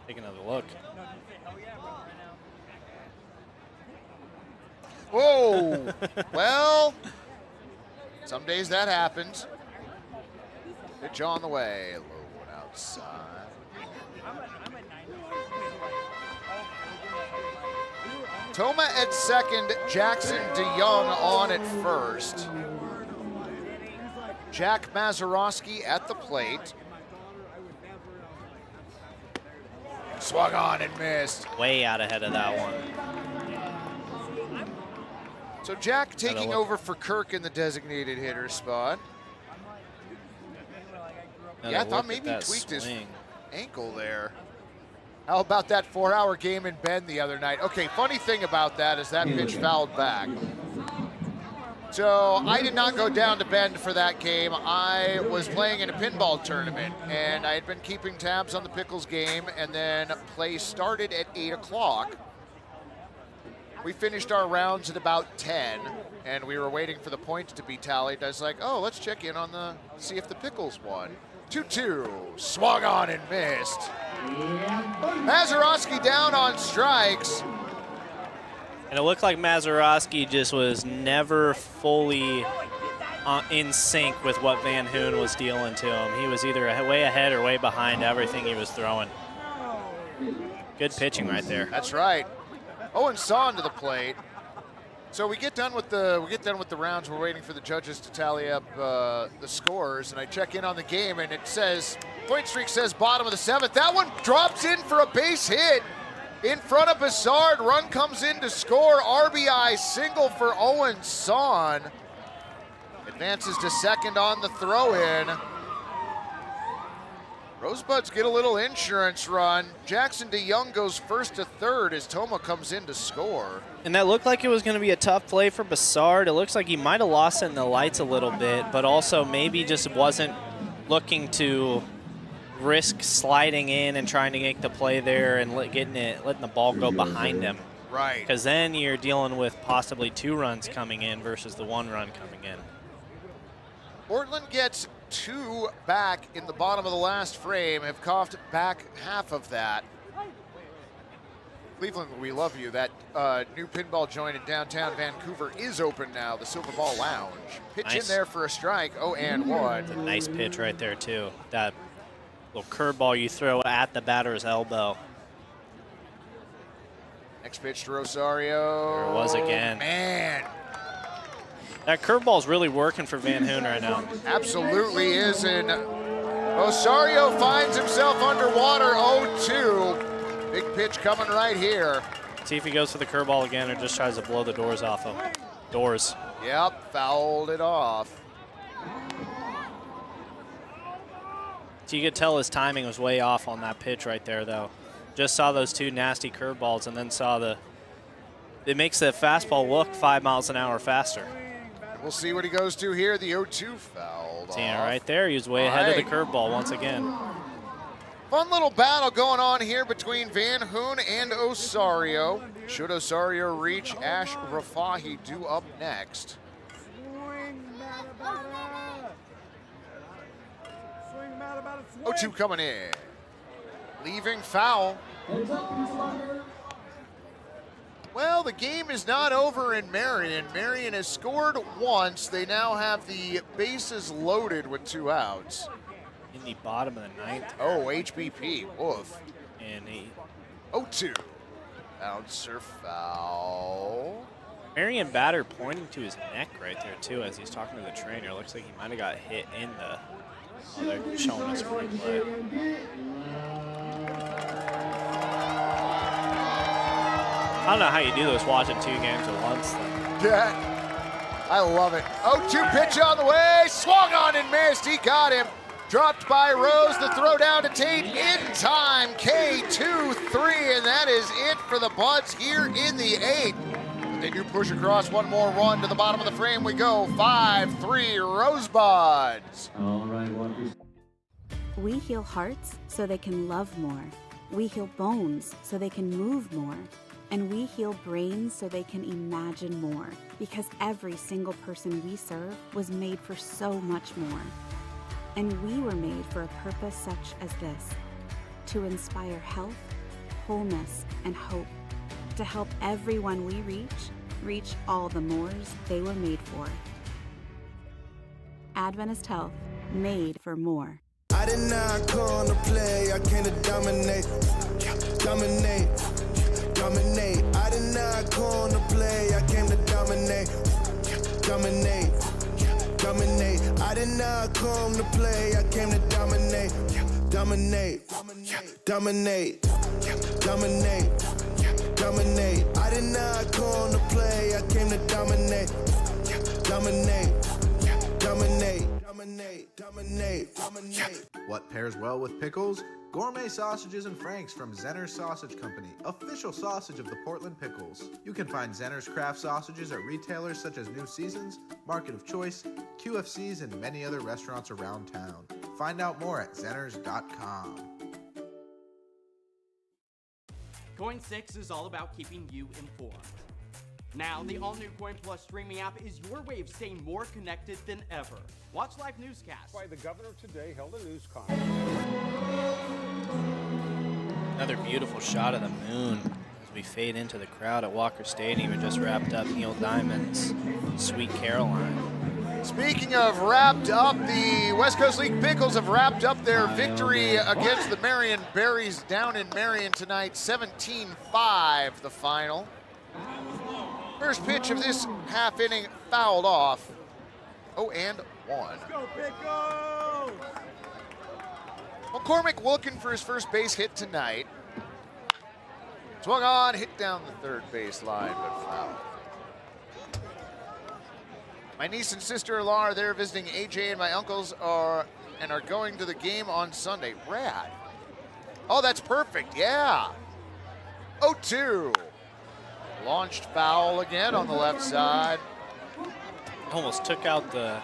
Take another look. Whoa! Well, some days that happens. Pitch on the way. Low one outside. Toma at second, Jackson DeYoung on at first. Jack Mazurowski at the plate. Swung on and missed. Way out ahead of that one. So Jack taking over for Kirk in the designated hitter spot. Yeah, I thought maybe he tweaked his ankle there. How about that 4-hour game in Bend the other night? Okay, funny thing about that is that pitch fouled back. So I did not go down to Bend for that game. I was playing in a pinball tournament, and I had been keeping tabs on the Pickles game, and then play started at 8 o'clock. We finished our rounds at about 10, and we were waiting for the points to be tallied. I was like, oh, let's check in on see if the Pickles won. 2-2, swung on and missed. Mazurowski down on strikes. And it looked like Mazurowski just was never fully in sync with what Van Hoon was dealing to him. He was either way ahead or way behind everything he was throwing. Good pitching right there. That's right. Owen Son to the plate. So we get done with the rounds. We're waiting for the judges to tally up the scores, and I check in on the game, and it says point streak says bottom of the 7th. That one drops in for a base hit in front of Bassard. Run comes in to score. RBI single for Owen Son. Advances to second on the throw-in. Rosebuds get a little insurance run. Jackson DeYoung goes first to third as Toma comes in to score. And that looked like it was going to be a tough play for Bassard. It looks like he might have lost it in the lights a little bit, but also maybe just wasn't looking to risk sliding in and trying to make the play there and letting the ball go behind him. Right. Because then you're dealing with possibly 2 runs coming in versus the 1 run coming in. Portland gets 2 back in the bottom of the last frame, have coughed back half of that. Cleveland, we love you. That new pinball joint in downtown Vancouver is open now, the Silver Ball Lounge. Pitch in there for a strike, 0-1. It's a nice pitch right there, too. That little curveball you throw at the batter's elbow. Next pitch to Rosario. There it was again. Man. That curveball's really working for Van Hoon right now. Absolutely is, and Rosario finds himself underwater, 0-2. Big pitch coming right here. See if he goes for the curveball again or just tries to blow the doors off him. Doors. Yep, fouled it off. So you could tell his timing was way off on that pitch right there, though. Just saw those 2 nasty curveballs and then saw it makes the fastball look 5 miles an hour faster. We'll see what he goes to here. The 0-2 fouled Seeing off. it right there. He was way ahead of the curveball once again. Fun little battle going on here between Van Hoon and Osario. Should Osario reach, Ash Rafahi due up next. 0-2 coming in. Leaving foul. Well, the game is not over in Marion. Marion has scored once. They now have the bases loaded with 2 outs. In the bottom of the 9th. Oh, HBP, woof. And he 0-2. Bouncer foul. Marion batter pointing to his neck right there, too, as he's talking to the trainer. Looks like he might have got hit in the... Oh, they're showing us replay. I don't know how you do this watching 2 games at once. Yeah, I love it. 0-2 pitch on the way, swung on and missed. He got him. Dropped by Rose, the throw down to Tate in time. K2-3, and that is it for the Buds here in the 8th. But they do push across one more run to the bottom of the frame. We go 5-3 Rosebuds. All right, Walker. We heal hearts so they can love more. We heal bones so they can move more. And we heal brains so they can imagine more. Because every single person we serve was made for so much more. And we were made for a purpose such as this, to inspire health, wholeness, and hope, to help everyone we reach all the mores they were made for. Adventist Health, made for more. I did not come to play, I came to dominate, dominate, dominate. I did not come to play, I came to dominate, dominate. Dominate. I did not come to play, I came to dominate. Dominate. Dominate. Dominate. Dominate. I did not come to play, I came to dominate. Dominate. Dominate. Dominate. Dominate. Dominate. What pairs well with pickles? Gourmet sausages and franks from Zenner's Sausage Company, official sausage of the Portland Pickles. You can find Zenner's craft sausages at retailers such as New Seasons, Market of Choice, QFCs, and many other restaurants around town. Find out more at zenners.com. Coin 6 is all about keeping you informed. Now, the all-new Coin Plus streaming app is your way of staying more connected than ever. Watch live newscasts. Why the governor today held a news conference. Another beautiful shot of the moon as we fade into the crowd at Walker Stadium and just wrapped up Neil Diamond's Sweet Caroline. Speaking of wrapped up, the West Coast League Pickles have wrapped up their victory against the Marion Berries down in Marion tonight, 17-5 the final. First pitch of this half inning fouled off. 0-1. Let's go, Pickles! McCormick looking for his first base hit tonight. Swung on, hit down the third base line, but foul. My niece and sister-in-law are there visiting AJ, and my uncles are going to the game on Sunday. Rad. Oh, that's perfect, yeah. 0-2. Launched foul again on the left side. Almost took out the...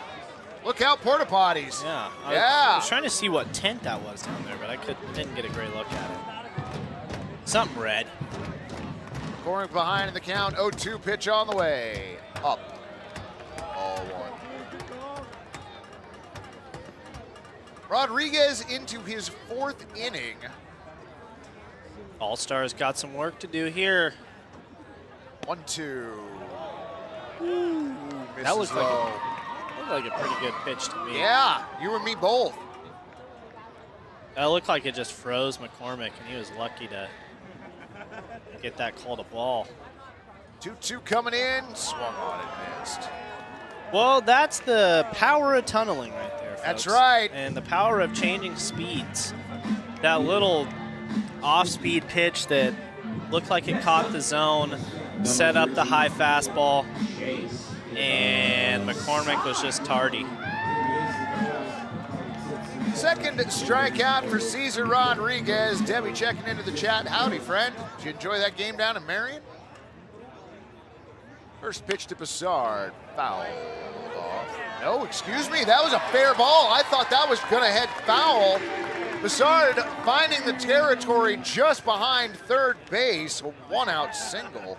Look out, porta potties. Yeah. I was trying to see what tent that was down there, but I didn't get a great look at it. Something red. Scoring behind in the count, 0-2 pitch on the way. Up. All one. Rodriguez into his 4th inning. All-Stars got some work to do here. 1-2. That looked like a pretty good pitch to me. Yeah, you and me both. That looked like it just froze McCormick, and he was lucky to get that called a ball. 2-2 coming in, swung on and missed. Well, that's the power of tunneling right there, folks. That's right. And the power of changing speeds. That little off-speed pitch that looked like it caught the zone, set up the high fastball, and McCormick was just tardy. Second strikeout for Cesar Rodriguez. Debbie checking into the chat. Howdy, friend. Did you enjoy that game down in Marion? First pitch to Bassard. Foul. Off. No, excuse me. That was a fair ball. I thought that was going to head foul. Bassard finding the territory just behind third base. A one-out single.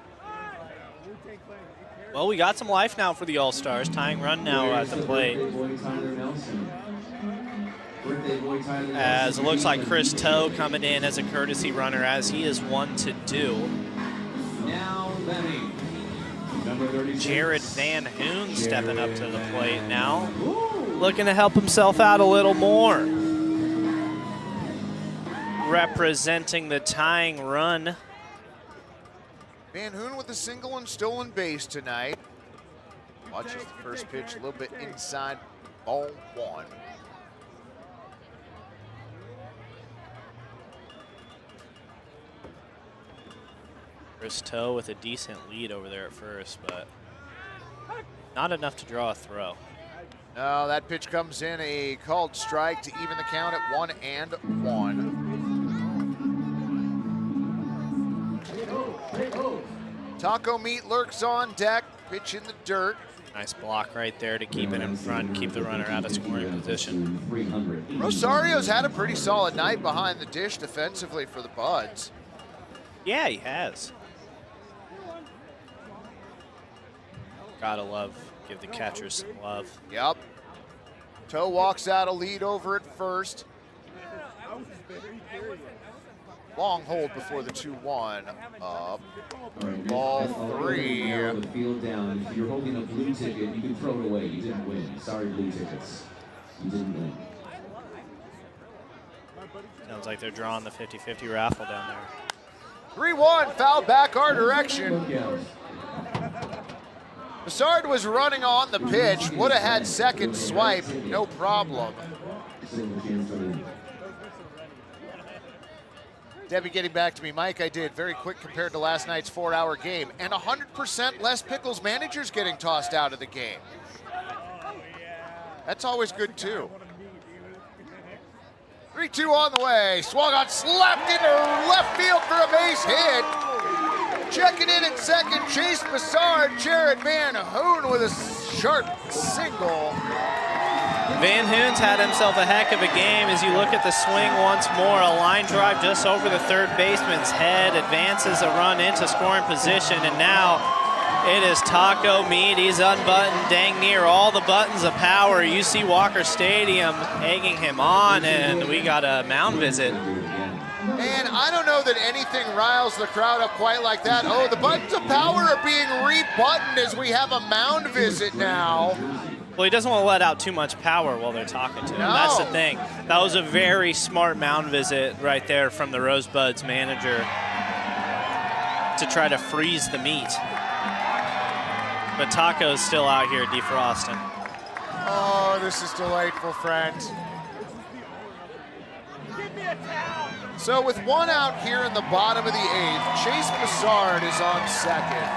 Well, we got some life now for the All-Stars. Tying run now at the plate. As it looks like Chris Toe coming in as a courtesy runner, as he is one to do. Now batting, number 36. Jared Van Hoon stepping up to the plate now. Looking to help himself out a little more. Representing the tying run. Van Hoon with a single and stolen base tonight. Watches the first pitch a little bit inside, ball one. Chris Toe with a decent lead over there at first, but not enough to draw a throw. No, that pitch comes in, a called strike to even the count at 1-1. Taco Meat lurks on deck, pitch in the dirt. Nice block right there to keep it in front, keep the runner out of scoring position. Rosario's had a pretty solid night behind the dish defensively for the Buds. Yeah, he has. Gotta love, give the catchers some love. Yep. Toe walks out a lead over at first. Long hold before the 2-1. Up. Ball 3. Narrow the field down. If you're holding a blue ticket, you can throw it away. You didn't win. Sorry, blue tickets. You didn't win. Sounds like they're drawing the 50-50 raffle down there. 3-1, foul back our direction. Bessard was running on the pitch. Would have had second swipe, no problem. Debbie getting back to me. Mike, I did. Very quick compared to last night's 4-hour game. And 100% less Pickles managers getting tossed out of the game. That's always good, too. 3-2 on the way. Swung on, slapped into left field for a base hit. Checking in at second, Chase Bessard. Jared Van Hoon with a sharp single. Van Hoon's had himself a heck of a game as you look at the swing once more. A line drive just over the third baseman's head, advances a run into scoring position, and now it is Taco Meat. He's unbuttoned dang near all the buttons of power. You see Walker Stadium egging him on, and we got a mound visit. And I don't know that anything riles the crowd up quite like that. Oh, the buttons of power are being rebuttoned as we have a mound visit now. Well, he doesn't want to let out too much power while they're talking to him. No. That's the thing. That was a very smart mound visit right there from the Rosebuds manager to try to freeze the meat. But Taco's still out here defrosting. Oh, this is delightful, friends. So with one out here in the bottom of the 8th, Chase Bessard is on second.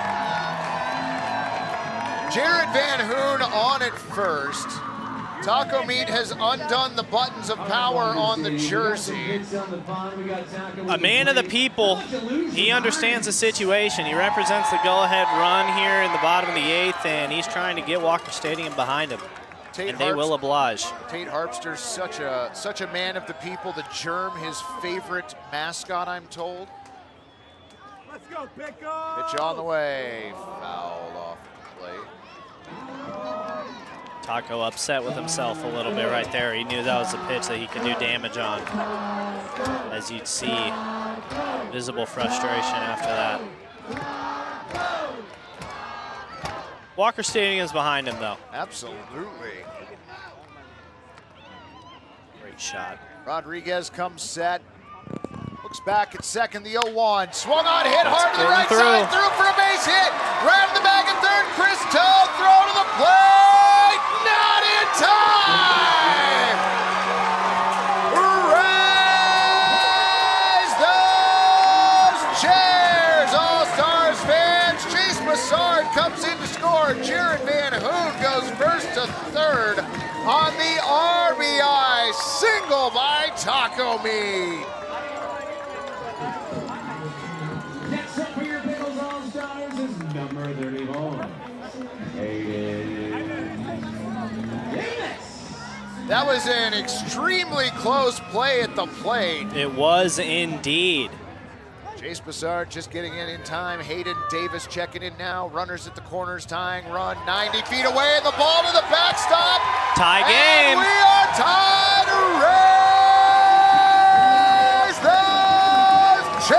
Jared Van Hoon on at first. Taco Meat has undone the buttons of power on the jersey. A man of the people, he understands the situation. He represents the go-ahead run here in the bottom of the 8th, and he's trying to get Walker Stadium behind him. And they will oblige. Tate Harpster's such a man of the people. The Germ, his favorite mascot, I'm told. Let's go, Pickles! Pitch on the way. Fouled off the plate. Taco upset with himself a little bit right there. He knew that was a pitch that he could do damage on. As you'd see, visible frustration after that. Walker Stadium's behind him, though. Absolutely. Great shot. Rodriguez comes set. Looks back at second, the 0-1. Swung on, hit hard to the right through. side, through for a base hit. Round the bag at third, Chris Toe, throw to the plate. Not in time! Raise those chairs, All-Stars fans. Chase Bessard comes in to score. Jared Van Hoon goes first to third on the RBI single by Taco Meat. Next up for your Pickles All-Stars is number 31. That was an extremely close play at the plate. It was indeed. Chase Bessard just getting in time. Hayden Davis checking in now. Runners at the corners, tying run. 90 feet away, and the ball to the backstop. Tie game. And we are tied. Raise those chairs.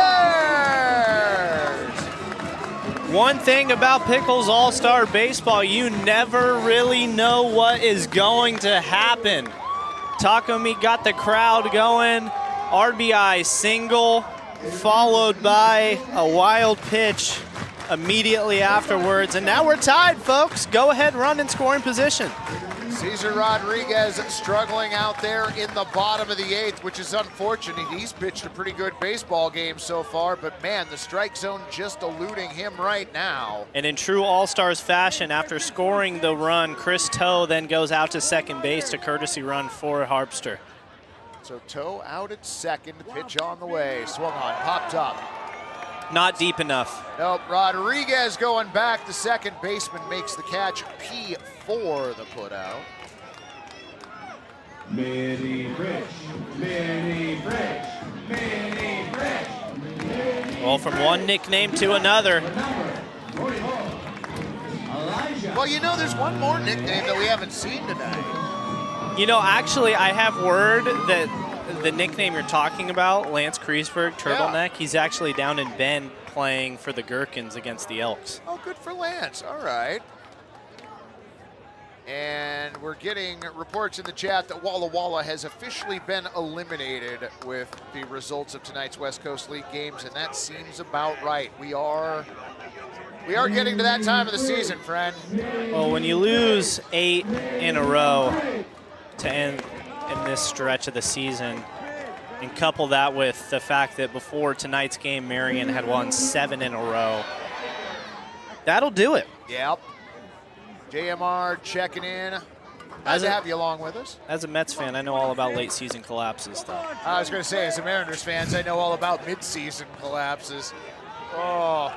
One thing about Pickles All-Star Baseball, you never really know what is going to happen. Taco Meat got the crowd going. RBI single, followed by a wild pitch immediately afterwards. And now we're tied, folks. Go ahead, run in scoring position. Cesar Rodriguez struggling out there in the bottom of the 8th, which is unfortunate. He's pitched a pretty good baseball game so far, but man, the strike zone just eluding him right now. And in true All-Stars fashion, after scoring the run, Chris Toe then goes out to second base to courtesy run for Harpster. So Toe out at second, pitch on the way, swung on, popped up. Not deep enough. Nope, Rodriguez going back. The second baseman makes the catch. P4 the putout. Mini Bridge, Mini Bridge, Mini Bridge. Well, from one nickname to another. Well, you know, there's one more nickname that we haven't seen tonight. You know, actually, I have word that the nickname you're talking about, Lance Kreisberg, Turtleneck, he's actually down in Bend playing for the Gherkins against the Elks. Oh, good for Lance. All right. And we're getting reports in the chat that Walla Walla has officially been eliminated with the results of tonight's West Coast League games, and that seems about right. We are getting to that time of the season, friend. Well, when you lose 8 in a row to end in this stretch of the season, and couple that with the fact that before tonight's game, Marion had won 7 in a row, that'll do it. Yep. JMR checking in. Glad to have you along with us. As a Mets fan, I know all about late season collapses, though. I was going to say, as a Mariners fans, I know all about mid-season collapses. Oh.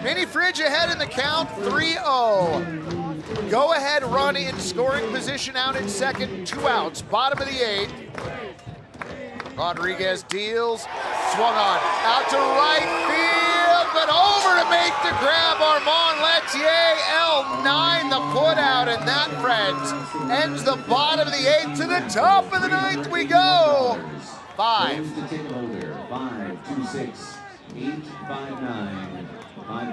Mini Fridge ahead in the count, 3-0. Go ahead run in scoring position out in second, 2 outs, bottom of the 8th. Rodriguez deals, swung on, out to right field, but over to make the grab, Armand Letier, L9 the putout, and that, friends, ends the bottom of the 8th. To the top of the 9th we go. 5. The ticket holder, 526 859.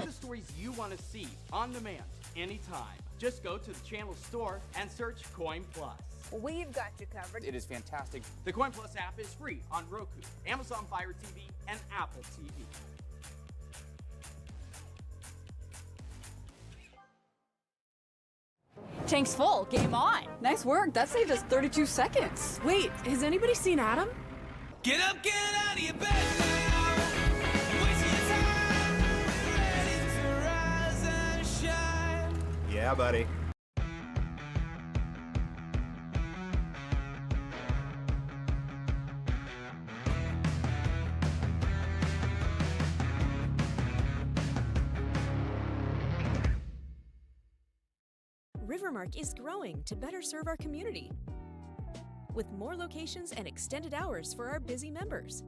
The stories you want to see on demand, anytime. Just go to the channel store and search Coin Plus. We've got you covered. It is fantastic. The Coin Plus app is free on Roku, Amazon Fire TV, and Apple TV. Tank's full. Game on. Nice work. That saved us 32 seconds. Wait, has anybody seen Adam? Get up, get out of your bed now. Waste your time. Ready to rise and shine. Yeah, buddy. Rivermark is growing to better serve our community, with more locations and extended hours for our busy members.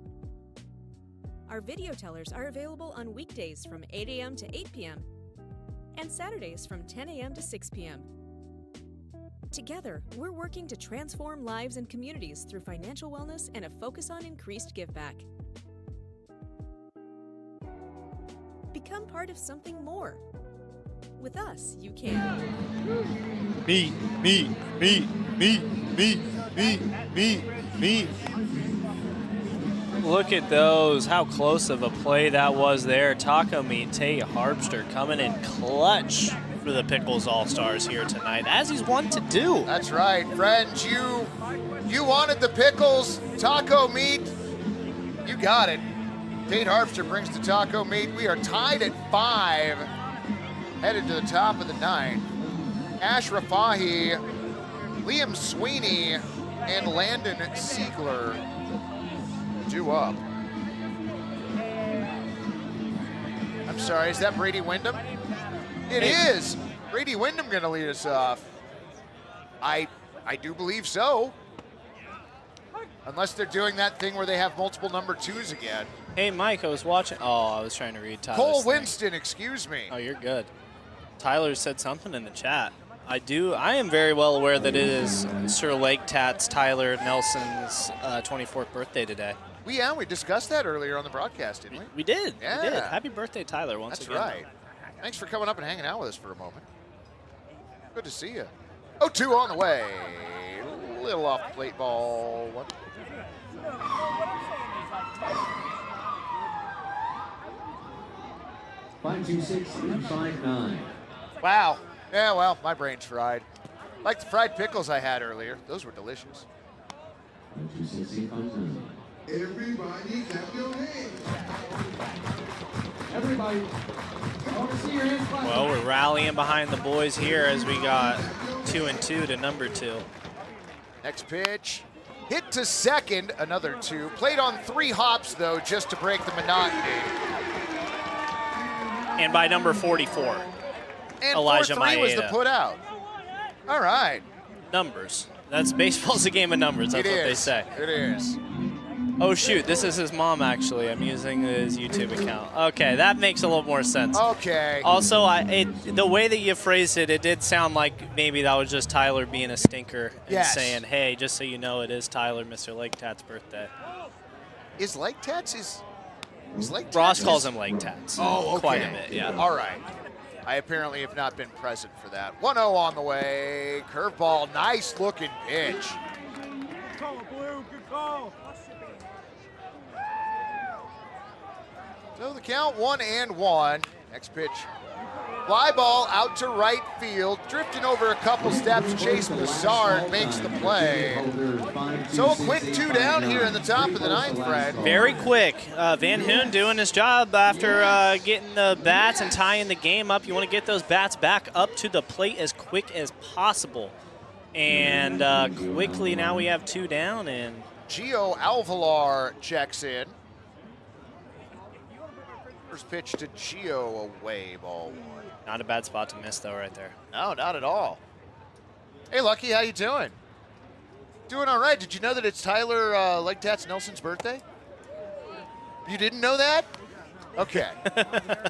Our video tellers are available on weekdays from 8 a.m. to 8 p.m. and Saturdays from 10 a.m. to 6 p.m. Together, we're working to transform lives and communities through financial wellness and a focus on increased giveback. Become part of something more. With us, you can. Me. Look at those. How close of a play that was there. Taco Meat, Tay Harpster coming in clutch for the Pickles All-Stars here tonight, as he's wont to do. That's right, friends. You wanted the Pickles, Taco Meat. You got it. Tate Harpster brings the Taco Meat. We are tied at 5. Headed to the top of the 9th. Ash Rafahi, Liam Sweeney, and Landon Siegler due up. I'm sorry, is that Brady Wyndham? It is. Brady Wyndham gonna lead us off. I do believe so. Unless they're doing that thing where they have multiple number 2s again. Hey, Mike, I was watching. Oh, I was trying to read Tyler's Cole thing. Winston, excuse me. Oh, you're good. Tyler said something in the chat. I am very well aware that it is Sir Lake Tat's Tyler Nelson's 24th birthday today. We discussed that earlier on the broadcast, didn't we? We did. Yeah. We did. Happy birthday, Tyler, once again. That's right. Thanks for coming up and hanging out with us for a moment. Good to see you. 0-2 on the way. Little off plate ball. 1. $526,859. Wow. Yeah, well, my brain's fried. Like the fried pickles I had earlier. Those were delicious. Everybody clap your hands. Everybody, I want to see your hands clap. Well, we're rallying behind the boys here as we got 2-2 to number 2. Next pitch. Hit to second, another 2. Played on 3 hops, though, just to break the monotony. And by number 44, And Elijah 4-3 was the Maeda. put out. All right. Numbers. That's baseball's a game of numbers. That's what they say. It is. Oh, shoot. This is his mom, actually. I'm using his YouTube account. Okay, that makes a little more sense. Okay. Also, the way that you phrased it, it did sound like maybe that was just Tyler being a stinker and saying, hey, just so you know, it is Tyler, Mr. Lake Tat's birthday. Is Lake Tats is Lake Ross Tats calls him Lake Tats. Oh, okay. Quite a bit, yeah. All right. I apparently have not been present for that. 1-0 on the way. Curveball, nice looking pitch. Good call, Blue. Good call. So the count 1-1. Next pitch. Fly ball out to right field. Drifting over a couple steps. Chase Broussard makes the play. So a quick 2 down here in the top of the 9th, Fred. Very quick. Van Hoon doing his job after getting the bats and tying the game up. You want to get those bats back up to the plate as quick as possible. And quickly now we have 2 down. And Gio Alvalar checks in. First pitch to Gio, away, ball 1. Not a bad spot to miss, though, right there. No, not at all. Hey, Lucky, how you doing? Doing all right. Did you know that it's Tyler Lake Tats Nelson's birthday? You didn't know that? Okay.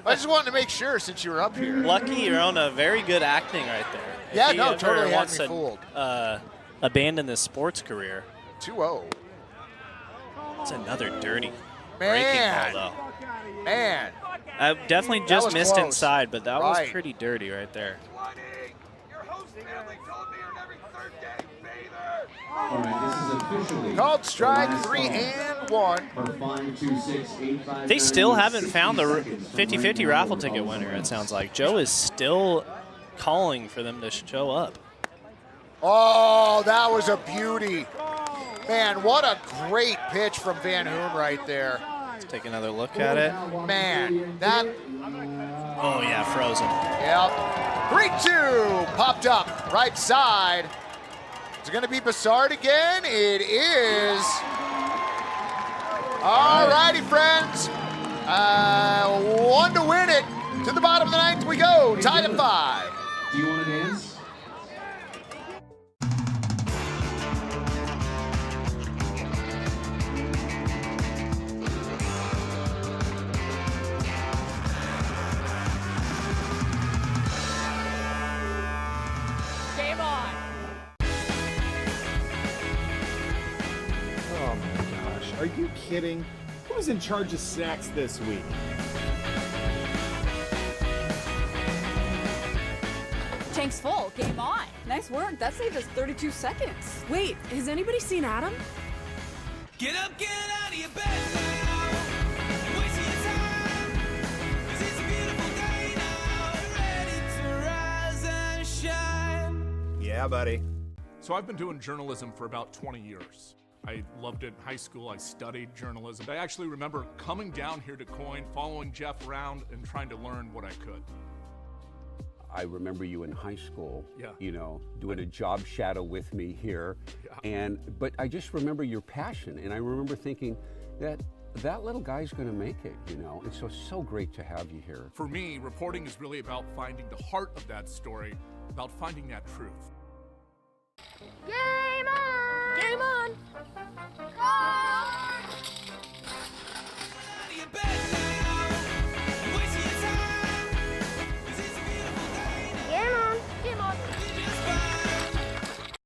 I just wanted to make sure since you were up here. Lucky, you're on a very good acting right there. Yeah, If he no, ever totally had wants me to, fooled. Abandon this sports career. 2-0. It's another dirty Man. breaking ball, though. Man. I definitely That just was missed close. inside, but that was Right. pretty dirty right there. All right, this is officially Called strike, the last 3 call and 1. For 52685. They still haven't found the 50-50 raffle ticket winner, it sounds like. Joe is still calling for them to show up. Oh, that was a beauty. Man, what a great pitch from Van Hoon right there. Let's take another look at it. Man, that, Oh, yeah, frozen. yep. 3-2, popped up, right side. Is it going to be Broussard again? It is. All righty, friends. 1 to win it. To the bottom of the 9th we go, tied at 5. Do you want to dance? Game on. Oh my gosh, are you kidding? Who's in charge of snacks this week? Tank's full. Game on. Nice work. That saved us 32 seconds. Wait, has anybody seen Adam? Get up, get out of your bed now. Wasting your time. 'Cause it's a beautiful day now. Ready to rise and shine. Yeah, buddy. So I've been doing journalism for about 20 years. I loved it in high school. I studied journalism. I actually remember coming down here to Coin, following Jeff around, and trying to learn what I could. I remember you in high school, Yeah. you know, doing a job shadow with me here. Yeah. But I just remember your passion, and I remember thinking that little guy's gonna make it, you know. And so great to have you here. For me, reporting is really about finding the heart of that story, about finding that truth. Game on! Game on! Out of your bed now. Wasting your time. 'Cause it's a beautiful day now. Game on! Game on! You're just fine.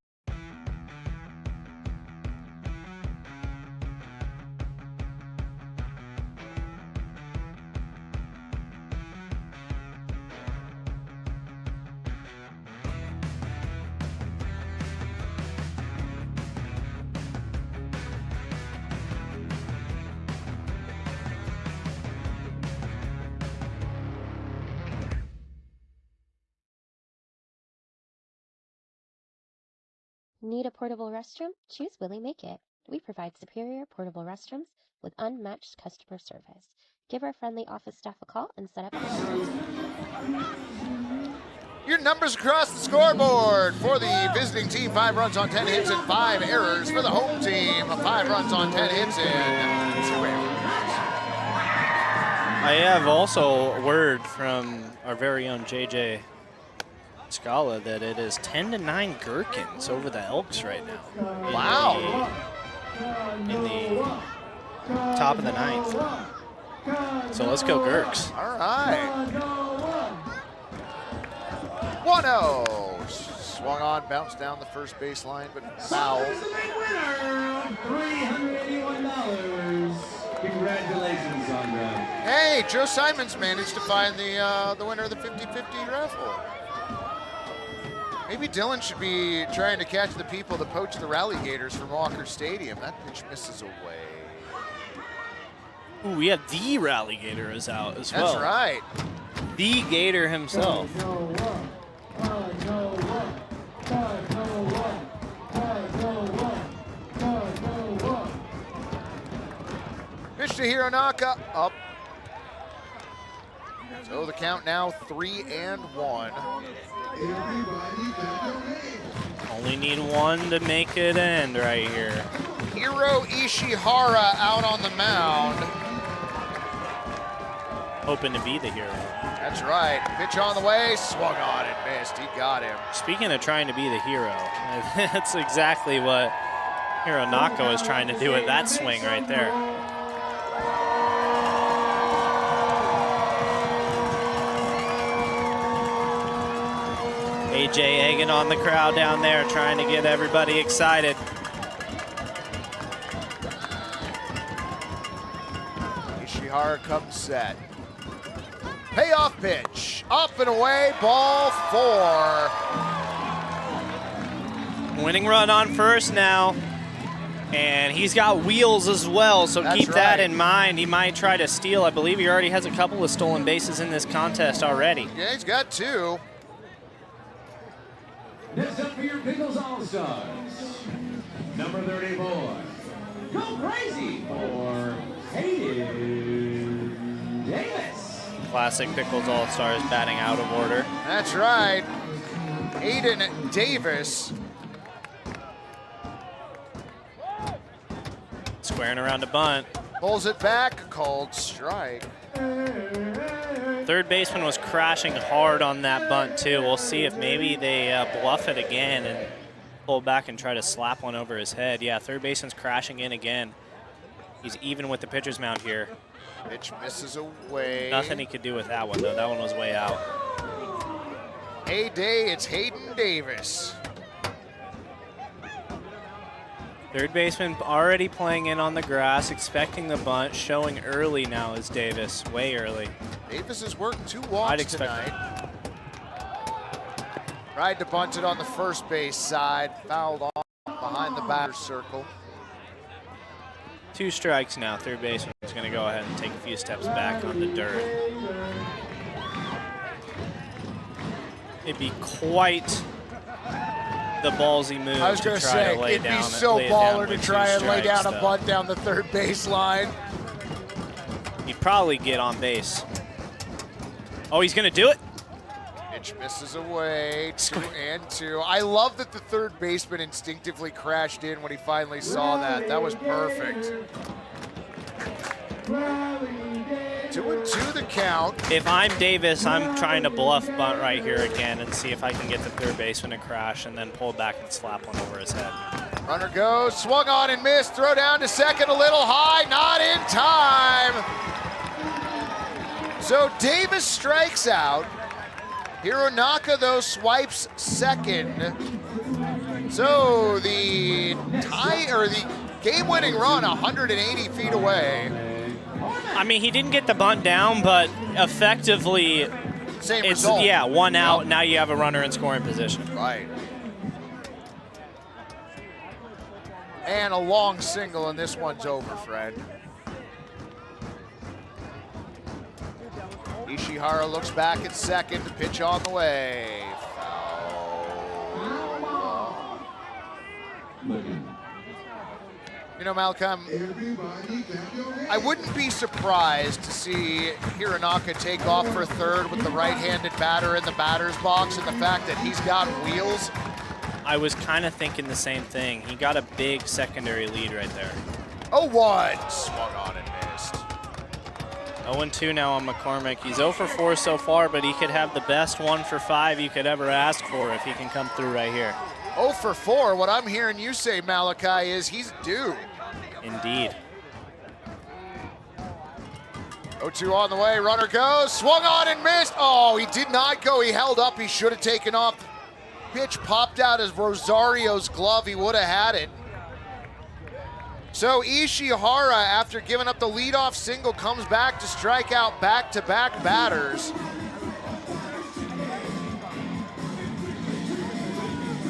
Need a portable restroom? Choose Willie Make It. We provide superior portable restrooms with unmatched customer service. Give our friendly office staff a call and set up a Your numbers across the scoreboard for the visiting team: 5 runs on 10 hits and 5 errors. For the home team, 5 runs on 10 hits and 2 errors. I have also a word from our very own JJ Scala that it is 10-9 Gherkins over the Elks right now. Wow. In the top of the 9th. So let's go Gherks. All right. 1-0. Swung on, bounced down the first baseline, but foul. $381. Congratulations on that. Hey, Joe Simons managed to find the winner of the 50-50 raffle. Maybe Dylan should be trying to catch the people that poach the Rallygators from Walker Stadium. That pitch misses away. Ooh, we have the Rallygator is out as well. That's right. The Gator himself. Pitch to Hironaka, up. So the count now 3-1. Only need one to make it end right here. Hiro Ishihara out on the mound. Hoping to be the hero. That's right. Pitch on the way, swung on and missed. He got him. Speaking of trying to be the hero, that's exactly what Hironaka was trying to do with that swing right there. AJ egging on the crowd down there, trying to get everybody excited. Ishihara comes set. Payoff pitch, up and away, ball 4. Winning run on first now, and he's got wheels as well, so That's keep that right. in mind. He might try to steal. I believe he already has a couple of stolen bases in this contest already. Yeah, he's got 2. Next up for your Pickles All-Stars, number 34. Go crazy for Hayden Davis. Classic Pickles All-Stars batting out of order. That's right. Hayden Davis. Squaring around a bunt. Pulls it back, called strike. Third baseman was crashing hard on that bunt too. We'll see if maybe they bluff it again and pull back and try to slap one over his head. Yeah, third baseman's crashing in again. He's even with the pitcher's mound here. Pitch misses away. Nothing he could do with that one though. That one was way out. Heyday, it's Hayden Davis. Third baseman already playing in on the grass, expecting the bunt, showing early now is Davis, way early. Davis has worked 2 walks tonight. Tried to bunt it on the first base side, fouled off behind the batter's circle. 2 strikes now. Third baseman is going to go ahead and take a few steps back on the dirt. It'd be quite the ballsy move. I was going to say, it'd be so baller to try and lay down a bunt down the third baseline. He'd probably get on base. Oh, he's going to do it? Pitch misses away, 2-2. I love that the third baseman instinctively crashed in when he finally saw that. That was perfect. 2-2 the count. If I'm Davis, I'm trying to bluff bunt right here again and see if I can get the third baseman to crash and then pull back and slap one over his head. Runner goes, swung on and missed, throw down to second, a little high, not in time. So Davis strikes out. Hironaka, though, swipes second. So the game-winning run 180 feet away. I mean, he didn't get the bunt down, but effectively, same result. Yeah, 1 out. Now you have a runner in scoring position. Right. And a long single, and this one's over, Fred. Ishihara looks back at second, pitch on the way. Foul. You know, Malcolm, I wouldn't be surprised to see Hironaka take off for third with the right-handed batter in the batter's box and the fact that he's got wheels. I was kind of thinking the same thing. He got a big secondary lead right there. 0-1, swung on and missed. 0-2 now on McCormick. He's 0 for 4 so far, but he could have the best 1 for 5 you could ever ask for if he can come through right here. 0 for 4, what I'm hearing you say, Malachi, is he's due. Indeed. 0-2 on the way, runner goes, swung on and missed. Oh, he did not go, he held up, he should have taken off. Pitch popped out as Rosario's glove, he would have had it. So Ishihara, after giving up the leadoff single, comes back to strike out back-to-back batters.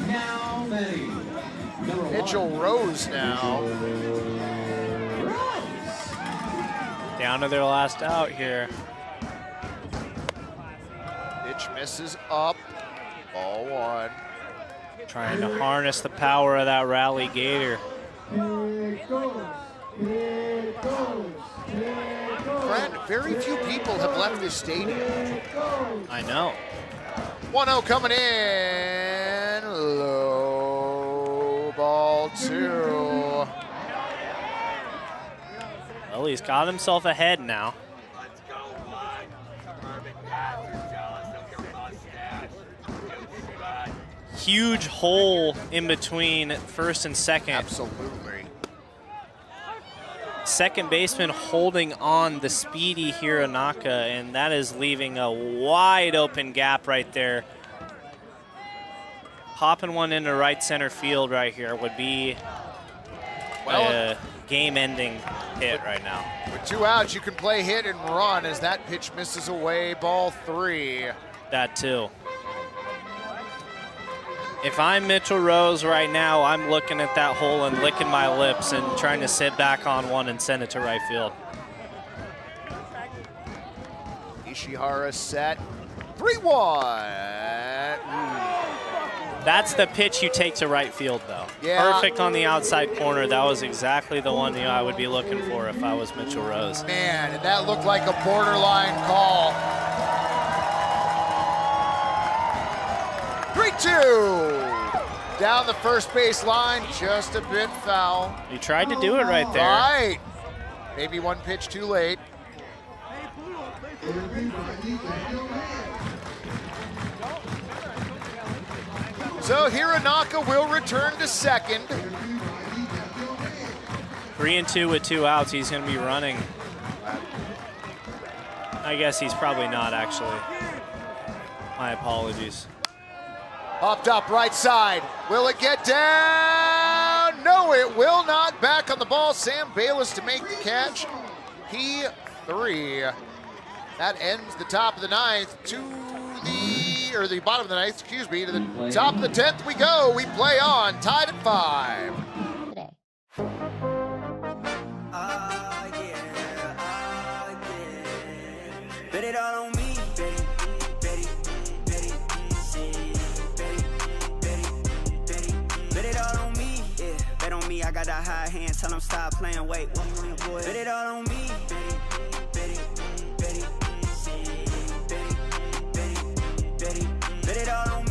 Now batting, Mitchell Rose now. Down to their last out here. Pitch misses up. Ball 1. Trying to harness the power of that rally gator. Friend, very few people have left this stadium. I know. 1-0 coming in. Low, ball 2. Well, he's got himself ahead now. Huge hole in between first and second. Absolutely. Second baseman holding on the speedy Hironaka, and that is leaving a wide open gap right there. Popping one into right center field right here would be a game-ending hit right now. With 2 outs, you can play hit and run as that pitch misses away, ball 3. That too. If I'm Mitchell Rose right now, I'm looking at that hole and licking my lips and trying to sit back on one and send it to right field. Ishihara set. 3-1. That's the pitch you take to right field, though. Yeah. Perfect on the outside corner. That was exactly the one I would be looking for if I was Mitchell Rose. Man, and that looked like a borderline call. 3-2. Down the first base line, just a bit foul. He tried to do it right there. Right. Maybe one pitch too late. So Hironaka will return to second. 3-2 with 2 outs. He's going to be running. I guess he's probably not, actually. My apologies. Popped up right side. Will it get down? No, it will not. Back on the ball, Sam Bayless to make the catch. P3. That ends the top of the ninth to the bottom of the ninth, excuse me, to the top of the 10th we go. We play on, tied at 5. Bet it all on me. Bet it all on me. Yeah, bet on me. I got that high hand. Tell them stop playing. Wait, boy. Bet it all on me. Bet it all on me.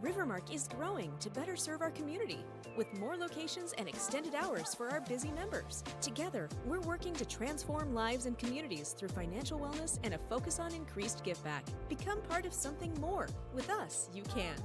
Rivermark is growing to better serve our community with more locations and extended hours for our busy members. Together, we're working to transform lives and communities through financial wellness and a focus on increased give back. Become part of something more. With us, you can.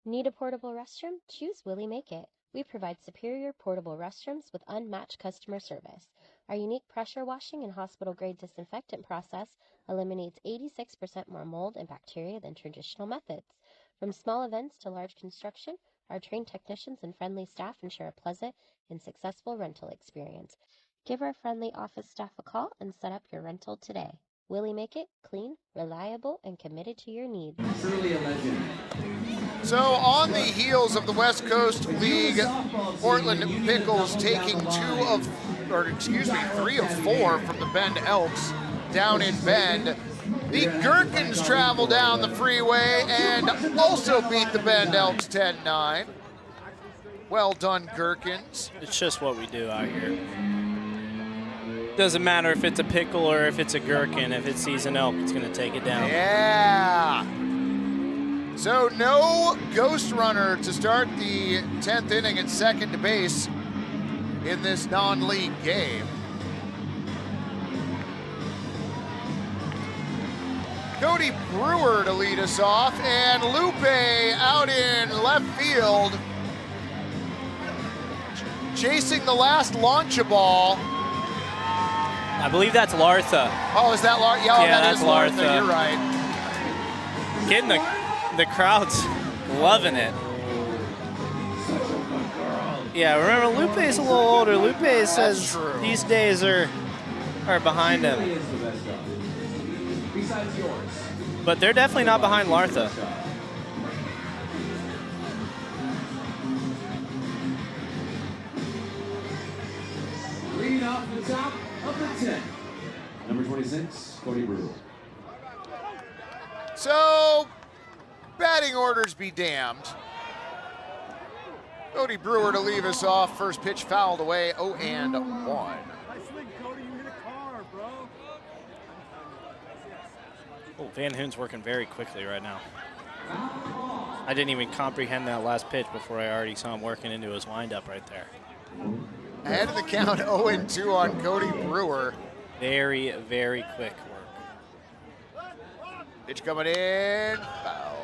Need a portable restroom? Choose Willie Make It. We provide superior portable restrooms with unmatched customer service. Our unique pressure washing and hospital-grade disinfectant process eliminates 86% more mold and bacteria than traditional methods. From small events to large construction, our trained technicians and friendly staff ensure a pleasant and successful rental experience. Give our friendly office staff a call and set up your rental today. Willie Make It, clean, reliable, and committed to your needs. Truly a legend. So on the heels of the West Coast League, Portland Pickles taking 3 of 4 from the Bend Elks down in Bend. The Gherkins travel down the freeway and also beat the Bend Elks 10-9. Well done, Gherkins. It's just what we do out here. Doesn't matter if it's a pickle or if it's a gherkin. If it sees an elk, it's going to take it down. Yeah. So no ghost runner to start the 10th inning at second to base in this non-league game. Cody Brewer to lead us off, and Lupe out in left field, chasing the last launch ball. I believe that's Lartha. Oh, is that Lartha? Yeah, that's Lartha. You're right. Getting the crowd's loving it. Yeah, remember Lupe's a little older. Lupe says these days are behind him. Besides yours. But they're definitely not behind Lartha. Leading off the top of the 10. Number 26, Cody Brewer. So, batting orders be damned. Cody Brewer to leave us off. First pitch fouled away, 0-1. Oh, Van Hoon's working very quickly right now. I didn't even comprehend that last pitch before I already saw him working into his windup right there. Ahead of the count, 0-2 on Cody Brewer. Very, very quick work. Pitch coming in. Foul.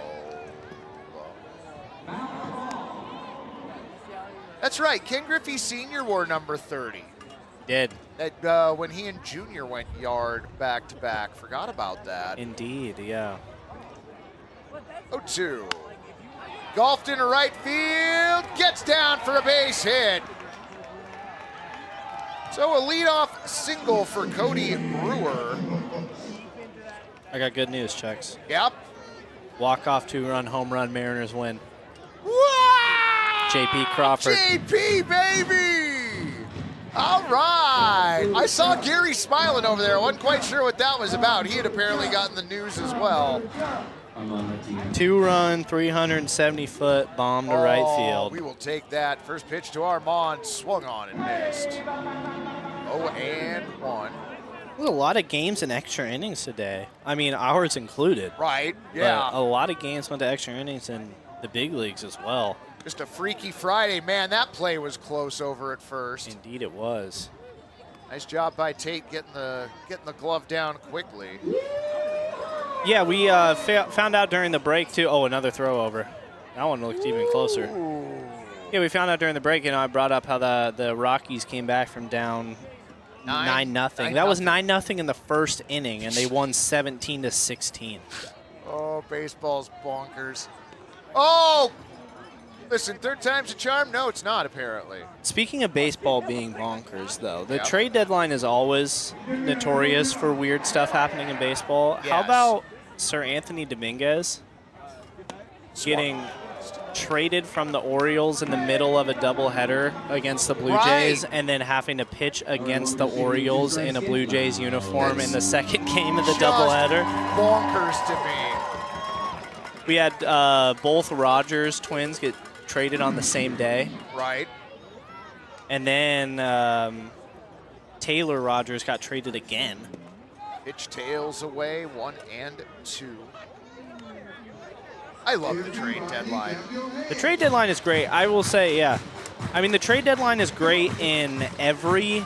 That's right, Ken Griffey Sr. wore number 30. Did. When he and Junior went yard back-to-back. Forgot about that. Indeed, yeah. 0-2. Golfed into right field. Gets down for a base hit. So a leadoff single for Cody Brewer. I got good news, Chucks. Yep. Walk-off 2-run home run, Mariners win. Wow! JP Crawford. JP, baby! All right. I saw Gary smiling over there. I wasn't quite sure what that was about. He had apparently gotten the news as well. 2-run, 370-foot bomb to right field. We will take that. First pitch to Armand, swung on and missed. 0-1. There's a lot of games and extra innings today. I mean, ours included. Right, yeah. But a lot of games went to extra innings in the big leagues as well. Just a freaky Friday. Man, that play was close over at first. Indeed it was. Nice job by Tate getting the glove down quickly. Yeah, we found out during the break, too. Oh, another throw over. That one looked even closer. Ooh. Yeah, we found out during the break, I brought up how the Rockies came back from down 9-0. That was 9-0 in the first inning, and they won 17-16. Oh, baseball's bonkers. Oh! Listen, third time's a charm? No, it's not, apparently. Speaking of baseball being bonkers, though, the trade deadline is always notorious for weird stuff happening in baseball. Yes. How about Sir Anthony Dominguez getting traded from the Orioles in the middle of a doubleheader against the Blue Jays and then having to pitch against the Orioles in a Blue Jays uniform in the second game of the doubleheader? Bonkers to me. We had both Rogers twins get traded on the same day. Right. And then Taylor Rogers got traded again. Pitch tails away, 1-2. I love the trade deadline. The trade deadline is great. I will say, yeah. I mean, the trade deadline is great in every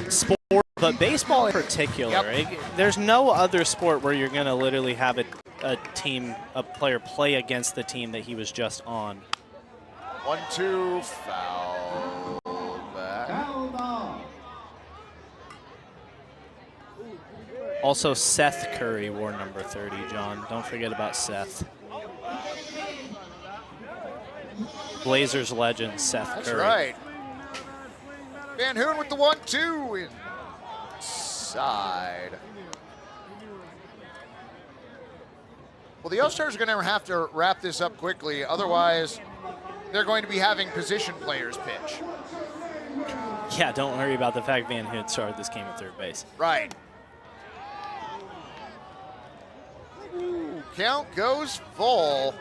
sport, but baseball in particular. Yep. There's no other sport where you're going to literally have a player play against the team that he was just on. 1-2, foul back. Also, Seth Curry wore number 30, John. Don't forget about Seth. Blazers legend, Seth Curry. That's right. Van Hoon with the 1-2 inside. Well, the All-Stars are going to have to wrap this up quickly. Otherwise, they're going to be having position players pitch. Yeah, don't worry about the fact Van Hoon started this game at third base. Right. Ooh, count goes full.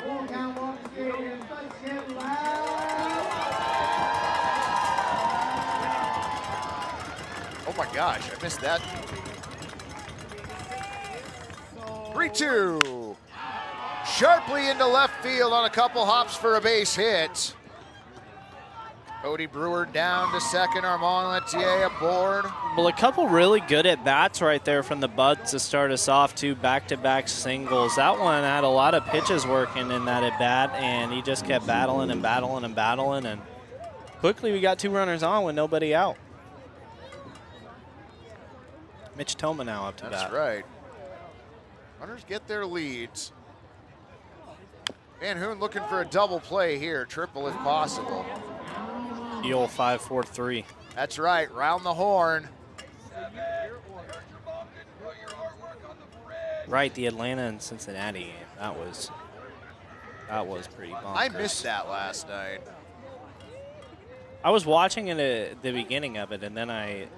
Oh my gosh, I missed that. 3-2. Sharply into left field on a couple hops for a base hit. Cody Brewer down to second. Armand Letier aboard. Well, a couple really good at-bats right there from the Buds to start us off. 2 back-to-back singles. That one had a lot of pitches working in that at-bat, and he just kept battling and battling and battling, and quickly we got 2 runners on with nobody out. Mitch Toma now up to bat. That's right. Runners get their leads. Van Hoon looking for a double play here, triple if possible. The old 5-4-3. That's right, round the horn. Right, the Atlanta and Cincinnati game. That was pretty bonkers. I missed that last night. I was watching it at the beginning of it, and then I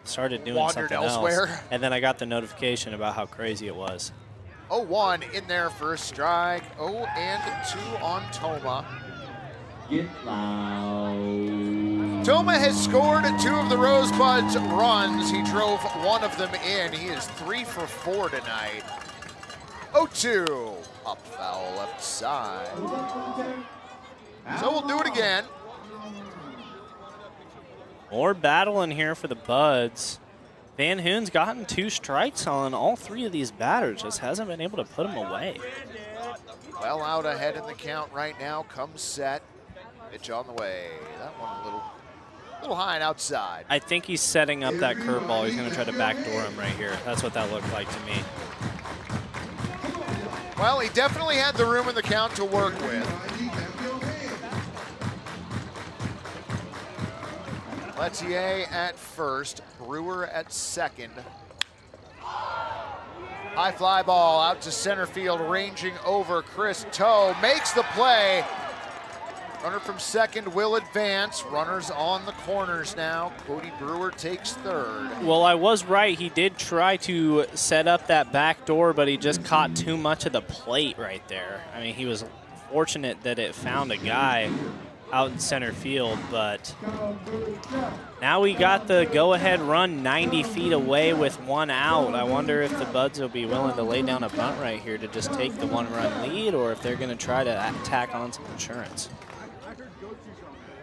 started doing Wandered something elsewhere. else, and then I got the notification about how crazy it was. 0-1 in there for a strike. 0-2 on Toma. Get loud. Toma has scored 2 of the Rosebuds runs. He drove 1 of them in. He is 3 for 4 tonight. 0-2. Up foul left side. So we'll do it again. More battling here for the Buds. Van Hoon's gotten 2 strikes on all 3 of these batters, just hasn't been able to put them away. Well out ahead in the count right now. Comes set. Pitch on the way. That one a little high and outside. I think he's setting up that curveball. He's going to try to backdoor him right here. That's what that looked like to me. Well, he definitely had the room in the count to work with. Letier at first, Brewer at second. High fly ball out to center field, ranging over Chris Toe. Makes the play. Runner from second will advance. Runners on the corners now. Cody Brewer takes third. Well, I was right. He did try to set up that back door, but he just caught too much of the plate right there. I mean, he was fortunate that it found a guy out in center field, but now we got the go-ahead run 90 feet away with 1 out. I wonder if the Buds will be willing to lay down a bunt right here to just take the 1-run lead, or if they're going to try to tack on some insurance.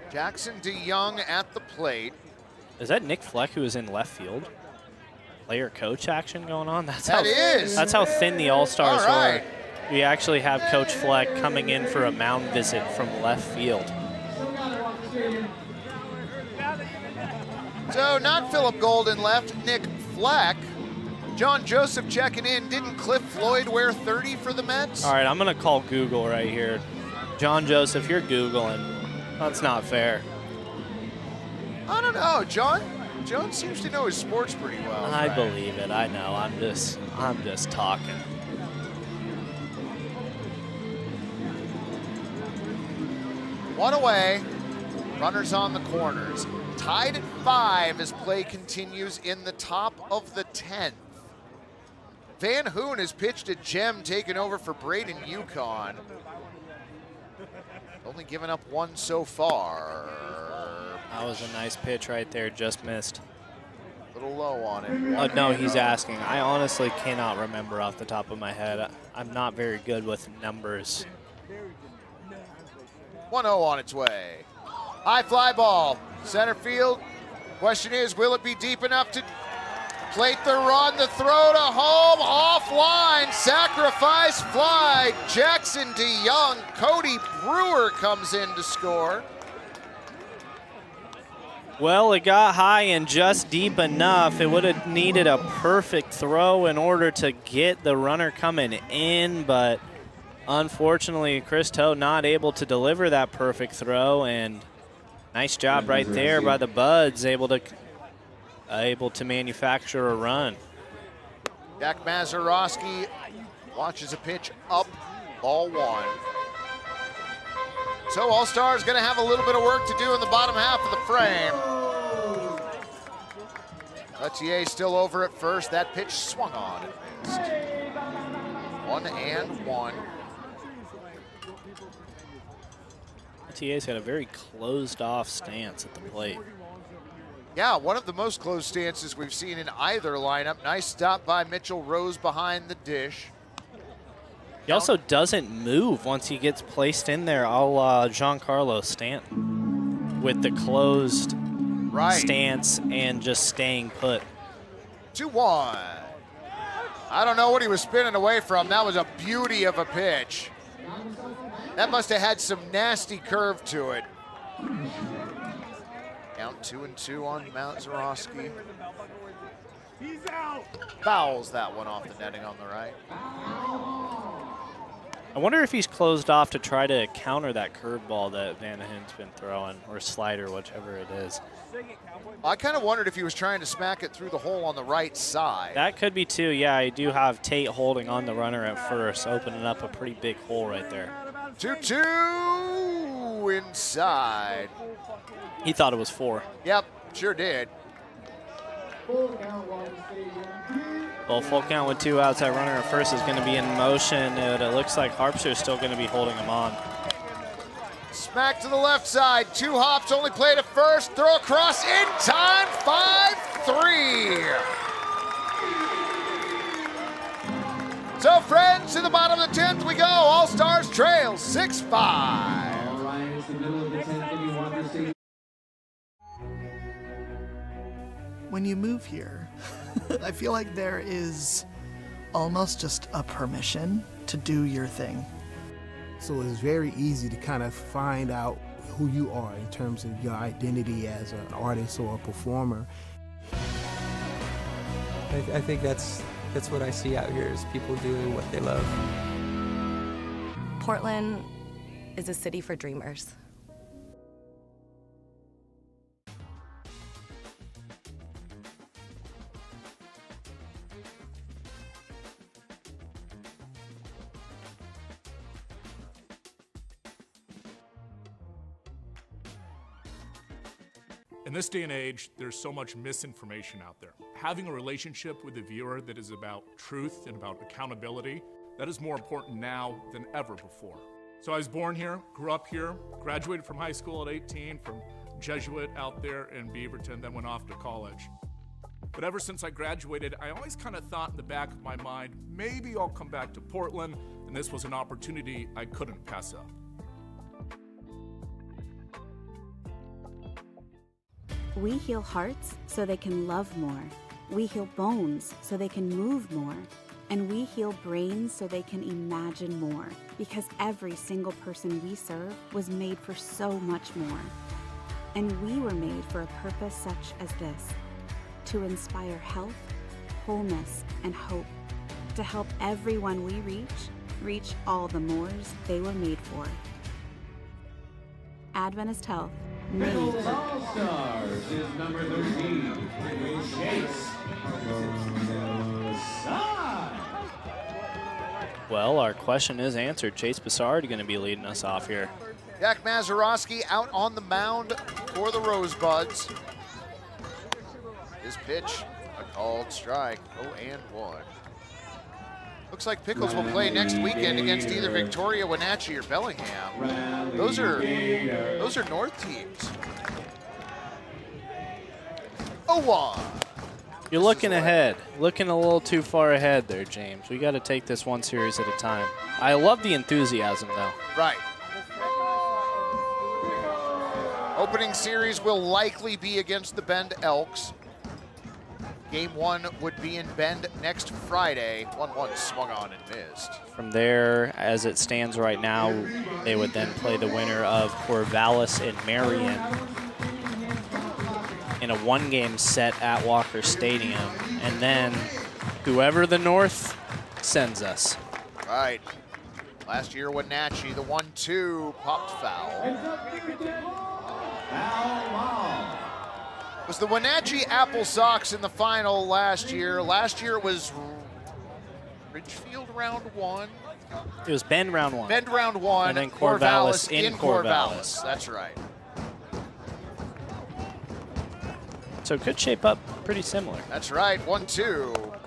Jackson DeYoung at the plate. Is that Nick Fleck who is in left field? Player coach action going on? That's how thin the All-Stars were. We actually have Coach Fleck coming in for a mound visit from left field. So not Philip Golden left, Nick Fleck. John Joseph checking in. Didn't Cliff Floyd wear 30 for the Mets? All right, I'm going to call Google right here. John Joseph, you're Googling. That's not fair. I don't know, John seems to know his sports pretty well. I believe it. I know. I'm just talking. One away. Runners on the corners. Tied at 5 as play continues in the top of the 10th. Van Hoon has pitched a gem, taken over for Braden Yukon. Only given up 1 so far. That was a nice pitch right there, just missed. A little low on it. No, he's asking. I honestly cannot remember off the top of my head. I'm not very good with numbers. 1-0 on its way. High fly ball, center field. Question is, will it be deep enough to plate the run, the throw to home, offline, sacrifice fly. Jackson DeYoung, Cody Brewer comes in to score. Well, it got high and just deep enough. It would have needed a perfect throw in order to get the runner coming in, but unfortunately, Chris Toe not able to deliver that perfect throw, and nice job right there by the Buds, able to manufacture a run. Jack Mazurowski Watches a pitch up, ball one. So All-Stars going to have a little bit of work to do in the bottom half of the frame. Lettier still over at first. That pitch swung on and missed. 1-1. Lettier's got a very closed-off stance at the plate. Yeah, one of the most closed stances we've seen in either lineup. Nice stop by Mitchell Rose behind the dish. He also doesn't move once he gets placed in there, a la Giancarlo Stanton, with the closed stance and just staying put. 2-1. I don't know what he was spinning away from. That was a beauty of a pitch. That must have had some nasty curve to it. Count 2-2 on Mount Zarowski. He's out. Fouls that one off the netting on the right. I wonder if he's closed off to try to counter that curveball that Vanahen's been throwing, or slider, whichever it is. I kind of wondered if he was trying to smack it through the hole on the right side. That could be too. Yeah, I do have Tate holding on the runner at first, opening up a pretty big hole right there. 2-2 inside. He thought it was 4. Yep, sure did. Well, full count with 2 outs. That runner at first is going to be in motion. It looks like Harpster is still going to be holding him on. Smack to the left side. 2 hops, only played at first. Throw across in time. 5-3. So, friends, to the bottom of the 10th we go. All-Stars trail 6-5. All right, it's the middle of the 10th inning. Walker Stadium. When you move here, I feel like there is almost just a permission to do your thing. So it's very easy to kind of find out who you are in terms of your identity as an artist or a performer. I think that's what I see out here is people doing what they love. Portland is a city for dreamers. In this day and age, there's so much misinformation out there. Having a relationship with the viewer that is about truth and about accountability, that is more important now than ever before. So I was born here, grew up here, graduated from high school at 18 from Jesuit out there in Beaverton, then went off to college. But ever since I graduated, I always kind of thought in the back of my mind, maybe I'll come back to Portland, and this was an opportunity I couldn't pass up. We heal hearts so they can love more. We heal bones so they can move more. And we heal brains so they can imagine more. Because every single person we serve was made for so much more. And we were made for a purpose such as this: to inspire health, wholeness, and hope. To help everyone we reach all the mores they were made for. Adventist Health. Pickles All-Stars is number 13, Chase. Well, our question is answered. Chase Bassard going to be leading us off here. Jack Mazurowski out on the mound for the Rosebuds. His pitch, a called strike, 0-1. Looks like Pickles will play next weekend against either Victoria, Wenatchee, or Bellingham. Those are North teams. 0-1. You're looking ahead, looking a little too far ahead there, James. We got to take this one series at a time. I love the enthusiasm, though. Right. Opening series will likely be against the Bend Elks. Game 1 would be in Bend next Friday. 1-1 swung on and missed. From there, as it stands right now, they would then play the winner of Corvallis and Marion in a 1-game set at Walker Stadium. And then whoever the North sends us. Right. Last year, Wenatchee, the 1-2 popped foul. Was the Wenatchee Apple Sox in the final last year? Last year it was Ridgefield round 1. It was Bend round 1. Bend round 1. And then Corvallis in Corvallis. That's right. So it could shape up pretty similar. That's right, 1-2.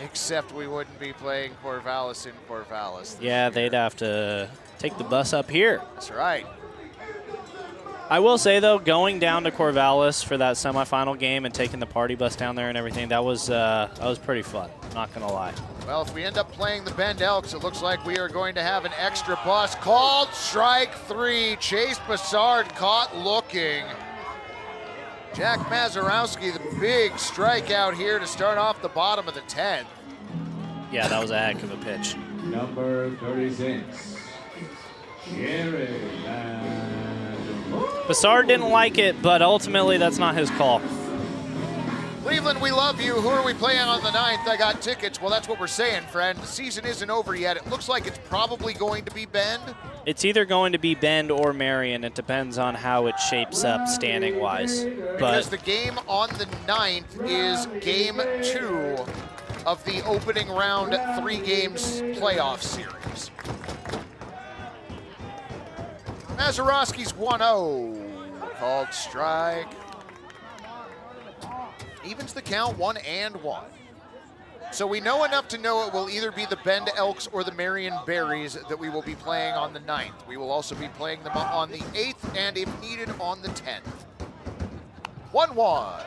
Except we wouldn't be playing Corvallis in Corvallis. Yeah, they'd have to take the bus up here. That's right. I will say, though, going down to Corvallis for that semifinal game and taking the party bus down there and everything, that was pretty fun, not going to lie. Well, if we end up playing the Bend Elks, it looks like we are going to have an extra bus called. Strike 3. Chase Bassard caught looking. Jack Mazurowski, the big strikeout here to start off the bottom of the 10th. Yeah, that was a heck of a pitch. Number 36, Jared. Bassard didn't like it, but ultimately that's not his call. Cleveland, we love you. Who are we playing on the 9th? I got tickets. Well, that's what we're saying, friend. The season isn't over yet. It looks like it's probably going to be Bend. It's either going to be Bend or Marion. It depends on how it shapes up standing-wise. Because the game on the 9th is game 2 of the opening round 3 games playoff series. Mazurowski's 1-0. Called strike. Evens the count 1-1. So we know enough to know it will either be the Bend Elks or the Marion Berries that we will be playing on the 9th. We will also be playing them on the 8th and, if needed, on the 10th. 1-1.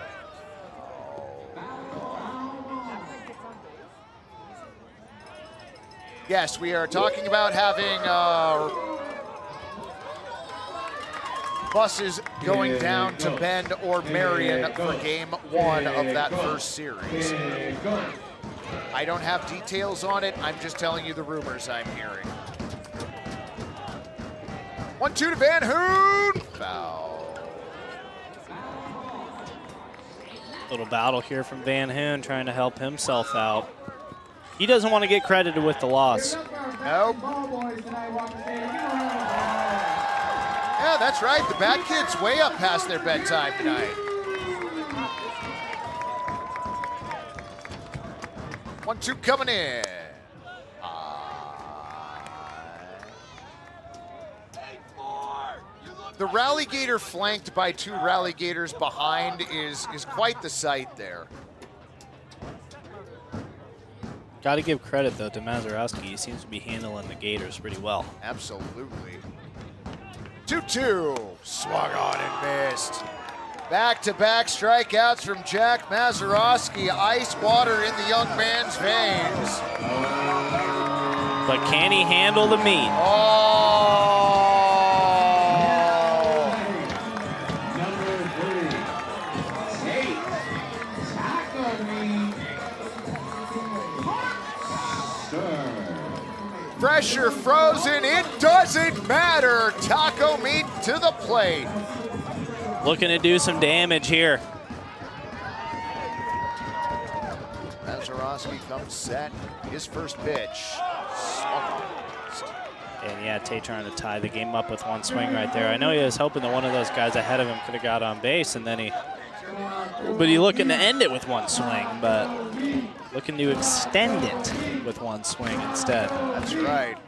Yes, we are talking about having buses going down to Bend or Marion for game 1 of that first series. I don't have details on it. I'm just telling you the rumors I'm hearing. 1-2 to Van Hoon. Foul. Little battle here from Van Hoon trying to help himself out. He doesn't want to get credited with the loss. Nope. Yeah, that's right. The Bat Kids way up past their bedtime tonight. 1-2 coming in. The Rallygator flanked by 2 Rallygators behind is quite the sight there. Got to give credit, though, to Mazurowski. He seems to be handling the Gators pretty well. Absolutely. 2-2. Swung on and missed. Back-to-back strikeouts from Jack Mazurowski. Ice water in the young man's veins. But can he handle the meat? Oh! Fresh or frozen, it doesn't matter. Taco meat to the plate. Looking to do some damage here. Mazurowski comes set. His first pitch. And yeah, Tate trying to tie the game up with one swing right there. I know he was hoping that one of those guys ahead of him could have got on base, and then he looking to end it with one swing, but looking to extend it with one swing instead. That's right.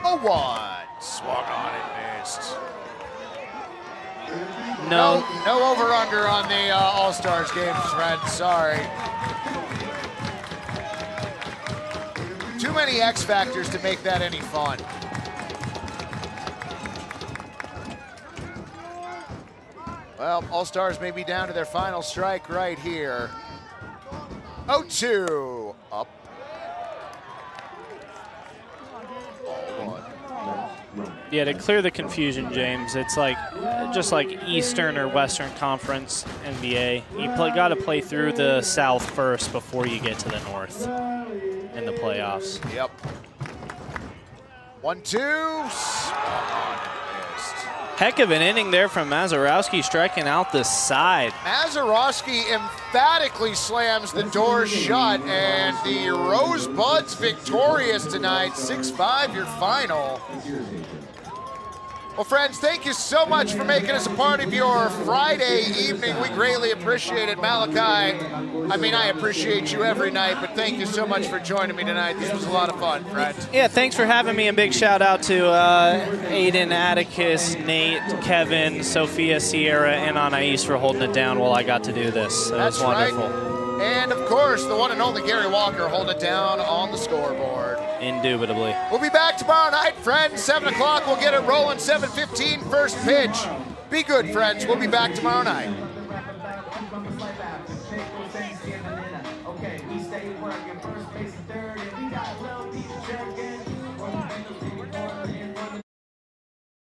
0-1. Swung on and missed. No over-under on the All-Stars games, Fred. Sorry. Too many X factors to make that any fun. Well, All-Stars may be down to their final strike right here. 0-2. Up. 0-1. Yeah, to clear the confusion, James, it's like just like Eastern or Western Conference NBA. You got to play through the South first before you get to the North in the playoffs. Yep. 1-2. Heck of an inning there from Mazurowski, striking out the side. Mazurowski emphatically slams the door shut, and the Rosebuds victorious tonight. 6-5 your final. Well, friends, thank you so much for making us a part of your Friday evening. We greatly appreciate it. Malachi, I mean, I appreciate you every night, but thank you so much for joining me tonight. This was a lot of fun, friend. Yeah, thanks for having me, and big shout out to Aiden, Atticus, Nate, Kevin, Sophia, Sierra, and Anais for holding it down while I got to do this. It was wonderful. Right. And, of course, the one and only Gary Walker holding it down on the scoreboard. Indubitably. We'll be back tomorrow night, friends. 7 o'clock, we'll get it rolling. 7:15, first pitch. Be good, friends. We'll be back tomorrow night.